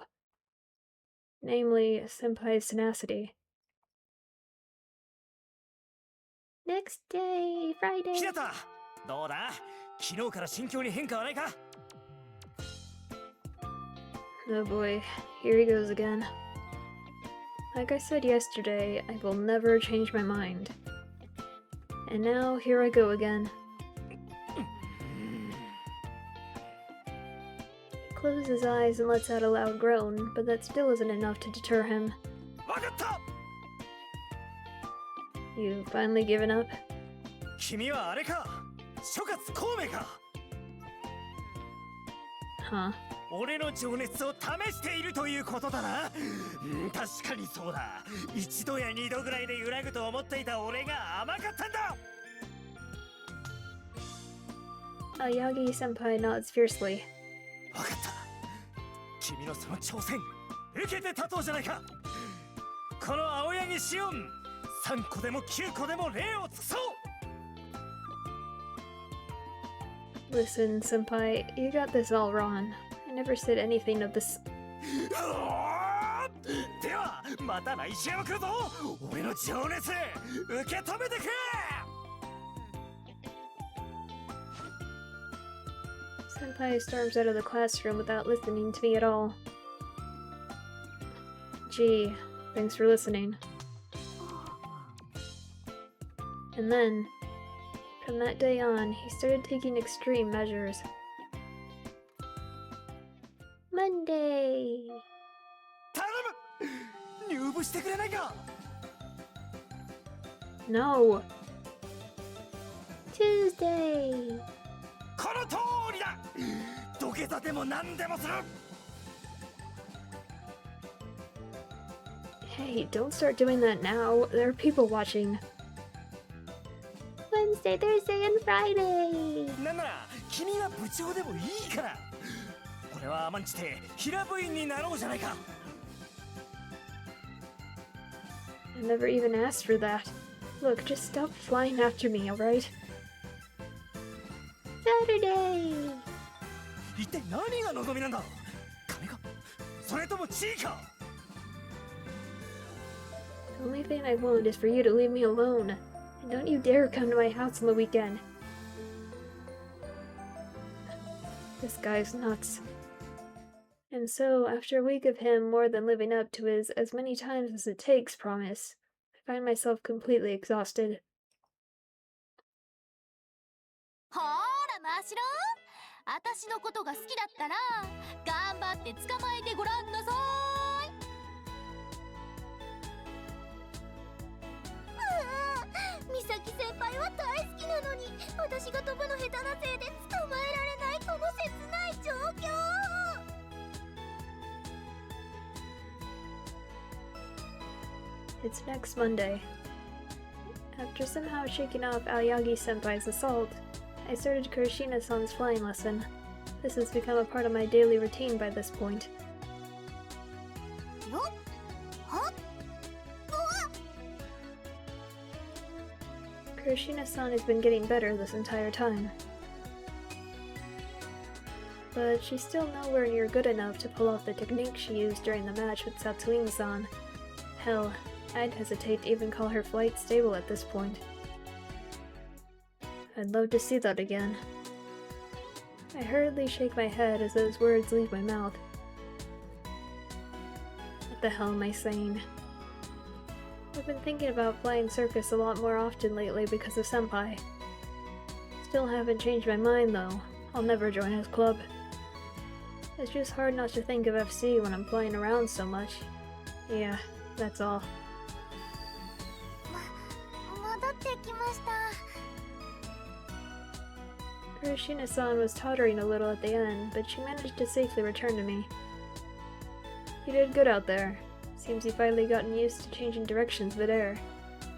Namely, Senpai's tenacity. Next day, Friday.
ひなたどうだ昨日から心境に変化はないか
Oh boy, here he goes again. Like I said yesterday, I will never change my mind. And now, here I go again. He closes his eyes and lets out a loud groan, but that still isn't enough to deter him.
わかった。
You finally given up?
君はあれか、諸葛孔明か。
Huh.
俺の情熱を試しているということだな。確かにそうだ。一度や二度ぐらいで揺らぐと思っていた俺が甘かったんだ。
Aoyagi senpai nods fiercely.
わかった。君のその挑戦受けて立とうじゃないか。この青柳シオン、3個でも9個でも礼を尽くそう。
Listen, senpai, you got this all wrong. I never said anything of this.
ではまた来週も来るぞ。俺の情熱受け止めてくれ。
Senpai storms out of the classroom without listening to me at all. Gee, thanks for listening. And then, from that day on, he started taking extreme measures. Monday!
頼む、入部してくれないか。
No! Tuesday!
この通りだ。土下座でも何でもする。
Hey, don't start doing that now. There are people watching. Wednesday, Thursday, and Friday!
なんなら君は部長でもいいから。俺は甘んじて平部員になろうじゃないか。
I never even asked for that. Look, just stop flying after me, alright? Saturday!
一体何が望みなんだ。金か、それとも地位か。
The only thing I want is for you to leave me alone. And don't you dare come to my house on the weekend. This guy's nuts. And so, after a week of him more than living up to his as many times as it takes promise, I find myself completely exhausted.
ほーらましろ、私のことが好きだったら頑張って捕まえてごらんなさい。美咲先輩は大好きなのに、私が飛ぶの下手なせいで捕まえられないこの切ない状況。
It's next Monday. After somehow shaking off Aoyagi senpai's assault, I started Kurashina-san's flying lesson. This has become a part of my daily routine by this point.
よっはっうわっ。
Kurashina-san has been getting better this entire time. But she's still nowhere near good enough to pull off the technique she used during the match with Satsuine-san. Hell, I'd hesitate to even call her flight stable at this point. I'd love to see that again. I hurriedly shake my head as those words leave my mouth. What the hell am I saying? I've been thinking about flying circus a lot more often lately because of Senpai. Still haven't changed my mind though. I'll never join his club. It's just hard not to think of FC when I'm flying around so much. Yeah, that's all.
戻ってきました。
Kurashina-san was tottering a little at the end, but she managed to safely return to me. You did good out there. Seems you've finally gotten used to changing directions midair.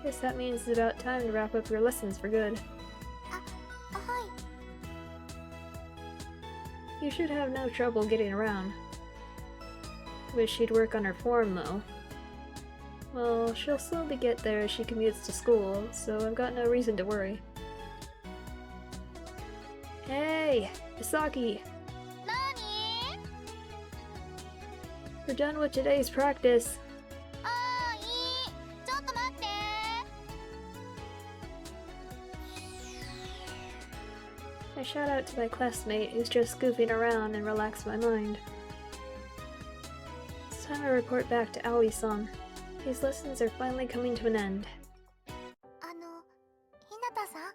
Guess that means it's about time to wrap up your lessons for good.
はい。
You should have no trouble getting around. Wish she'd work on her form, though. Well, she'll slowly get there as she commutes to school, so I've got no reason to worry. Hey! Misaki!
何？
We're done with today's practice!
あーいい。ちょっと待って。
I shout out to my classmate who's just goofing around and relax my mind. It's time to report back to Aoi-san. These lessons are finally coming to an end.
ひなたさん。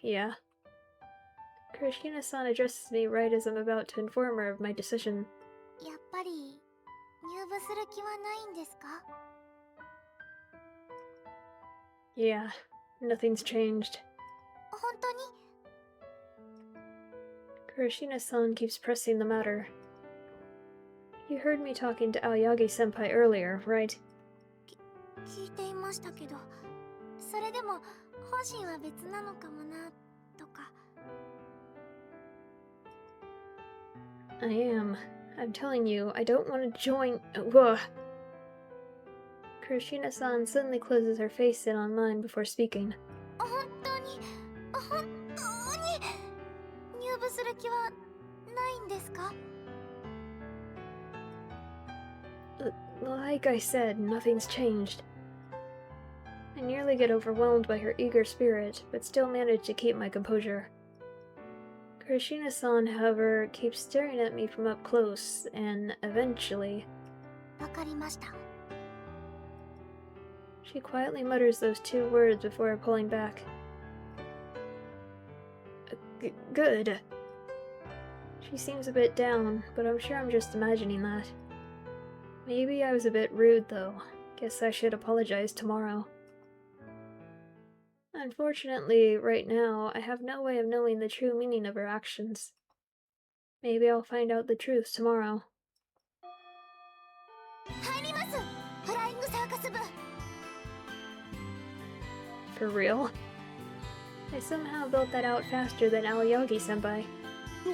Yeah. Kurashina-san addresses me right as I'm about to inform her of my decision.
やっぱり入部する気はないんですか？
Yeah, nothing's changed.
本当に？
Kurashina-san keeps pressing the matter. You heard me talking to Aoyagi-senpai earlier, right?
聞いていましたけど、それでも本心は別なのかもなとか。
I am. I'm telling you, I don't want to join. Ugh. Kurashina-san suddenly closes her face in on mine before speaking.
本当に入部する気はないんですか？
Like I said, nothing's changed. I nearly get overwhelmed by her eager spirit, but still manage to keep my composure. Kurashina-san, however, keeps staring at me from up close, and eventually...
わかりました。
She quietly mutters those two words before pulling back. Good. She seems a bit down, but I'm sure I'm just imagining that. Maybe I was a bit rude, though. Guess I should apologize tomorrow. Unfortunately, right now, I have no way of knowing the true meaning of her actions. Maybe I'll find out the truth tomorrow.
入ります。フライングサーカス部。
For real? I somehow built that out faster than Aoyagi-senpai.
お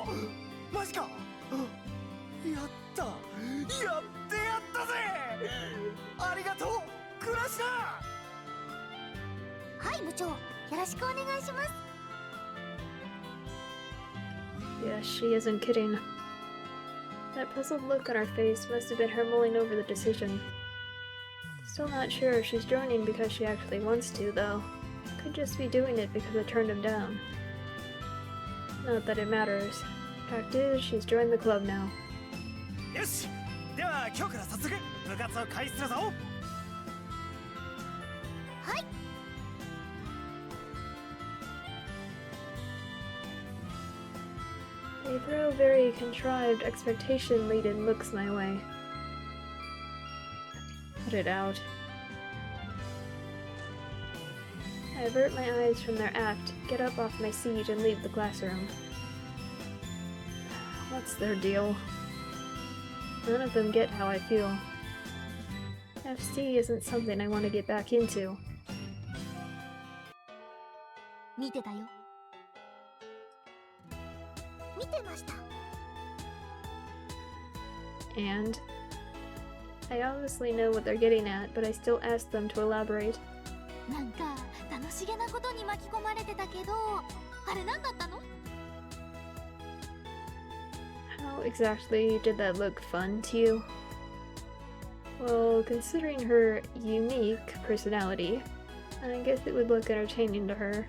お、マジか。やったやったぜ。ありがとうクラシナ。
はい部長、よろしくお願いします。
Yes, she isn't kidding. That puzzled look on her face must have been her mulling over the decision. Still not sure if she's joining because she actually wants to, though. Could just be doing it because I turned him down. Not that it matters. Fact is, she's joined the club now.
よし、では今日から早速部活を開始するぞ。
はい。
They throw very contrived, expectation-laden looks my way. Cut it out. I avert my eyes from their act, get up off my seat, and leave the classroom. What's their deal? None of them get how I feel. FC isn't something I want to get back into.
見てたよ。見てました。
And? I obviously know what they're getting at, but I still ask them to elaborate.
なんか楽しげなことに巻き込まれてたけど、あれ何だったの？
How exactly did that look fun to you? Well, considering her unique personality, I guess it would look entertaining to her.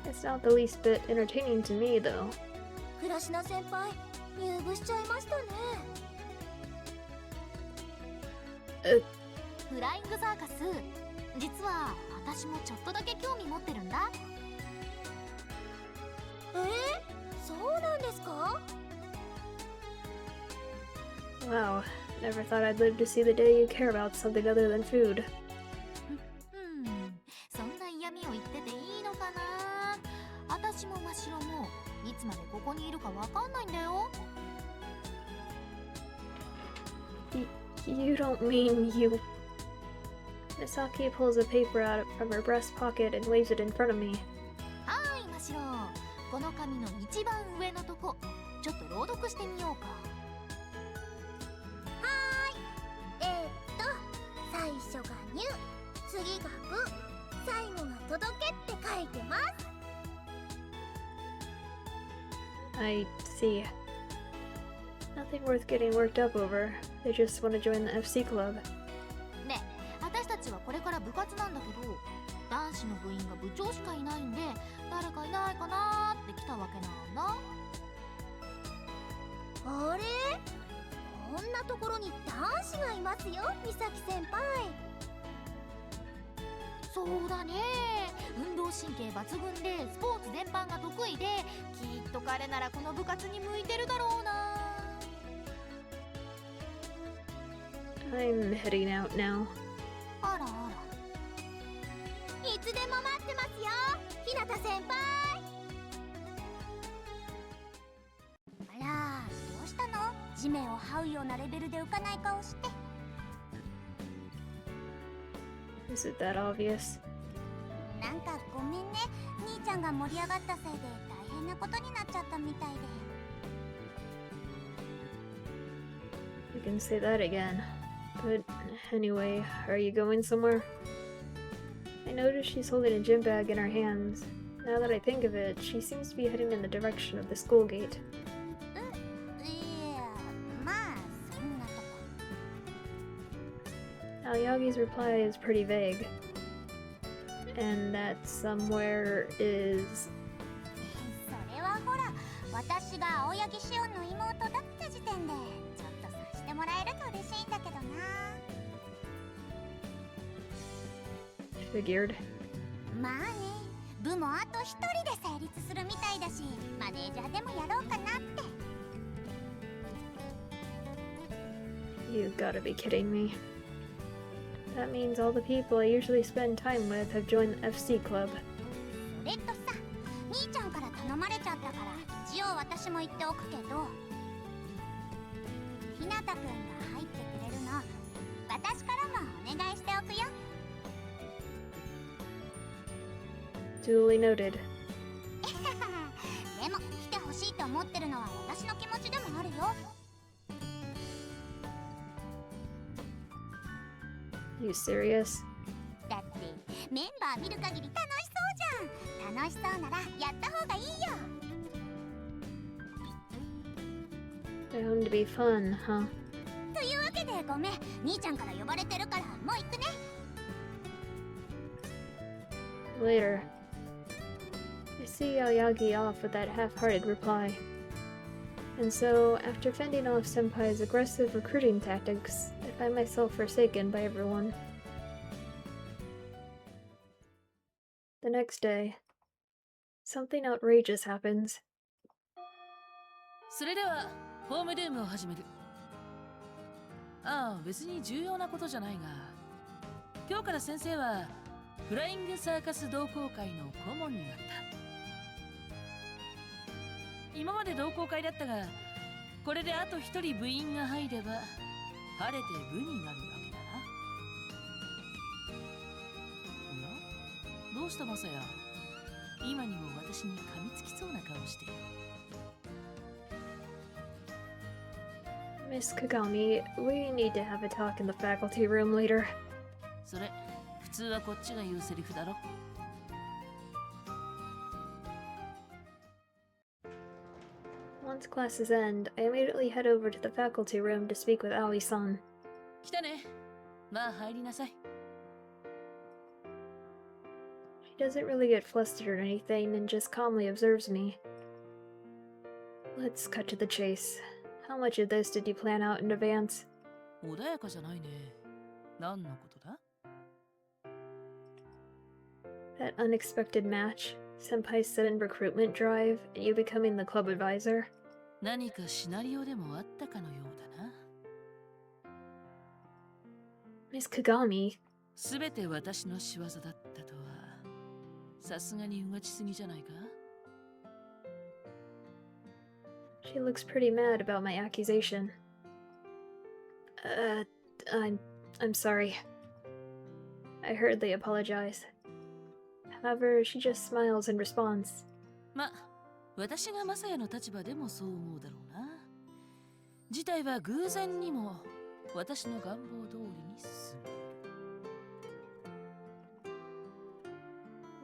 It's not the least bit entertaining to me, though.
クラシナ先輩、入部しちゃいましたね。フライングサーカス、実は私もちょっとだけ興味持ってるんだ。そうなんですか？
Wow, never thought I'd live to see the day you care about something other than food.
そんな嫌味を言ってていいのかな？私も真白もいつまでここにいるかわかんないんだよ。
You don't mean you... Misaki pulls a paper out from her breast pocket and waves it in front of me.
はーい、真白。この紙の一番上のとこ、ちょっと朗読してみようか。最初がニュ、次がブ、最後が届けって書いてます。
I see. Nothing worth getting worked up over. They just want to join the FC club.
ねえ、私たちはこれから部活なんだけど、男子の部員が部長しかいないんで、誰かいないかなーって来たわけなんだ。あれ？こんなところに男子がいますよ、美咲先輩。そうだね。運動神経抜群でスポーツ全般が得意で、きっと彼ならこの部活に向いてるだろうな。
I'm heading out now.
あらあら。いつでも待ってますよ、日向先輩。あら、どうしたの？地面を這うようなレベルで浮かない顔して。
Is it that obvious?
なんかごめんね、兄ちゃんが盛り上がったせいで大変なことになっちゃったみたいで。
You can say that again. But anyway, are you going somewhere? I notice she's holding a gym bag in her hands. Now that I think of it, she seems to be heading in the direction of the school gate.
いや、まあそんなとこ。
Aoyagi's reply is pretty vague. And that somewhere is...
それはほら、私が青柳しおんの妹だった時点でちょっと察してもらえると嬉しいんだけどな。
figured.
まあね、部もあと一人で成立するみたいだし、マネージャーでもやろうかなって。
You've gotta be kidding me. That means all the people I usually spend time with have joined the FC club.
それとさ、兄ちゃんから頼まれちゃったから一応私も言っておくけど、ひなたくんが入ってくれるの私からもお願いしておくよ。
Duly noted.
でも来てほしいと思ってるのは私の気持ちでもあるよ。
You serious?
だってメンバー見る限り楽しそうじゃん。楽しそうならやった方がいいよ。
Bound to be fun, huh?
というわけでごめん、兄ちゃんから呼ばれてるからもう行くね。
Later. I see Aoyagi off with that half-hearted reply. And so, after fending off Senpai's aggressive recruiting tactics, I find myself forsaken by everyone. The next day, something outrageous happens.
それではホームルームを始める。ああ、別に重要なことじゃないが、今日から先生はフライングサーカス同好会の顧問になった。今まで同好会だったが、これであと一人部員が入れば晴れて部になるわけだな。おや、どうしたマサヤ、今にも私に噛みつきそうな顔して。
Miss Kagami, we need to have a talk in the faculty room later.
それ普通はこっちが言うセリフだろ。
Once classes end, I immediately head over to the faculty room to speak with Aoi-san.
来たね。まあ入りなさい。
She doesn't really get flustered or anything and just calmly observes me. Let's cut to the chase. How much of this did you plan out in advance?
穏やかじゃないね。何のことだ？
That unexpected match, Senpai's sudden recruitment drive, and you becoming the club advisor?
何かシナリオでもあったかのようだな。
Miss Kagami,
すべて私の仕業だったとは、さすがにうがちすぎじゃないか？
she looks pretty mad about my accusation. I'm sorry. I hurriedly apologize. However, she just smiles in response.
ま、私がマサヤの立場でもそう思うだろうな。事態は偶然にも私の願望通りに進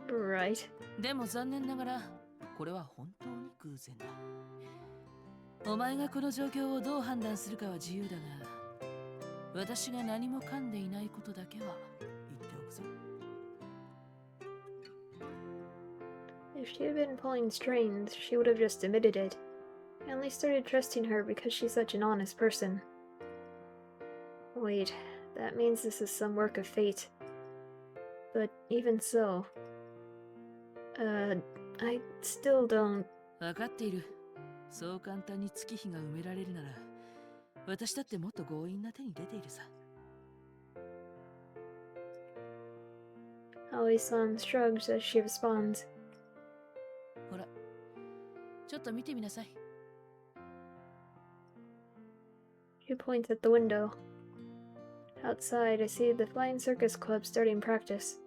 む。
Right.
でも残念ながら、これは本当に偶然だ。お前がこの状況をどう判断するかは自由だが、私が何も噛んでいないことだけは言っておくぞ。
If she had been pulling strings, she would have just admitted it. I only started trusting her because she's such an honest person. Wait, that means this is some work of fate. But even so... I still don't...
分かっている。そう簡単に月日が埋められるなら、私だってもっと強引な手に出ているさ。
Aoi-san shrugs as she responds.
ほら、ちょっと見てみなさい。
She points at the window. Outside, I see the Flying Circus Club starting practice.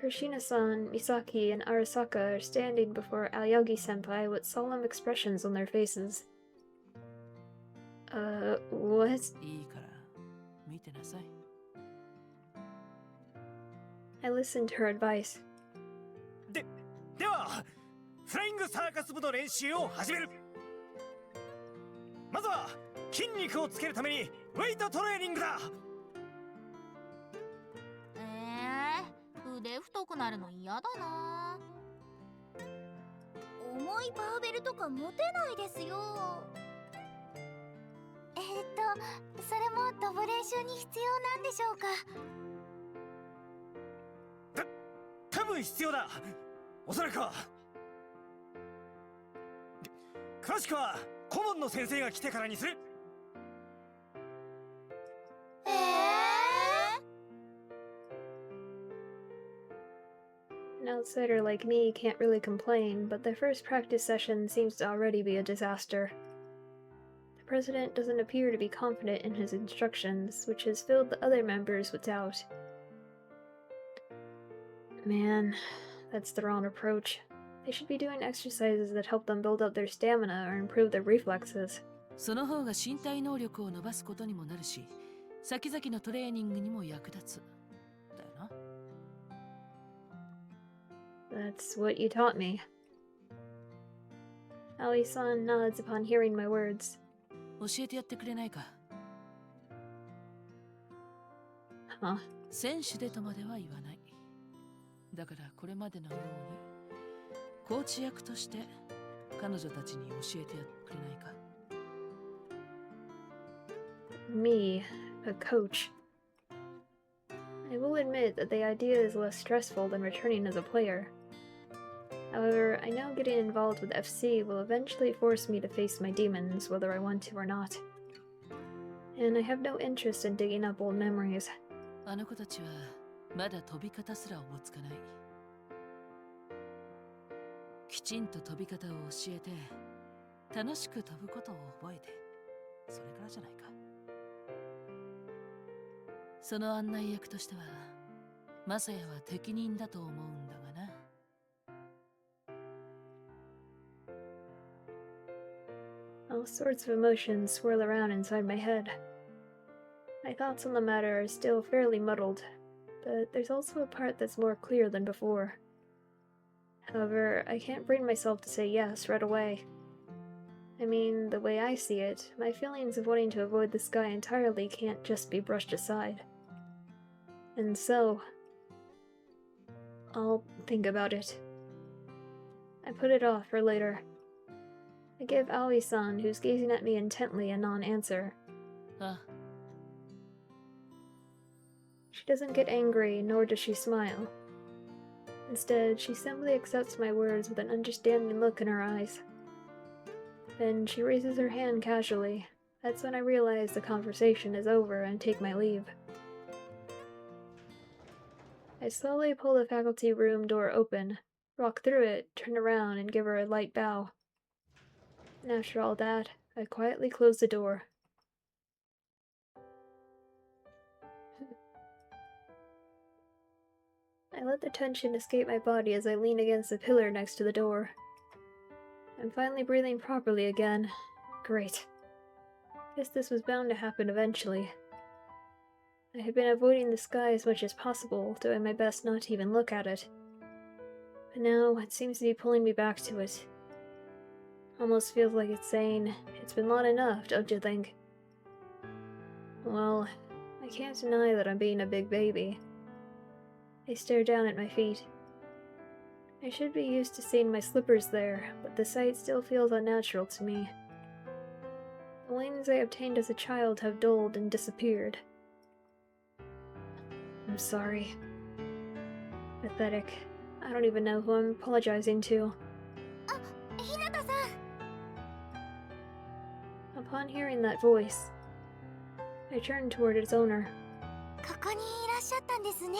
Kirishina-san, Misaki, and Arasaka are standing before Aoyagi-senpai with solemn expressions on their faces. What?
いいから見てなさい。
I listened to her advice.
ではフライングサーカス部の練習を始める。まずは筋肉をつけるためにウェイトトレーニングだ。
腕太くなるの嫌だな。重いバーベルとか持てないですよ。それも飛ぶ練習に必要なんでしょうか。
多分必要だ。おそらくは。詳しくは顧問の先生が来てからにする。
An outsider like me can't really complain, but the first practice session seems to already be a disaster. The president doesn't appear to be confident in his instructions, which has filled the other members with doubt. Man, that's the wrong approach. They should be doing exercises that help them build up their stamina or improve their reflexes.
その方が身体能力を伸ばすことにもなるし、先々のトレーニングにも役立つ。だよな。
That's what you taught me. Aoi-san nods upon hearing my words.
教えてやってくれないか。
Huh?
選手でとまでは言わない。だからこれまでのようにコーチ役として彼女たちに教えてやってくれないか。
Me, a coach. I will admit that the idea is less stressful than returning as a player. However, I know getting involved with FC will eventually force me to face my demons, whether I want to or not. And I have no interest in digging up old memories.
あの子たちはまだ飛び方すらおぼつかない。きちんと飛び方を教えて楽しく飛ぶことを覚えて、それからじゃないか。その案内役としてはマサヤは適任だと思うんだがな。
All sorts of emotions swirl around inside my head. My thoughts on the matter are still fairly muddled, but there's also a part that's more clear than before. However, I can't bring myself to say yes right away. I mean, the way I see it, my feelings of wanting to avoid the sky entirely can't just be brushed aside. And so, I'll think about it. I put it off for later. I give Aoi-san, who's gazing at me intently, a non-answer.
あ、
She doesn't get angry, nor does she smile. Instead, she simply accepts my words with an understanding look in her eyes. Then she raises her hand casually. That's when I realize the conversation is over and take my leave. I slowly pull the faculty room door open, walk through it, turn around, and give her a light bow. And after all that, I quietly close the door. I let the tension escape my body as I lean against the pillar next to the door. I'm finally breathing properly again. Great. Guess this was bound to happen eventually. I had been avoiding the sky as much as possible, doing my best not to even look at it. But now, it seems to be pulling me back to it. Almost feels like it's saying, it's been long enough, don't you think? Well, I can't deny that I'm being a big baby. I stare down at my feet. I should be used to seeing my slippers there, but the sight still feels unnatural to me. The wings I obtained as a child have dulled and disappeared. I'm sorry. Pathetic. I don't even know who I'm apologizing to. Upon hearing that voice, I turned toward its owner.
ここにいらっしゃったんですね。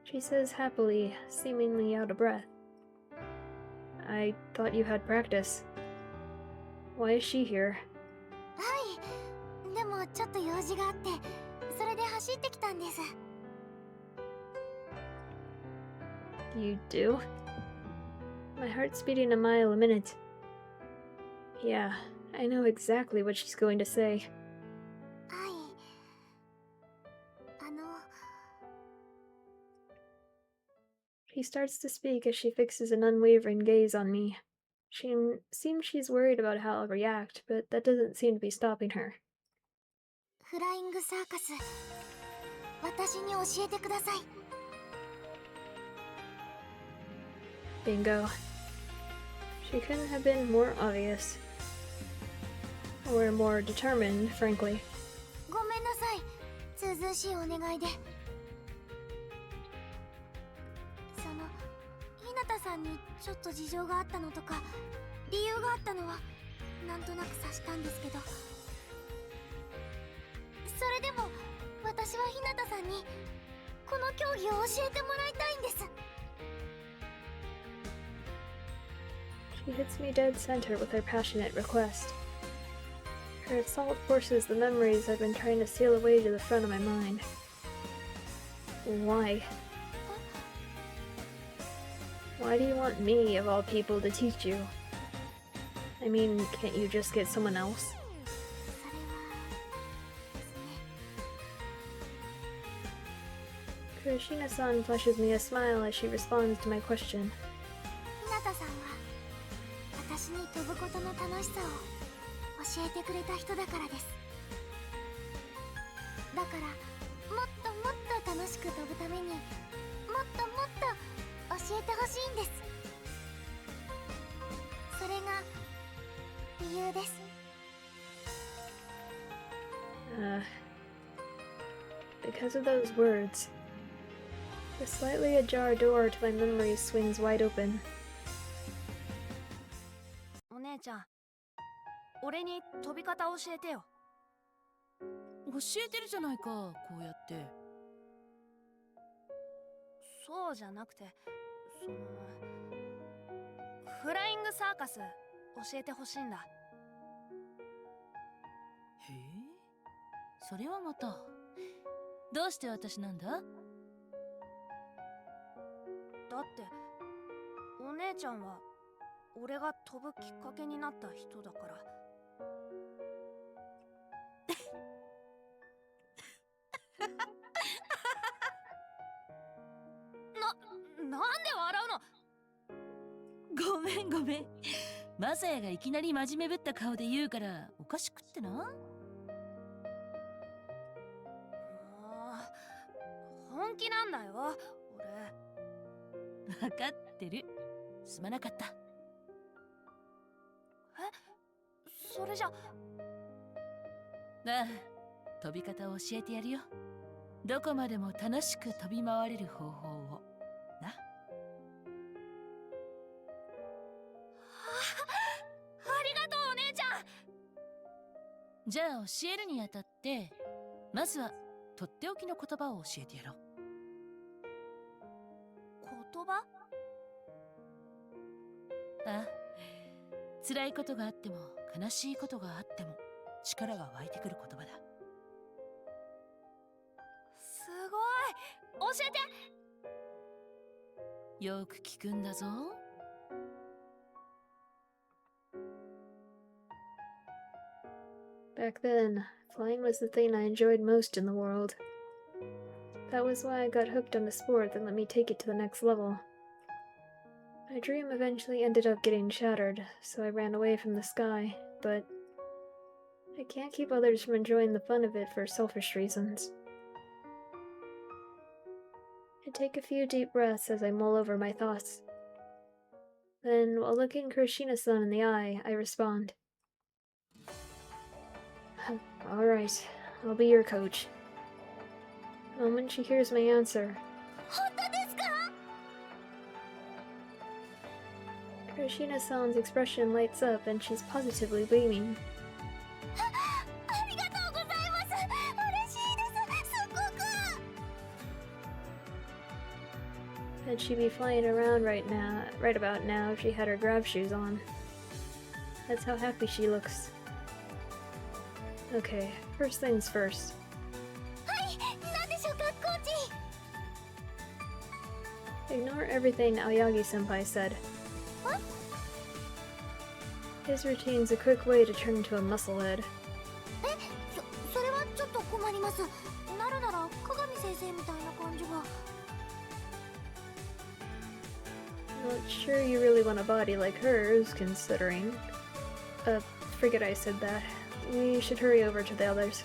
She says happily, seemingly out of breath. I thought you had practice. Why is she here?
はい、でもちょっと用事があって、それで走ってきたんです。
You do? My heart's beating a mile a minute. Yeah, I know exactly what she's going to say.
はい、
She starts to speak as she fixes an unwavering gaze on me. She seems she's worried about how I'll react, but that doesn't seem to be stopping her.
フライングサーカス、私に教えてください。
Bingo. She couldn't have been more obvious. Or more determined, frankly.
ごめんなさい、ずうずうしいお願いで。その、日向さんにちょっと事情があったのとか、理由があったのはなんとなく察したんですけど、それでも私は日向さんにこの競技を教えてもらいたいんです。
She hits me dead center with her passionate request. Her assault forces the memories I've been trying to steal away to the front of my mind. Why? Why do you want me, of all people, to teach you? I mean, can't you just get someone else?
それはですね。
Kurashina-san flashes me a smile as she responds to my question.
日向さんは私に飛ぶことの楽しさを教えてくれた人だからです。だからもっともっと楽しく飛ぶためにもっともっと教えてほしいんです。それが理由です。
Because of those words. The slightly ajar door to my memories swings wide open.
お姉ちゃん、俺に飛び方教えてよ。
教えてるじゃないか、こうやって。
そうじゃなくて、そのフライングサーカス教えてほしいんだ。
へえ、それはまた。どうして私なんだ？
だってお姉ちゃんは俺が飛ぶきっかけになった人だから。なんで笑うの？
ごめんごめん。マサヤがいきなり真面目ぶった顔で言うからおかしくってな。
もう本気なんだよ俺。
分かってる。すまなかった。
それじゃ。
ああ、飛び方を教えてやるよ。どこまでも楽しく飛び回れる方法をな。
ありがとうお姉ちゃん。
じゃあ教えるにあたってまずはとっておきの言葉を教えてやろう。
言葉？
ああ、辛いことがあっても悲しいことがあっても力が湧いてくる言葉だ。
すごい、教えて。
よく聞くんだぞ。
Back then, flying was the thing I enjoyed most in the world. That was why I got hooked on a sport that let me take it to the next level. My dream eventually ended up getting shattered, so I ran away from the sky, but I can't keep others from enjoying the fun of it for selfish reasons. I take a few deep breaths as I mull over my thoughts. Then, while looking Kurashina-san in the eye, I respond. Alright, I'll be your coach. The moment she hears my answer,
本当ですか？
Kurashina-san's expression lights up and she's positively beaming.
ありがとうございます。嬉しいです。すごく。
Bet she'd be flying around right about now if she had her grab shoes on. That's how happy she looks. Okay, first things first.
はい、なんでしょうか、コーチ。
Ignore everything Aoyagi-senpai said.
What?
His routine's a quick way to turn into a musclehead.
それはちょっと困ります。なるなら鏡先生みたいな感じが。
Not sure you really want a body like hers, considering. Forget I said that. We should hurry over to the others.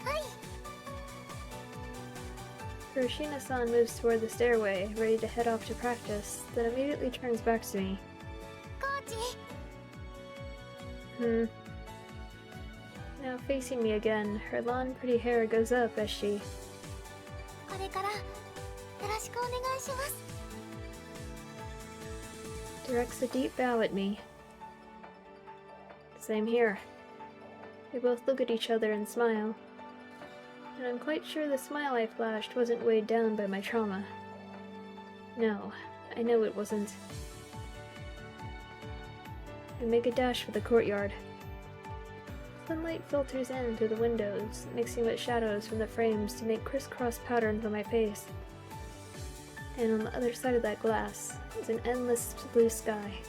はい。
Hiroshina-san moves toward the stairway, ready to head off to practice, then immediately turns back to me.
コーチ。
Now facing me again, her long pretty hair goes up as she
これからよろしくお願いします。
directs a deep bow at me. Same here. We both look at each other and smile. And I'm quite sure the smile I flashed wasn't weighed down by my trauma. No, I know it wasn't. We make a dash for the courtyard. Sunlight filters in through the windows, mixing with shadows from the frames to make crisscross patterns on my face. And on the other side of that glass is an endless blue sky.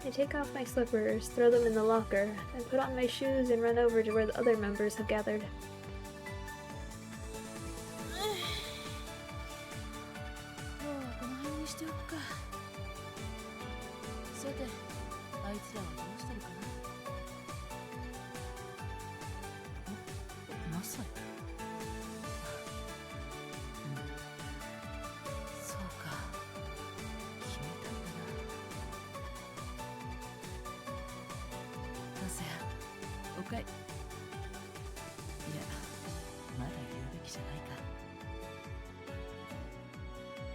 I take off my slippers, throw them in the locker, and put on my shoes and run over to where the other members have gathered.
この辺にしておくか。さて、あいつらはどうしてるかな。まさに。そうか。決めたんだな。どうせおかい。いや、まだ言うべきじゃないか。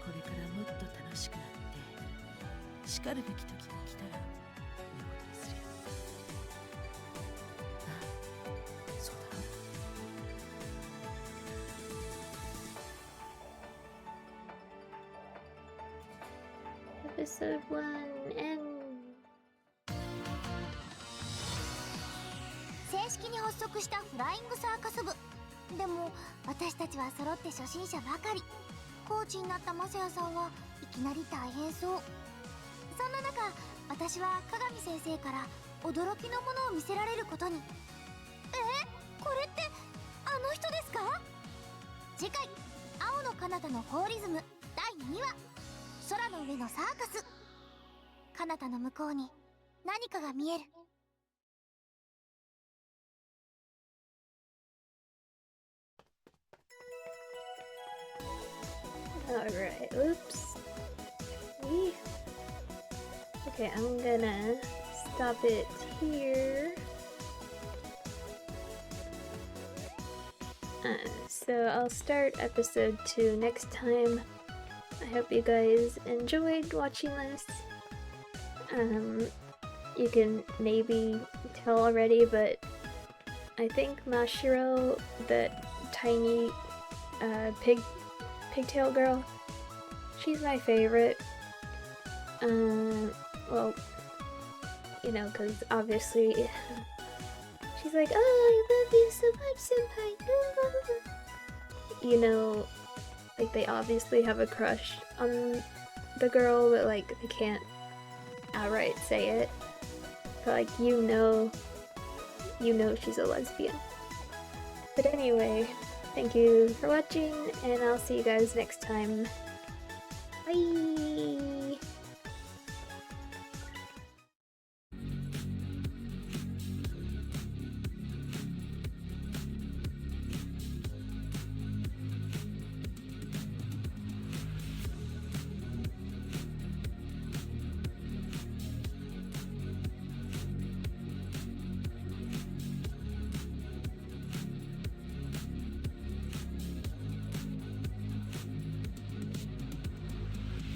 これからもっと楽しくなってしかるべき時が来たら言うことにするよ。ああ、そうだろ。
Episode 1 end.
正式に発足したフライングサーカス部。でも私たちは揃って初心者ばかり。コーチになったマサヤさんはいきなり大変そう。そんな中、私は鏡先生から驚きのものを見せられることに。これってあの人ですか？次回、青の彼方のフォーリズム第2話、空の上のサーカス。彼方の向こうに何かが見える。
Alright, oops. Okay, I'm gonna stop it here. So I'll start episode 2 next time. I hope you guys enjoyed watching this. You can maybe tell already, but I think Mashiro, the tiny pigtail girl, she's my favorite. Well, you know, because obviously she's like, oh, I love you so much, senpai. You know, like they obviously have a crush on the girl, but like they can't outright say it. But like you know she's a lesbian. But anyway, thank you for watching, and I'll see you guys next time. Bye!